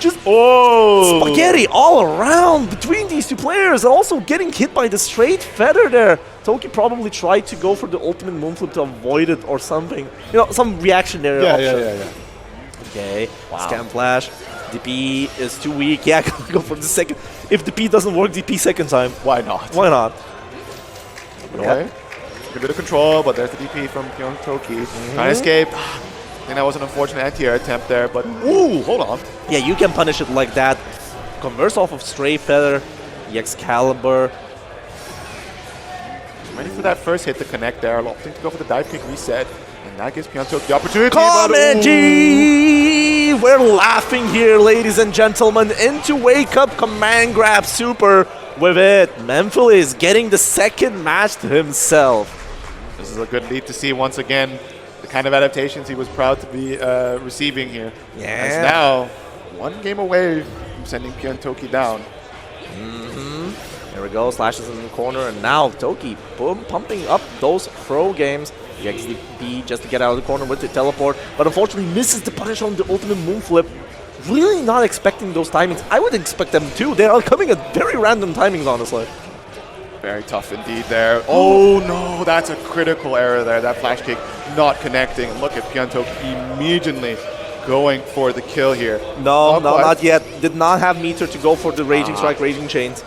just spaghetti all around between these two players, and also getting hit by the straight feather there. Toki probably tried to go for the ultimate moonflip to avoid it or something. You know, some reactionary option. Yeah. Okay, Scam Flash. DP is too weak. Yeah, go for the second. If DP doesn't work, DP second time. Why not? Why not? Okay. A bit of control, but there's the DP from Toki. Trying to escape. I think that was an unfortunate anti-air attempt there, but ooh, hold on. Yeah, you can punish it like that. Converse off of Stray Feather, the Excalibur. Ready for that first hit to connect there, opting to go for the dive kick reset, and that gives Toki the opportunity. Comedy! We're laughing here, ladies and gentlemen, into Wake Up Command Grab Super. With it, Memphis getting the second match to himself. This is a good lead to see once again the kind of adaptations he was proud to be receiving here. Yeah. As now, one game away from sending Toki down. There we go, slashes in the corner, and now Toki, boom, pumping up those throw games. The XDP just to get out of the corner with the teleport, but unfortunately misses the punish on the ultimate moonflip. Really not expecting those timings. I would expect them too. They are coming at very random timings, honestly. Very tough indeed there. Oh no, that's a critical error there. That flash kick not connecting. Look at Toki immediately going for the kill here. No, not yet. Did not have meter to go for the Raging Strike, Raging Chains.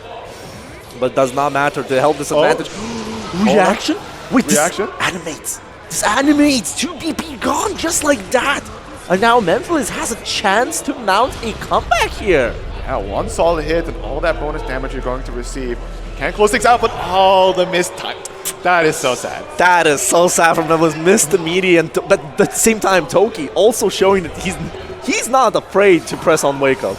But does not matter. The health disadvantage. Reaction? Wait, reaction? This animates. This animates. 2 BP gone just like that. And now Memphis has a chance to mount a comeback here. Yeah, one solid hit and all that bonus damage you're going to receive. Can't close things out, but all the missed time. That is so sad. That is so sad for Memphis. Missed the median, but at the same time, Toki also showing that he's not afraid to press on Wake Up.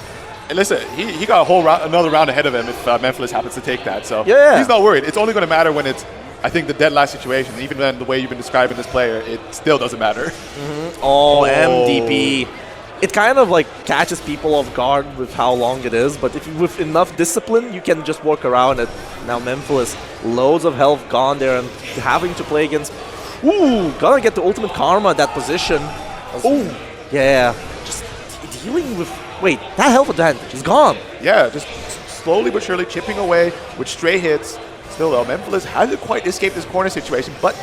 And listen, he got a whole another round ahead of him if Memphis happens to take that. So yeah. He's not worried. It's only going to matter when it's, I think, the dead last situation. Even then, the way you've been describing this player, it still doesn't matter. Oh, MDP. It kind of like catches people off guard with how long it is, but if you, with enough discipline, you can just work around it. Now Memphis, loads of health gone there and having to play against... Ooh, gonna get the ultimate karma at that position. Ooh, yeah, just dealing with... Wait, that health advantage is gone. Yeah, just slowly but surely chipping away with stray hits. Still though, Memphis hasn't quite escaped this corner situation, but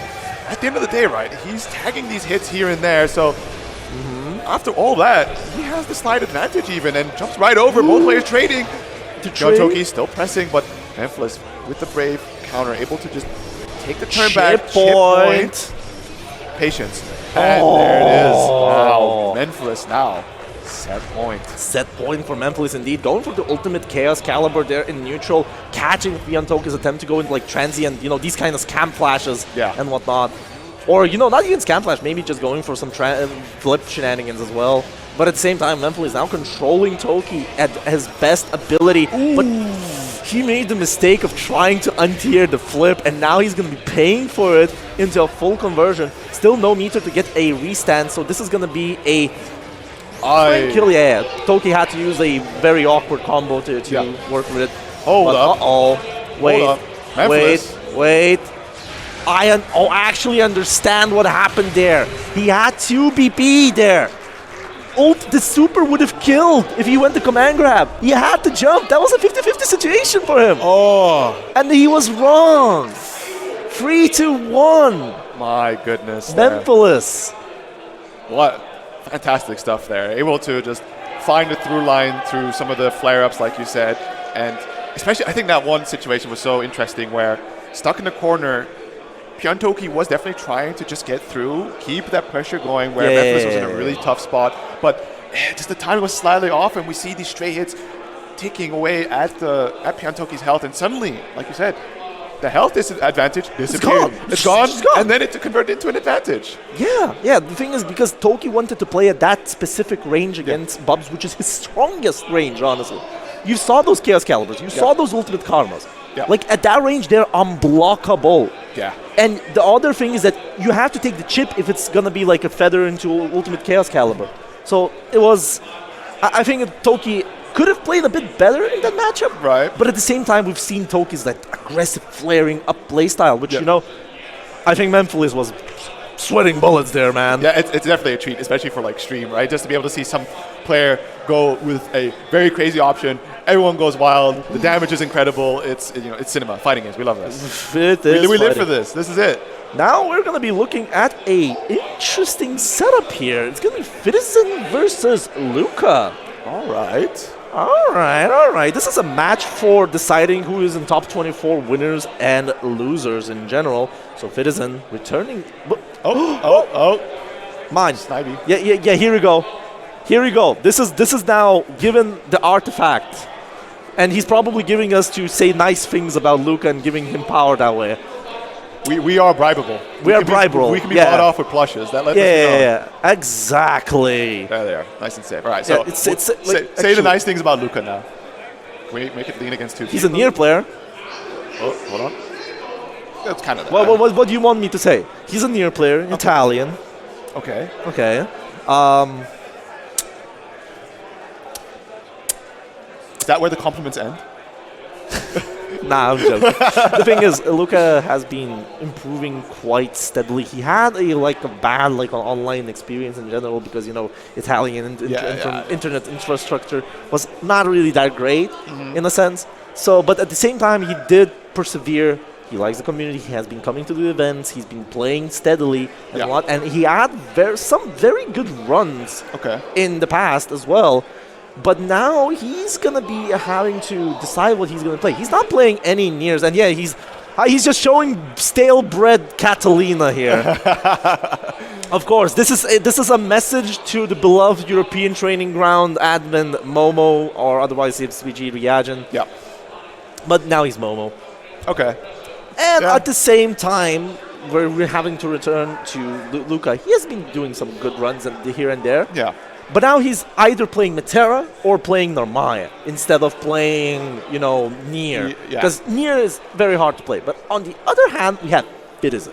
at the end of the day, right, he's tagging these hits here and there, so after all that, he has the slight advantage even and jumps right over, both players trading. Toki still pressing, but Memphis with the brave counter, able to just take the turn back, chip point. Patience. And there it is. Wow, Memphis now Set point. Set point for Memphis indeed. Going for the ultimate Chaos Caliber there in neutral, catching Piantoki's attempt to go into like transient, these kind of scam flashes and whatnot. Or, not even scam flash, maybe just going for some flip shenanigans as well. But at the same time, Memphis is now controlling Toki at his best ability. Ooh. But he made the mistake of trying to untier the flip, and now he's going to be paying for it into a full conversion. Still no meter to get a restand, so this is going to be a kill. Yeah, Toki had to use a very awkward combo to work with it. Hold up. Uh-oh. Wait. I actually understand what happened there. He had 2 BP there. The super would have killed if he went to command grab. He had to jump. That was a 50-50 situation for him. Oh. And he was wrong. 3-1. My goodness. Memphis. What fantastic stuff there. Able to just find a through line through some of the flare-ups, like you said. And especially, I think that one situation was so interesting where stuck in the corner, Piantoki was definitely trying to just get through, keep that pressure going where Memphis was in a really tough spot. But just the timing was slightly off, and we see these stray hits ticking away at Piantoki's health. And suddenly, like you said, the health disadvantage disappeared. It's gone, and then it converted into an advantage. Yeah. The thing is, because Toki wanted to play at that specific range against Bubs, which is his strongest range, honestly. You saw those Chaos Calibers. You saw those Ultimate Karmas. Yeah. Like, at that range, they're unblockable. Yeah. And the other thing is that you have to take the chip if it's going to be like a feather into Ultimate Chaos Caliber. So it was... I think Toki could have played a bit better in that matchup. Right. But at the same time, we've seen Toki's like aggressive flaring up playstyle, which, I think Memphis was sweating bullets there, man. Yeah, it's definitely a treat, especially for like stream, right? Just to be able to see some player go with a very crazy option. Everyone goes wild. The damage is incredible. It's cinema, fighting games. We love this. We live for this. This is it. Now we're going to be looking at a interesting setup here. It's going to be Citizen versus Luca. All right. This is a match for deciding who is in top 24 winners and losers in general. So Citizen returning. Mine. Snivy. Yeah. Here we go. This is now given the artifact, and he's probably giving us to say nice things about Luca and giving him power that way. We are bribable. We are bribable. We can be bought off with plushes. That lets us know. Yeah, exactly. There they are. Nice and safe. All right, so say the nice things about Luca now. Can we make it lean against 2 He's a near player. Oh, hold on. That's kind of that. What do you want me to say? He's a near player, Italian. Okay. Is that where the compliments end? Nah, I'm joking. The thing is, Luca has been improving quite steadily. He had a bad online experience in general because Italian internet infrastructure was not really that great in a sense. So, but at the same time, he did persevere. He likes the community. He has been coming to the events. He's been playing steadily and he had some very good runs in the past as well. But now he's going to be having to decide what he's going to play. He's not playing any Nears. And he's just showing stale bread Catalina here. Of course, this is a message to the beloved European training ground admin Momo, or otherwise it's VG Ryajin. Yeah. But now he's Momo. Okay. And at the same time, we're having to return to Luca. He has been doing some good runs here and there. Yeah. But now he's either playing Metera or playing Normaya instead of playing, Nier. Because Nier is very hard to play. But on the other hand, we have Citizen.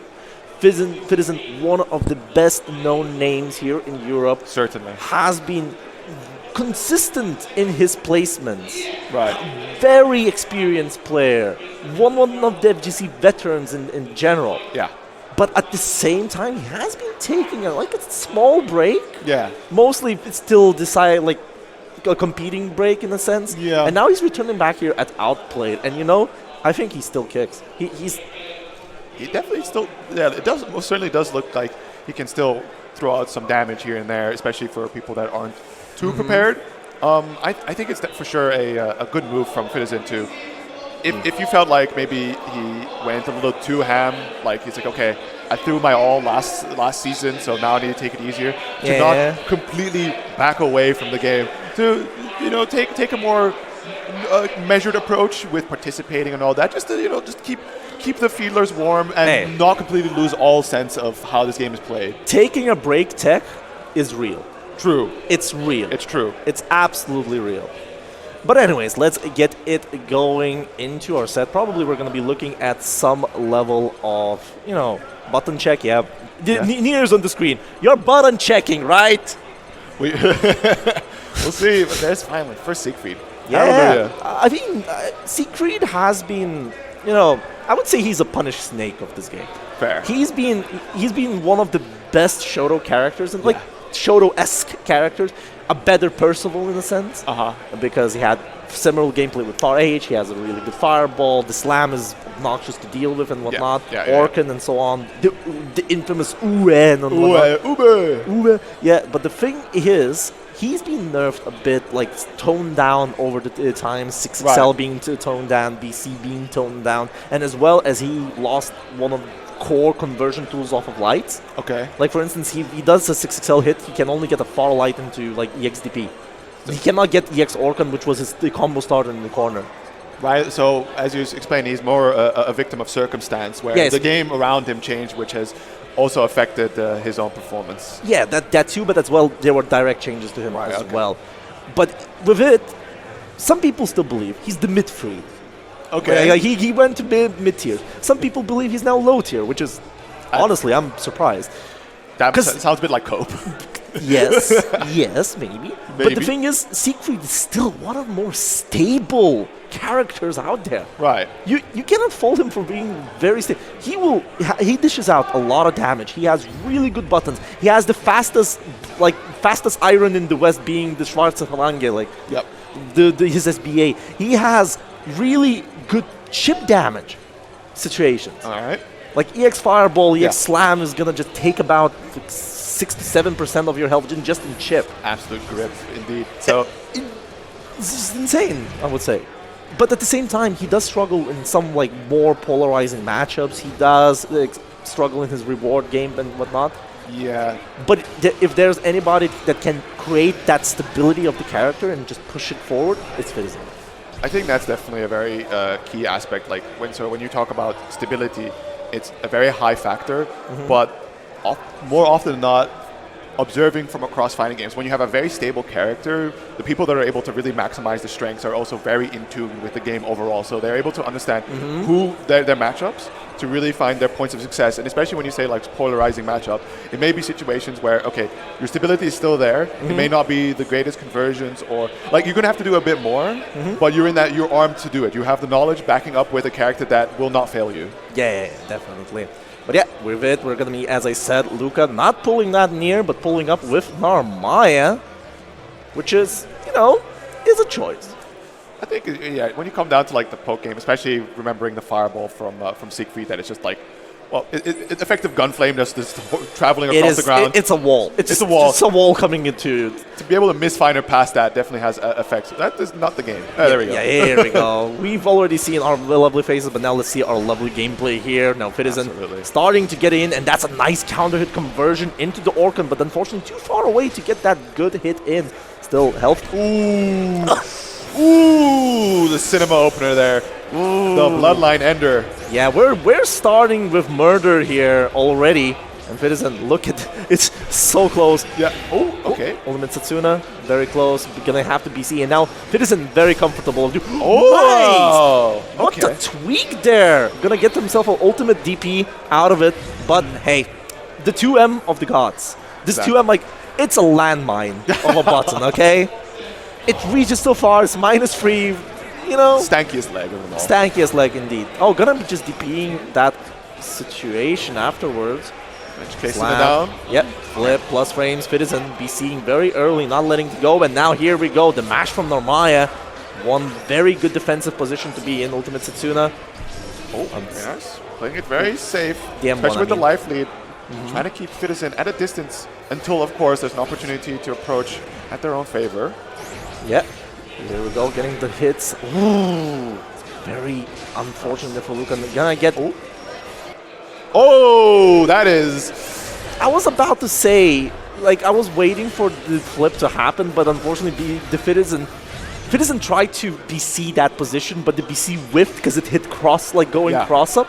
Citizen, one of the best known names here in Europe. Certainly. Has been consistent in his placements. Right. Very experienced player. One of the FGC veterans in general. Yeah. But at the same time, he has been taking a small break. Yeah. Mostly it's still a competing break in a sense. Yeah. And now he's returning back here at Outplayed. And I think he still kicks. He definitely still, it most certainly does look like he can still throw out some damage here and there, especially for people that aren't too prepared. I think it's for sure a good move from Citizen to if you felt like maybe he went a little too ham, like he's like, okay, I threw my all last season, so now I need to take it easier. To not completely back away from the game. To take a more measured approach with participating and all that. Just to just keep the feelers warm and not completely lose all sense of how this game is played. Taking a break tech is real. True. It's real. It's true. It's absolutely real. But anyways, let's get it going into our set. Probably we're going to be looking at some level of, button check. Yeah. Nier's on the screen. You're button checking, right? We'll see. But there's finally first Siegfried. Yeah. Hallelujah. I mean, Siegfried has been, I would say he's a punished snake of this game. Fair. He's been one of the best Shoto characters, and like Shoto-esque characters. A better Percival in a sense, because he had similar gameplay with Far H. He has a really good fireball. The slam is obnoxious to deal with and whatnot. Orkan and so on. The infamous Uen and whatnot. Ube. Yeah, but the thing is, he's been nerfed a bit, like toned down over the time. 6XL being toned down, BC being toned down, and as well as he lost one of core conversion tools off of lights. Okay. Like for instance, he does a 6XL hit, he can only get a far light into like EXDP. He cannot get EX Orkan, which was the combo starter in the corner. Right, so as you explained, he's more a victim of circumstance, where the game around him changed, which has also affected his own performance. Yeah, that too, but as well, there were direct changes to him as well. But with it, some people still believe he's the mid-free. Okay. He went to mid-tier. Some people believe he's now low-tier, which is, honestly, I'm surprised. That sounds a bit like Cope. yes, maybe. But the thing is, Siegfried is still one of the more stable characters out there. Right. You cannot fault him for being very stable. He dishes out a lot of damage. He has really good buttons. He has the fastest iron in the West, being the Schwarze Phalange, his SBA. He has really good chip damage situations. All right. Like EX Fireball, EX Slam is gonna just take about 67% of your health just in chip. Absolute grip, indeed. So it's just insane, I would say. But at the same time, he does struggle in some more polarizing matchups. He does struggle in his reward game and whatnot. Yeah. But if there's anybody that can create that stability of the character and just push it forward, it's Fizzen. I think that's definitely a very key aspect. Like when you talk about stability, it's a very high factor, but more often than not, observing from across fighting games, when you have a very stable character, the people that are able to really maximize the strengths are also very in tune with the game overall. So they're able to understand who their matchups to really find their points of success. And especially when you say polarizing matchup, it may be situations where, okay, your stability is still there. It may not be the greatest conversions, or you're going to have to do a bit more, but you're armed to do it. You have the knowledge backing up with a character that will not fail you. Yeah, definitely. But yeah, with it, we're going to be, as I said, Luca not pulling that near, but pulling up with Narmaya, which is, is a choice. I think, when you come down to the poke game, especially remembering the fireball from Siegfried, that it's just it's effective gunflame just traveling across the ground. It's a wall. It's a wall. It's a wall coming into. To be able to miss Finer past that definitely has effects. That is not the game. There we go. Yeah, here we go. We've already seen our lovely faces, but now let's see our lovely gameplay here. Now Fitizen starting to get in, and that's a nice counter hit conversion into the Orkan, but unfortunately too far away to get that good hit in. Still health. Ooh, the cinema opener there. Ooh. The Bloodline Ender. Yeah, we're starting with murder here already. And Fitizen, look at it's so close. Yeah. Oh, okay. Ultimate Satsuna, very close. Gonna have to BC. And now Fitizen very comfortable. Oh, nice! What a tweak there! Gonna get himself an ultimate DP out of it. But hey, the 2M of the gods. This 2M, it's a landmine of a button, okay? It reaches so far, it's -3, Stankiest leg of them all. Stankiest leg indeed. Oh, gonna be just DPing that situation afterwards. Chasing it down. Yep, flip, plus frames, Fitizen BCing very early, not letting it go, and now here we go, the mash from Narmaya. One very good defensive position to be in, Ultimate Satsuna. Oh, yes, playing it very safe, DM1, especially with the life lead. Trying to keep Fitizen at a distance until, of course, there's an opportunity to approach at their own favor. Yeah, here we go, getting the hits. Ooh, very unfortunate for Luca. Gonna get... Oh, that is... I was about to say, like, I was waiting for the flip to happen, but unfortunately the Fitizen tried to BC that position, but the BC whiffed because it hit cross, like going cross up.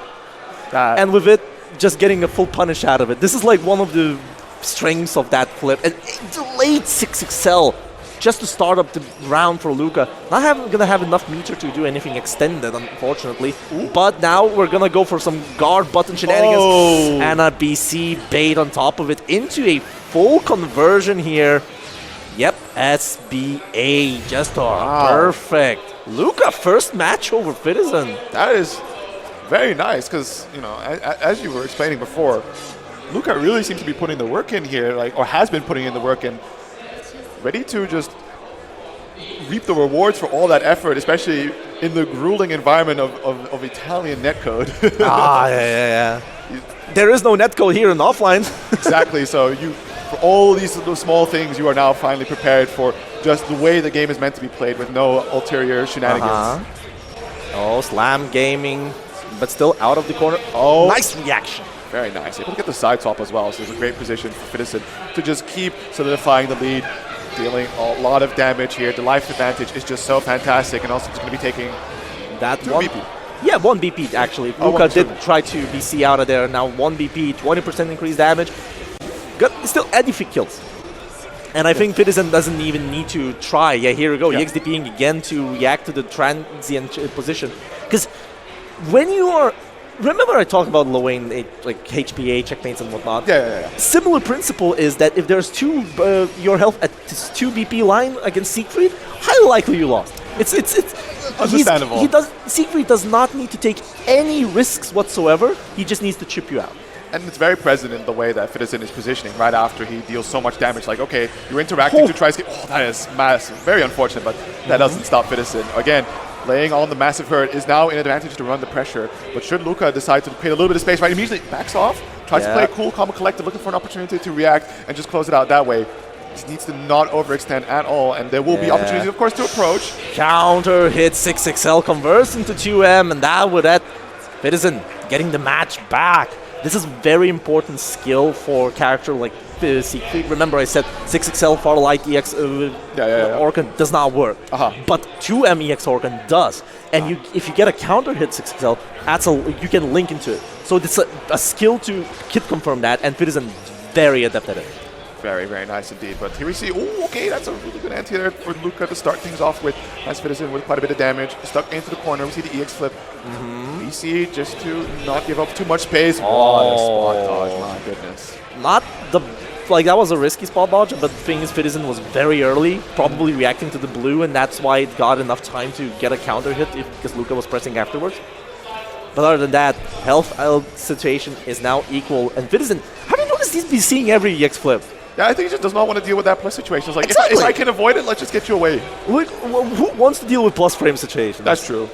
And with it, just getting a full punish out of it. This is like one of the strengths of that flip. And it delayed 6XL just to start up the round for Luca. Not going to have enough meter to do anything extended, unfortunately. But now we're going to go for some guard button shenanigans. And a BC bait on top of it into a full conversion here. Yep, SBA, just perfect. Luca, first match over Fitizen. That is very nice because, you know, as you were explaining before, Luca really seems to be putting the work in here, like, or has been putting in the work and ready to just reap the rewards for all that effort, especially in the grueling environment of Italian netcode. Yeah. There is no netcode here in offline. Exactly, so for all these little small things, you are now finally prepared for just the way the game is meant to be played with no ulterior shenanigans. Oh, slam gaming, but still out of the corner. Oh, nice reaction. Very nice. Able to get the side swap as well, so it's a great position for Fitizen to just keep solidifying the lead, dealing a lot of damage here. The life advantage is just so fantastic, and also it's going to be taking that one BP. Yeah, 1 BP actually. Luca did try to BC out of there. Now 1 BP, 20% increased damage. Still 80 kills. And I think Fitizen doesn't even need to try. Yeah, here we go. EXDPing again to react to the transient position. Because when you are... Remember I talked about low lane, like HPA, checkmates and whatnot? Yeah. Similar principle is that if there's your health at this 2 BP line against Siegfried, highly likely you lost. It's understandable. Siegfried does not need to take any risks whatsoever. He just needs to chip you out. And it's very present in the way that Fitizen is positioning right after he deals so much damage. Like, okay, you're interacting to try to escape. Oh, that is massive. Very unfortunate, but that doesn't stop Fitizen. Again, laying on the massive hurt is now an advantage to run the pressure. But should Luca decide to create a little bit of space, right, immediately backs off, tries to play cool, calm, and collected, looking for an opportunity to react and just close it out that way. Just needs to not overextend at all, and there will be opportunities, of course, to approach. Counter hit 6XL converts into 2M, and that would Fitizen getting the match back. This is very important skill for a character like Siegfried. Remember I said 6XL far light EX Orkan does not work. But 2M EX Orkan does. And if you get a counter hit 6XL, you can link into it. So it's a skill to kit confirm that, and Fitizen very adept at it. Very, very nice indeed. But here we see, okay, that's a really good anti there for Luca to start things off with. Nice Fitizen with quite a bit of damage. Stuck into the corner. We see the EX flip. BC just to not give up too much space. Spot dodge, my goodness. That was a risky spot dodge, but the thing is Fitizen was very early, probably reacting to the blue, and that's why it got enough time to get a counter hit because Luca was pressing afterwards. But other than that, health situation is now equal. And Fitizen, have you noticed he's been seeing every EX flip? Yeah, I think he just does not want to deal with that plus situation. It's like, if I can avoid it, let's just get you away. Who wants to deal with plus frame situations? That's true.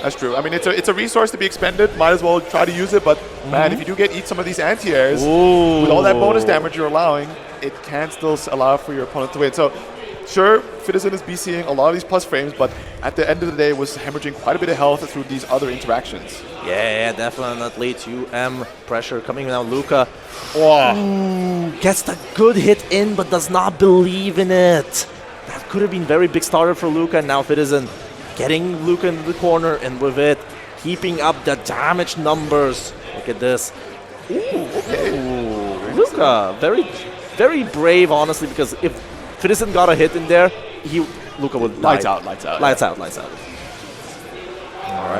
That's true. I mean, it's a resource to be expended. Might as well try to use it. But, man, if you do eat some of these anti-airs, with all that bonus damage you're allowing, it can still allow for your opponent to win. So, sure, Fitizen is BCing a lot of these plus frames, but at the end of the day, was hemorrhaging quite a bit of health through these other interactions. Yeah, definitely. 2M pressure coming now. Luca gets the good hit in, but does not believe in it. That could have been very big starter for Luca. And now Fitizen getting Luca in the corner, and with it, keeping up the damage numbers. Look at this. Luca, very, very brave, honestly, because if Fitizen got a hit in there, Luca would die. Lights out. All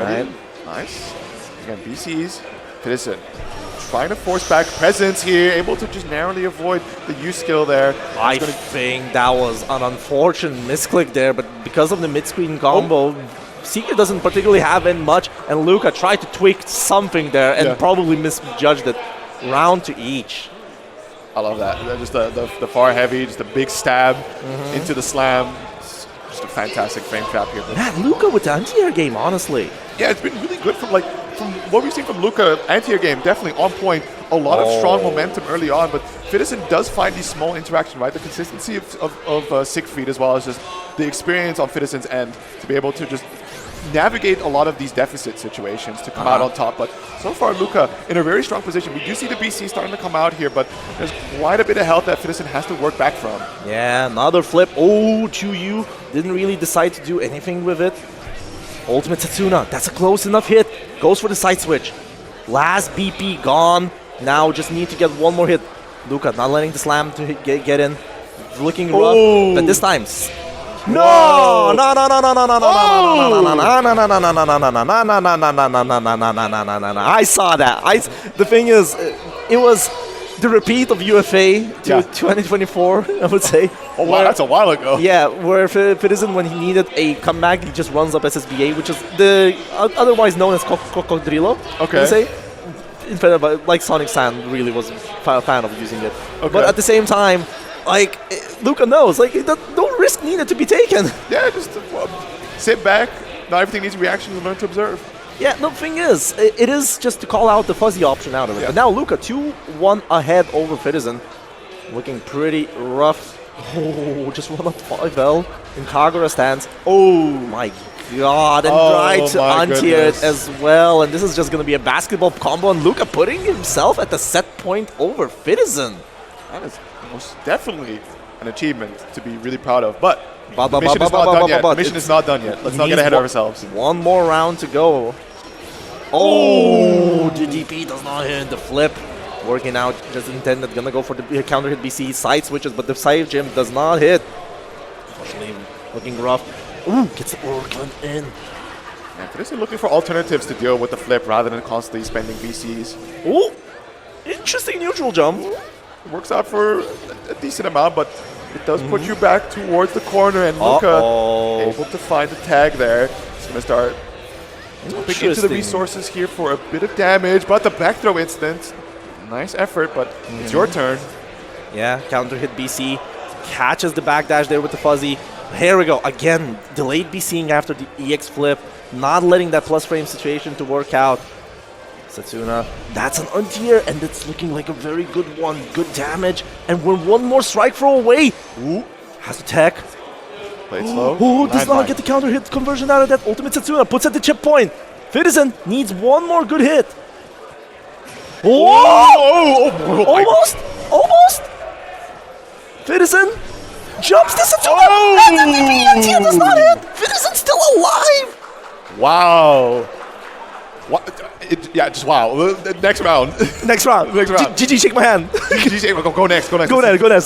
right. Nice. Again, BC's Fitizen trying to force back presence here, able to just narrowly avoid the U skill there. I think that was an unfortunate misclick there, but because of the mid-screen combo, Seeker doesn't particularly have in much, and Luca tried to tweak something there and probably misjudged it. Round to each. I love that. Just the far heavy, just a big stab into the slam. Just a fantastic frame trap here. Man, Luca with the anti-air game, honestly. Yeah, it's been really good from what we've seen from Luca. Anti-air game definitely on point. A lot of strong momentum early on, but Fitizen does find these small interactions, right? The consistency of Siegfried, as well as just the experience on Fitizen's end to be able to just navigate a lot of these deficit situations to come out on top. But so far, Luca in a very strong position. We do see the BC starting to come out here, but there's quite a bit of health that Fiddison has to work back from. Yeah, another flip. Oh, Chuyu didn't really decide to do anything with it. Ultimate Setsuna, that's a close enough hit. Goes for the side switch. Last BP gone. Now just need to get one more hit. Luca not letting the slam to get in. Looking rough, but this time. No! No! No! No! No! No! No! No! No! I saw that. The thing is, it was the repeat of UFA to 2024, I would say. Oh wow, that's a while ago. Yeah, where Fiddison, when he needed a comeback, he just runs up SSBA, which is the otherwise known as Cocodrilo. Okay. Say. Like Sonic Sand really was a fan of using it. Okay. But at the same time, like, Luca knows, like, no risk needed to be taken. Yeah, just sit back. Not everything needs reaction. You learn to observe. Yeah, the thing is, it is just to call out the fuzzy option out of it. Yeah. But now Luca 2-1 ahead over Fiddison. Looking pretty rough. Oh, just 1-5L in Kagura stance. Oh my god, and tried to untier it as well. And this is just going to be a basketball combo, and Luca putting himself at the set point over Fiddison. That is most definitely an achievement to be really proud of. But the mission is not done yet. The mission is not done yet. Let's not get ahead of ourselves. One more round to go. Oh, the DP does not hit the flip. Working out, just intended, gonna go for the counter hit BC side switches, but the side gym does not hit. Unfortunately, looking rough. Ooh, gets the Orkan in. Yeah, Fiddison looking for alternatives to deal with the flip rather than constantly spending BCs. Ooh, interesting neutral jump. It works out for a decent amount, but it does put you back towards the corner, and Luca able to find the tag there. He's gonna start jumping into the resources here for a bit of damage, but the back throw instant. Nice effort, but it's your turn. Yeah, counter hit BC. Catches the backdash there with the fuzzy. Here we go. Again, delayed BCing after the EX flip. Not letting that plus frame situation to work out. Setsuna, that's an untier, and it's looking like a very good one. Good damage. And we're one more strike throw away. Ooh, has to tech. Play it slow. Oh, does not get the counter hit conversion out of that. Ultimate Setsuna puts at the chip point. Fiddison needs one more good hit. Oh! Almost! Almost! Fiddison jumps this and then the DP does not hit! Fiddison's still alive! Wow. Yeah, just wow. Next round. Next round. GG, shake my hand. GG, go next. Go next. Let's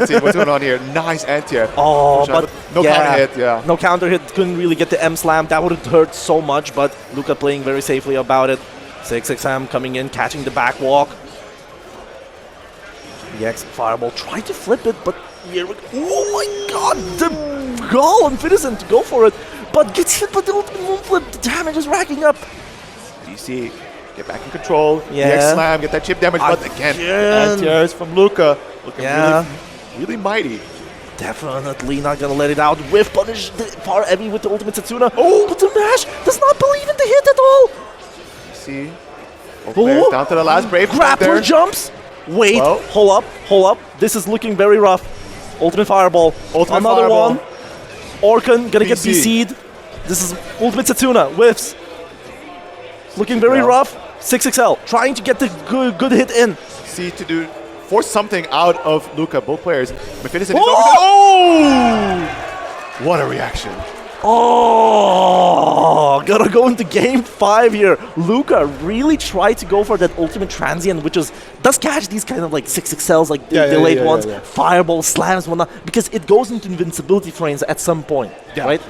see what's going on here. Nice anti-air. Oh, but no counter hit, yeah. No counter hit. Couldn't really get the M slam. That would have hurt so much, but Luca playing very safely about it. 6XM coming in, catching the back walk. EX Fireball tried to flip it, but here we go. Oh my god, the goal on Fiddison to go for it, but gets hit by the ultimate moon flip. The damage is racking up. DC, get back in control. Yeah. EX Slam, get that chip damage, but again, anti-airs from Luca. Looking really mighty. Definitely not gonna let it out. Whiff punish far heavy with the ultimate Setsuna. Oh, but the mash does not believe in the hit at all. See, players down to the last brave. Grappler jumps. Wait, hold up. This is looking very rough. Ultimate Fireball. Another one. Orkan gonna get BC'd. This is Ultimate Setsuna. Whiffs. Looking very rough. 6XL trying to get the good hit in. See to force something out of Luca. Both players. What a reaction. Oh, gotta go into game 5 here. Luca really tried to go for that ultimate transient, which does catch these kind of like 6XLs, like delayed ones, fireball slams, whatnot, because it goes into invincibility frames at some point, right?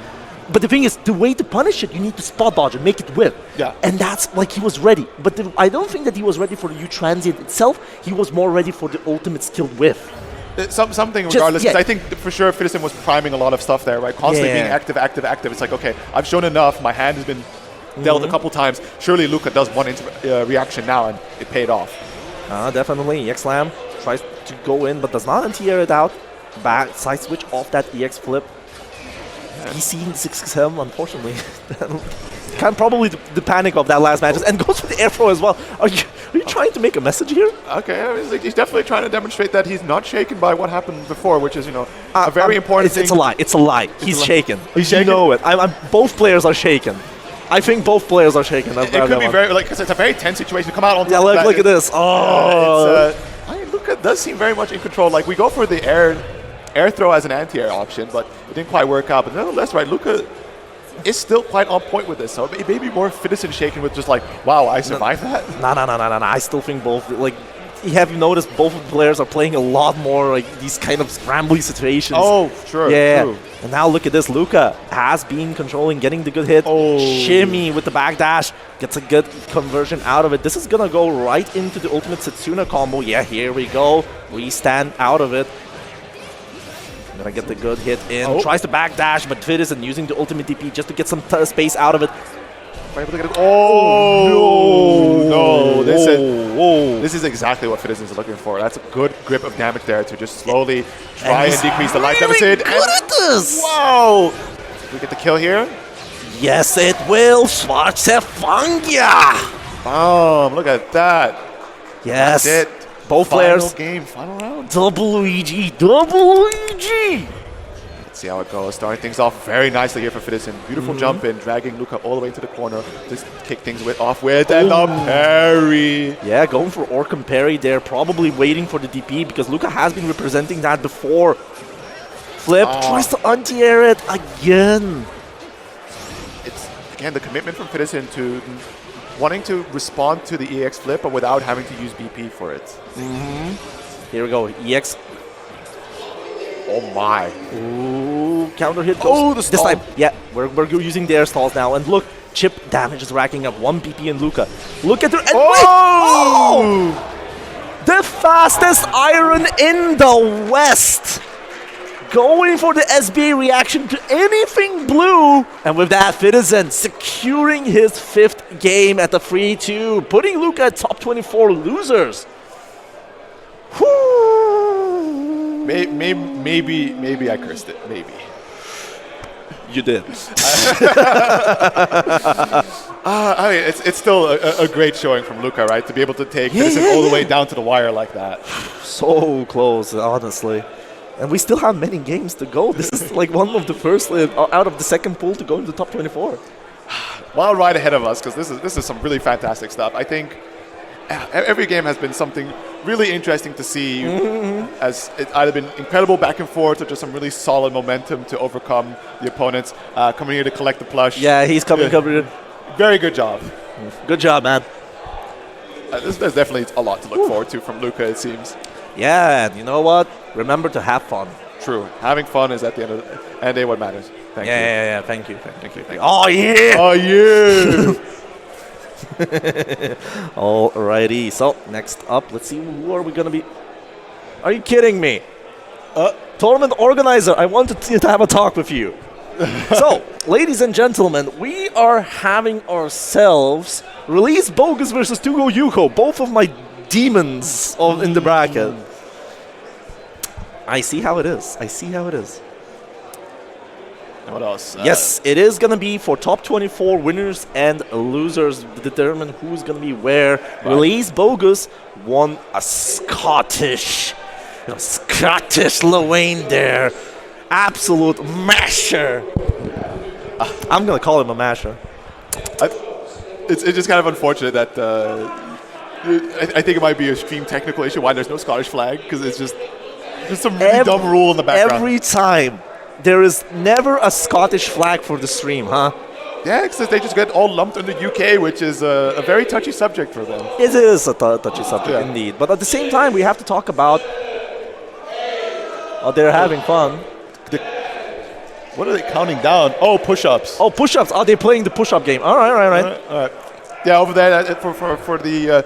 But the thing is, the way to punish it, you need to spot dodge and make it whip. Yeah. And that's like he was ready. But I don't think that he was ready for the U transient itself. He was more ready for the ultimate skilled whiff. Something regardless, because I think for sure Fiddison was priming a lot of stuff there, right? Constantly being active. It's like, okay, I've shown enough. My hand has been dealt a couple times. Surely Luca does one reaction now, and it paid off. Definitely. EX Slam tries to go in, but does not anti-air it out. Back side switch off that EX flip. He's seen 6-7, unfortunately. Probably the panic of that last match. And goes for the air throw as well. Are you trying to make a message here? Okay, I mean, he's definitely trying to demonstrate that he's not shaken by what happened before, which is, a very important thing. It's a lie. It's a lie. He's shaken. He's shaken? You know it. Both players are shaken. I think both players are shaken. It could be very, because it's a very tense situation to come out on top of that. Look at this. Oh. Luka does seem very much in control. Like, we go for the air throw as an anti-air option, but it didn't quite work out. But nonetheless, right, Luka is still quite on point with this. So it may be more Fiddison shaken with just like, wow, I survived that? No. I still think both, like, have you noticed both of the players are playing a lot more like these kind of scrambly situations? Oh, sure. Yeah. True. And now look at this. Luka has been controlling, getting the good hit. Oh. Shimmy with the backdash. Gets a good conversion out of it. This is going to go right into the ultimate Setsuna combo. Yeah, here we go. We stand out of it. Gonna get the good hit in. Oh. Tries to backdash, but Fiddison using the ultimate DP just to get some space out of it. Oh, no. This is exactly what Fiddison is looking for. That's a good grip of damage there to just slowly try and decrease the life deficit. Good at this. Wow. We get the kill here. Yes, it will. Schwarzefangia. Look at that. Yes. That's it. Both players. Final round. Double EG. Let's see how it goes. Starting things off very nicely here for Fiddison. Beautiful jump in, dragging Luka all the way to the corner. Just kick things off with and the parry. Yeah, going for Orcam parry there. Probably waiting for the DP because Luka has been representing that before. Flip, tries to anti-air it again. It's, again, the commitment from Fiddison to wanting to respond to the EX flip, but without having to use BP for it. Here we go. EX. Oh my. Ooh, counter hit goes. Oh, the stall. This time, yeah, we're using the air stalls now. And look, chip damage is racking up. 1 BP in Luka. Look at her. And the fastest iron in the West. Going for the SBA reaction to anything blue. And with that, Fiddison securing his 5th game at the 3-2, putting Luka at top 24 losers. Whoo. Maybe I cursed it. Maybe. You did. I mean, it's still a great showing from Luka, right? To be able to take Fiddison all the way down to the wire like that. So close, honestly. And we still have many games to go. This is like one of the first out of the second pool to go into the top 24. Wild ride ahead of us, because this is some really fantastic stuff. I think every game has been something really interesting to see, as it's either been incredible back and forth or just some really solid momentum to overcome the opponents. Coming here to collect the plush. Yeah, he's coming. Very good job. Good job, man. There's definitely a lot to look forward to from Luka, it seems. Yeah, and you know what? Remember to have fun. True. Having fun is at the end of the day what matters. Thank you. Yeah. Thank you. Oh, yeah! Oh, yeah! Alrighty. So, next up, let's see, who are we going to be? Are you kidding me? Tournament organizer, I wanted to have a talk with you. So, ladies and gentlemen, we are having ourselves Release Bogus versus Tugo Yuko, both of my demons in the bracket. I see how it is. And what else? Yes, it is going to be for top 24 winners and losers to determine who's going to be where. Right. Release Bogus won a Scottish Lewayne there. Absolute masher. I'm going to call him a masher. It's just kind of unfortunate that I think it might be a stream technical issue why there's no Scottish flag, because it's just some really dumb rule in the background. Every time. There is never a Scottish flag for the stream, huh? Yeah, because they just get all lumped in the UK, which is a very touchy subject for them. It is a touchy subject, indeed. But at the same time, we have to talk about... they're having fun. What are they counting down? Oh, push-ups. Oh, push-ups. Oh, they're playing the push-up game. All right. Yeah, over there, for the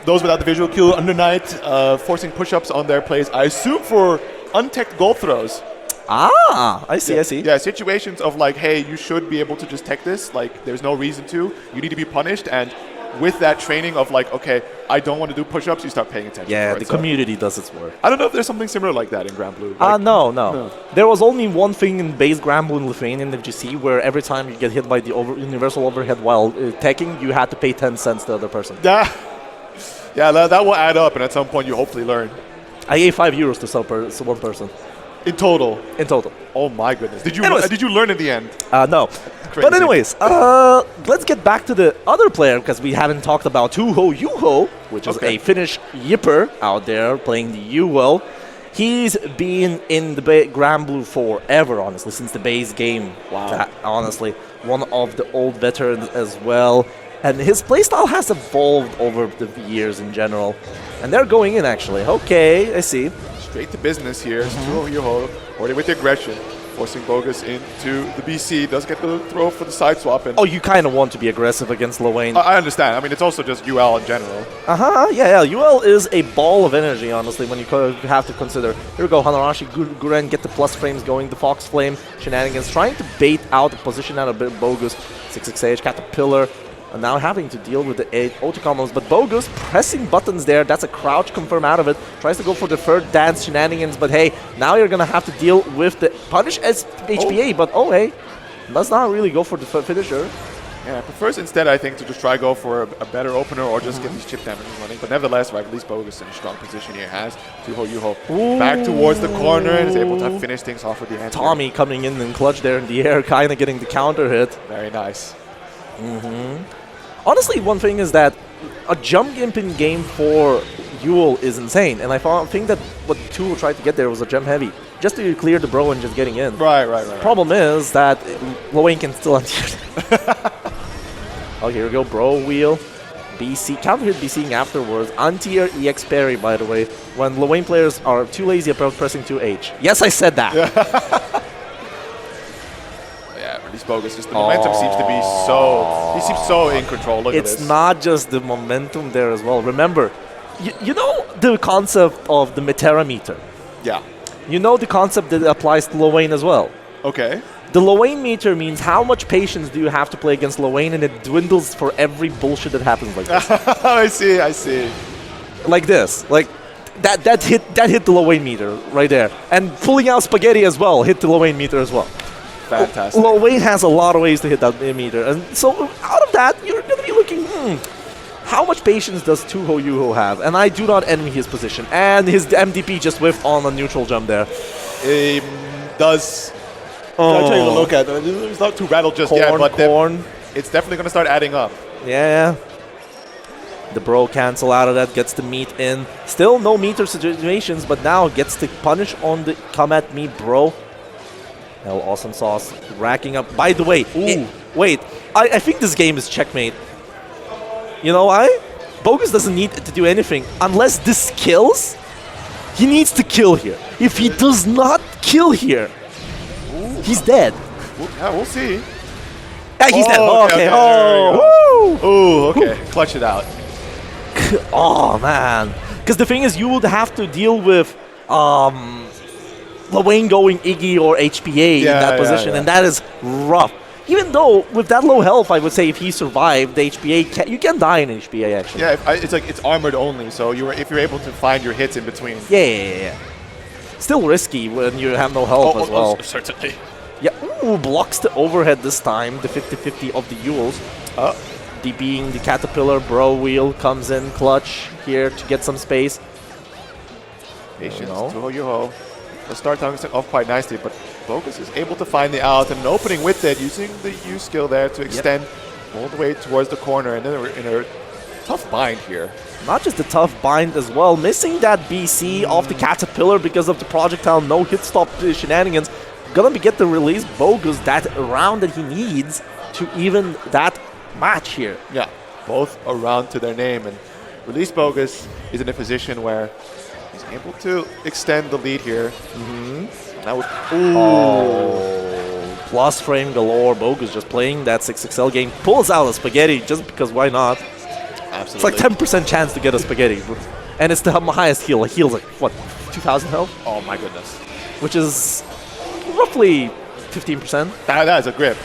those without the visual cue, Under Night forcing push-ups on their plays, I assume for untech goal throws. I see. Yeah, situations of like, hey, you should be able to just tech this. Like, there's no reason to. You need to be punished. And with that training of like, okay, I don't want to do push-ups, you start paying attention. Yeah, to it. the community does its work. I don't know if there's something similar like that in Granblue. Like, No. There was only one thing in base Granblue in Lithuanian FGC where every time you get hit by the universal overhead while teching, you had to pay 10 cents to the other person. Yeah, that will add up, and at some point you hopefully learn. I gave €5 to one person. In total? In total. Oh my goodness. Did you learn in the end? No. Crazy. But anyways, let's get back to the other player, because we haven't talked about Tuho Juho, which is a Finnish yipper out there playing the UL. He's been in the Granblue forever, honestly, since the base game. Wow. Honestly, one of the old veterans as well. And his playstyle has evolved over the years in general. And they're going in, actually. Okay, I see. Straight to business here. Tuho Juho, already with the aggression, forcing Bogus into the BC. Does get the throw for the side swap. And you kind of want to be aggressive against Lowain. I understand. I mean, it's also just UL in general. Yeah. UL is a ball of energy, honestly, when you have to consider. Here we go, Hanarashi, Guren get the plus frames going. The Fox Flame shenanigans, trying to bait out the position out of Bogus. 668 Caterpillar. And now having to deal with the 8 auto combos, but Bogus pressing buttons there. That's a crouch confirm out of it. Tries to go for the third dance shenanigans, but hey, now you're gonna have to deal with the punish as HPA, but hey, does not really go for the finisher. Yeah, prefers instead, I think, to just try go for a better opener or just get these chip damages running. But nevertheless, right, at least Bogus in a strong position here. Has Tuho Juho back towards the corner and is able to finish things off with the hand. Tommy coming in and clutch there in the air, kind of getting the counter hit. Very nice. Honestly, one thing is that a jump gimping game for Yule is insane, and I think that what Tuho tried to get there was a jump heavy, just to clear the bro and just getting in. Right. Problem is that Lowain can still anti-air. Oh, here we go, bro wheel. BC, counter hit BCing afterwards. Anti-air EX parry, by the way, when Lowain players are too lazy about pressing 2H. Yes, I said that. Release Bogus, just the momentum seems to be he seems so in control. Look at this. It's not just the momentum there as well. Remember, you know the concept of the Metera meter. Yeah. You know the concept that applies to Lowain as well. Okay. The Lowain meter means how much patience do you have to play against Lowain, and it dwindles for every bullshit that happens like this. I see. Like this. Like that hit the Lowain meter right there. And pulling out Spaghetti as well hit the Lowain meter as well. Fantastic. Lowain has a lot of ways to hit that meter. And so out of that, you're going to be looking, how much patience does Tuho Juho have? And I do not envy his position. And his MDP just whiffed on a neutral jump there. He does. I'll take a look at it. It's not too rattled just yet, but it's definitely going to start adding up. Yeah. The bro cancel out of that, gets the meat in. Still no meter situations, but now gets the punish on the come at me, bro. Hell, awesome sauce racking up. By the way, wait, I think this game is checkmate. You know why? Bogus doesn't need to do anything unless this kills. He needs to kill here. If he does not kill here, he's dead. We'll see. Yeah, he's dead. Okay. Okay. Clutch it out. Oh man, because the thing is, you would have to deal with Lowain going Iggy or HPA in that position, and that is rough. Even though with that low health, I would say if he survived the HPA, you can die in HPA actually. Yeah, it's armored only, so if you're able to find your hits in between. Yeah. Still risky when you have no health as well. Certainly. Yeah, blocks the overhead this time, the 50-50 of the Yules. DBing the Caterpillar, bro wheel comes in clutch here to get some space. Patience, Tuho Juho. The start targeting off quite nicely, but Bogus is able to find the out and an opening with it, using the U skill there to extend all the way towards the corner, and then we're in a tough bind here. Not just a tough bind as well, missing that BC off the Caterpillar because of the projectile no hit stop shenanigans. Gonna get the release Bogus that round that he needs to even that match here. Yeah, both around to their name, and release Bogus is in a position where he's able to extend the lead here. That would, plus frame galore. Bogus just playing that 6XL game. Pulls out a Spaghetti just because why not? Absolutely. It's like 10% chance to get a Spaghetti. And it's the highest heal. Like heals like, what, 2,000 health? Oh my goodness. Which is roughly 15%. That is a grip.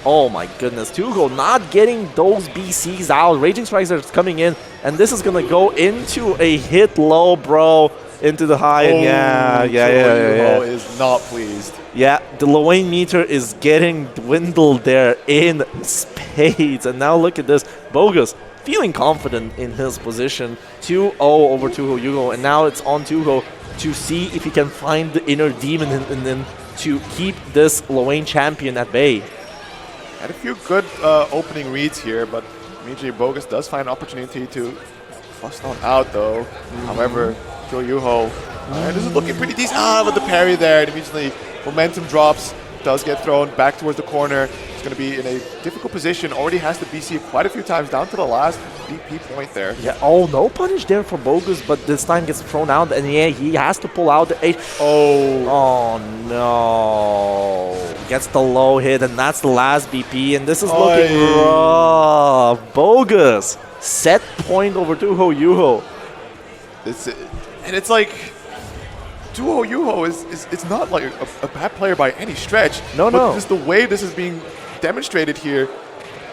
Oh my goodness, Tugo not getting those BCs out. Raging Strikes are coming in, and this is gonna go into a hit low, bro, into the high. And yeah. Is not pleased. Yeah, the Lowain meter is getting dwindled there in spades. And now look at this, Bogus feeling confident in his position. 2-0 over Tugo Yugo, and now it's on Tugo to see if he can find the inner demon and then to keep this Lowain champion at bay. Had a few good opening reads here, but immediately Bogus does find an opportunity to bust on out though. However, Joe Yuho, this is looking pretty decent. But the parry there, and immediately momentum drops, does get thrown back towards the corner. It's going to be in a difficult position. Already has the BC quite a few times, down to the last BP point there. Yeah, oh, no punish there for Bogus, but this time gets thrown out, and yeah, he has to pull out the 8. Oh no. Gets the low hit, and that's the last BP, and this is looking rough. Bogus, set point over Tuho Yuho. And it's like, Tuho Yuho is not like a bad player by any stretch. No. Just the way this is being demonstrated here,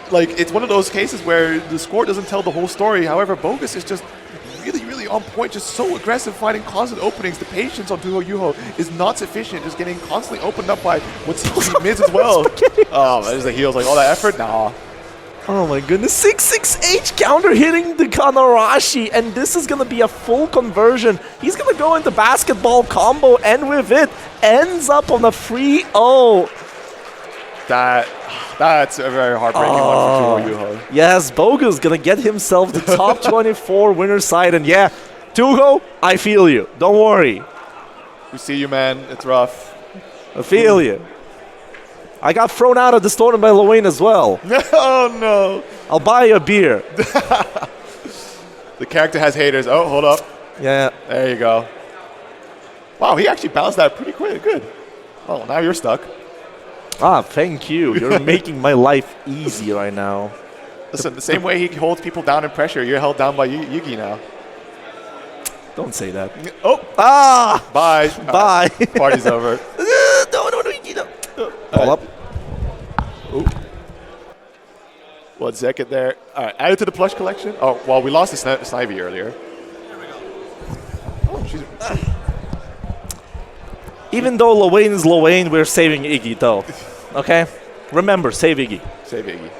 like it's one of those cases where the score doesn't tell the whole story. However, Bogus is just really on point, just so aggressive, finding constant openings. The patience on Tuho Yuho is not sufficient, just getting constantly opened up by what seems to be mids as well. Oh, there's the heals, like all that effort? Nah. Oh my goodness, 6-6-H counter hitting the Kanarashi, and this is going to be a full conversion. He's going to go into basketball combo, and with it, ends up on a 3-0. That's a very heartbreaking one for Tuho Yuho. Yes, Bogus going to get himself the top 24 winner side, and yeah, Tuho, I feel you. Don't worry. We see you, man. It's rough. I feel you. I got thrown out of this tournament by Lowain as well. Oh, no. I'll buy you a beer. The character has haters. Oh, hold up. Yeah. There you go. Wow, he actually balanced that pretty quick. Good. Oh, now you're stuck. Ah, thank you. You're making my life easy right now. Listen, the same way he holds people down in pressure, you're held down by Yugi now. Don't say that. Oh. Ah! Bye. Bye. Party's over. Pull up. Ooh. One second there. All right, added to the plush collection. Oh, well, we lost the Snivy earlier. There we go. Oh, she's... Even though Lowain is Lowain, we're saving Iggy, though. Okay? Remember, save Iggy. Save Iggy.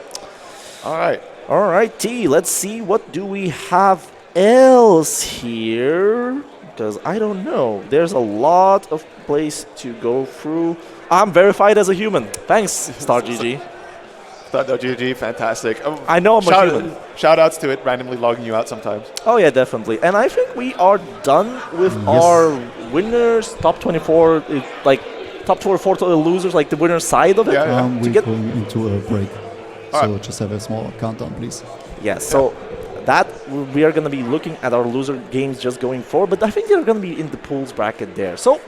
All right. All right, T. Let's see what do we have else here. Because I don't know. There's a lot of place to go through. I'm verified as a human. Thanks, Star GG. Star GG, fantastic. I know I'm a human. Shout outs to it, randomly logging you out sometimes. Oh, yeah, definitely. And I think we are done with our winners, top 24, like top 24 to the losers, like the winner side of it. We're going into a break. So just have a small countdown, please. Yeah, so that we are going to be looking at our loser games just going forward, but I think they're going to be in the pools bracket there. So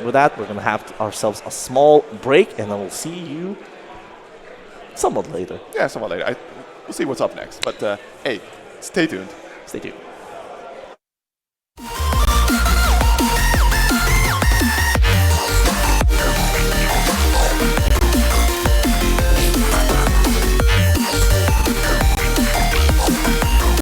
with that, we're going to have ourselves a small break, and I will see you somewhat later. Yeah, somewhat later. We'll see what's up next. But hey, stay tuned. Stay tuned.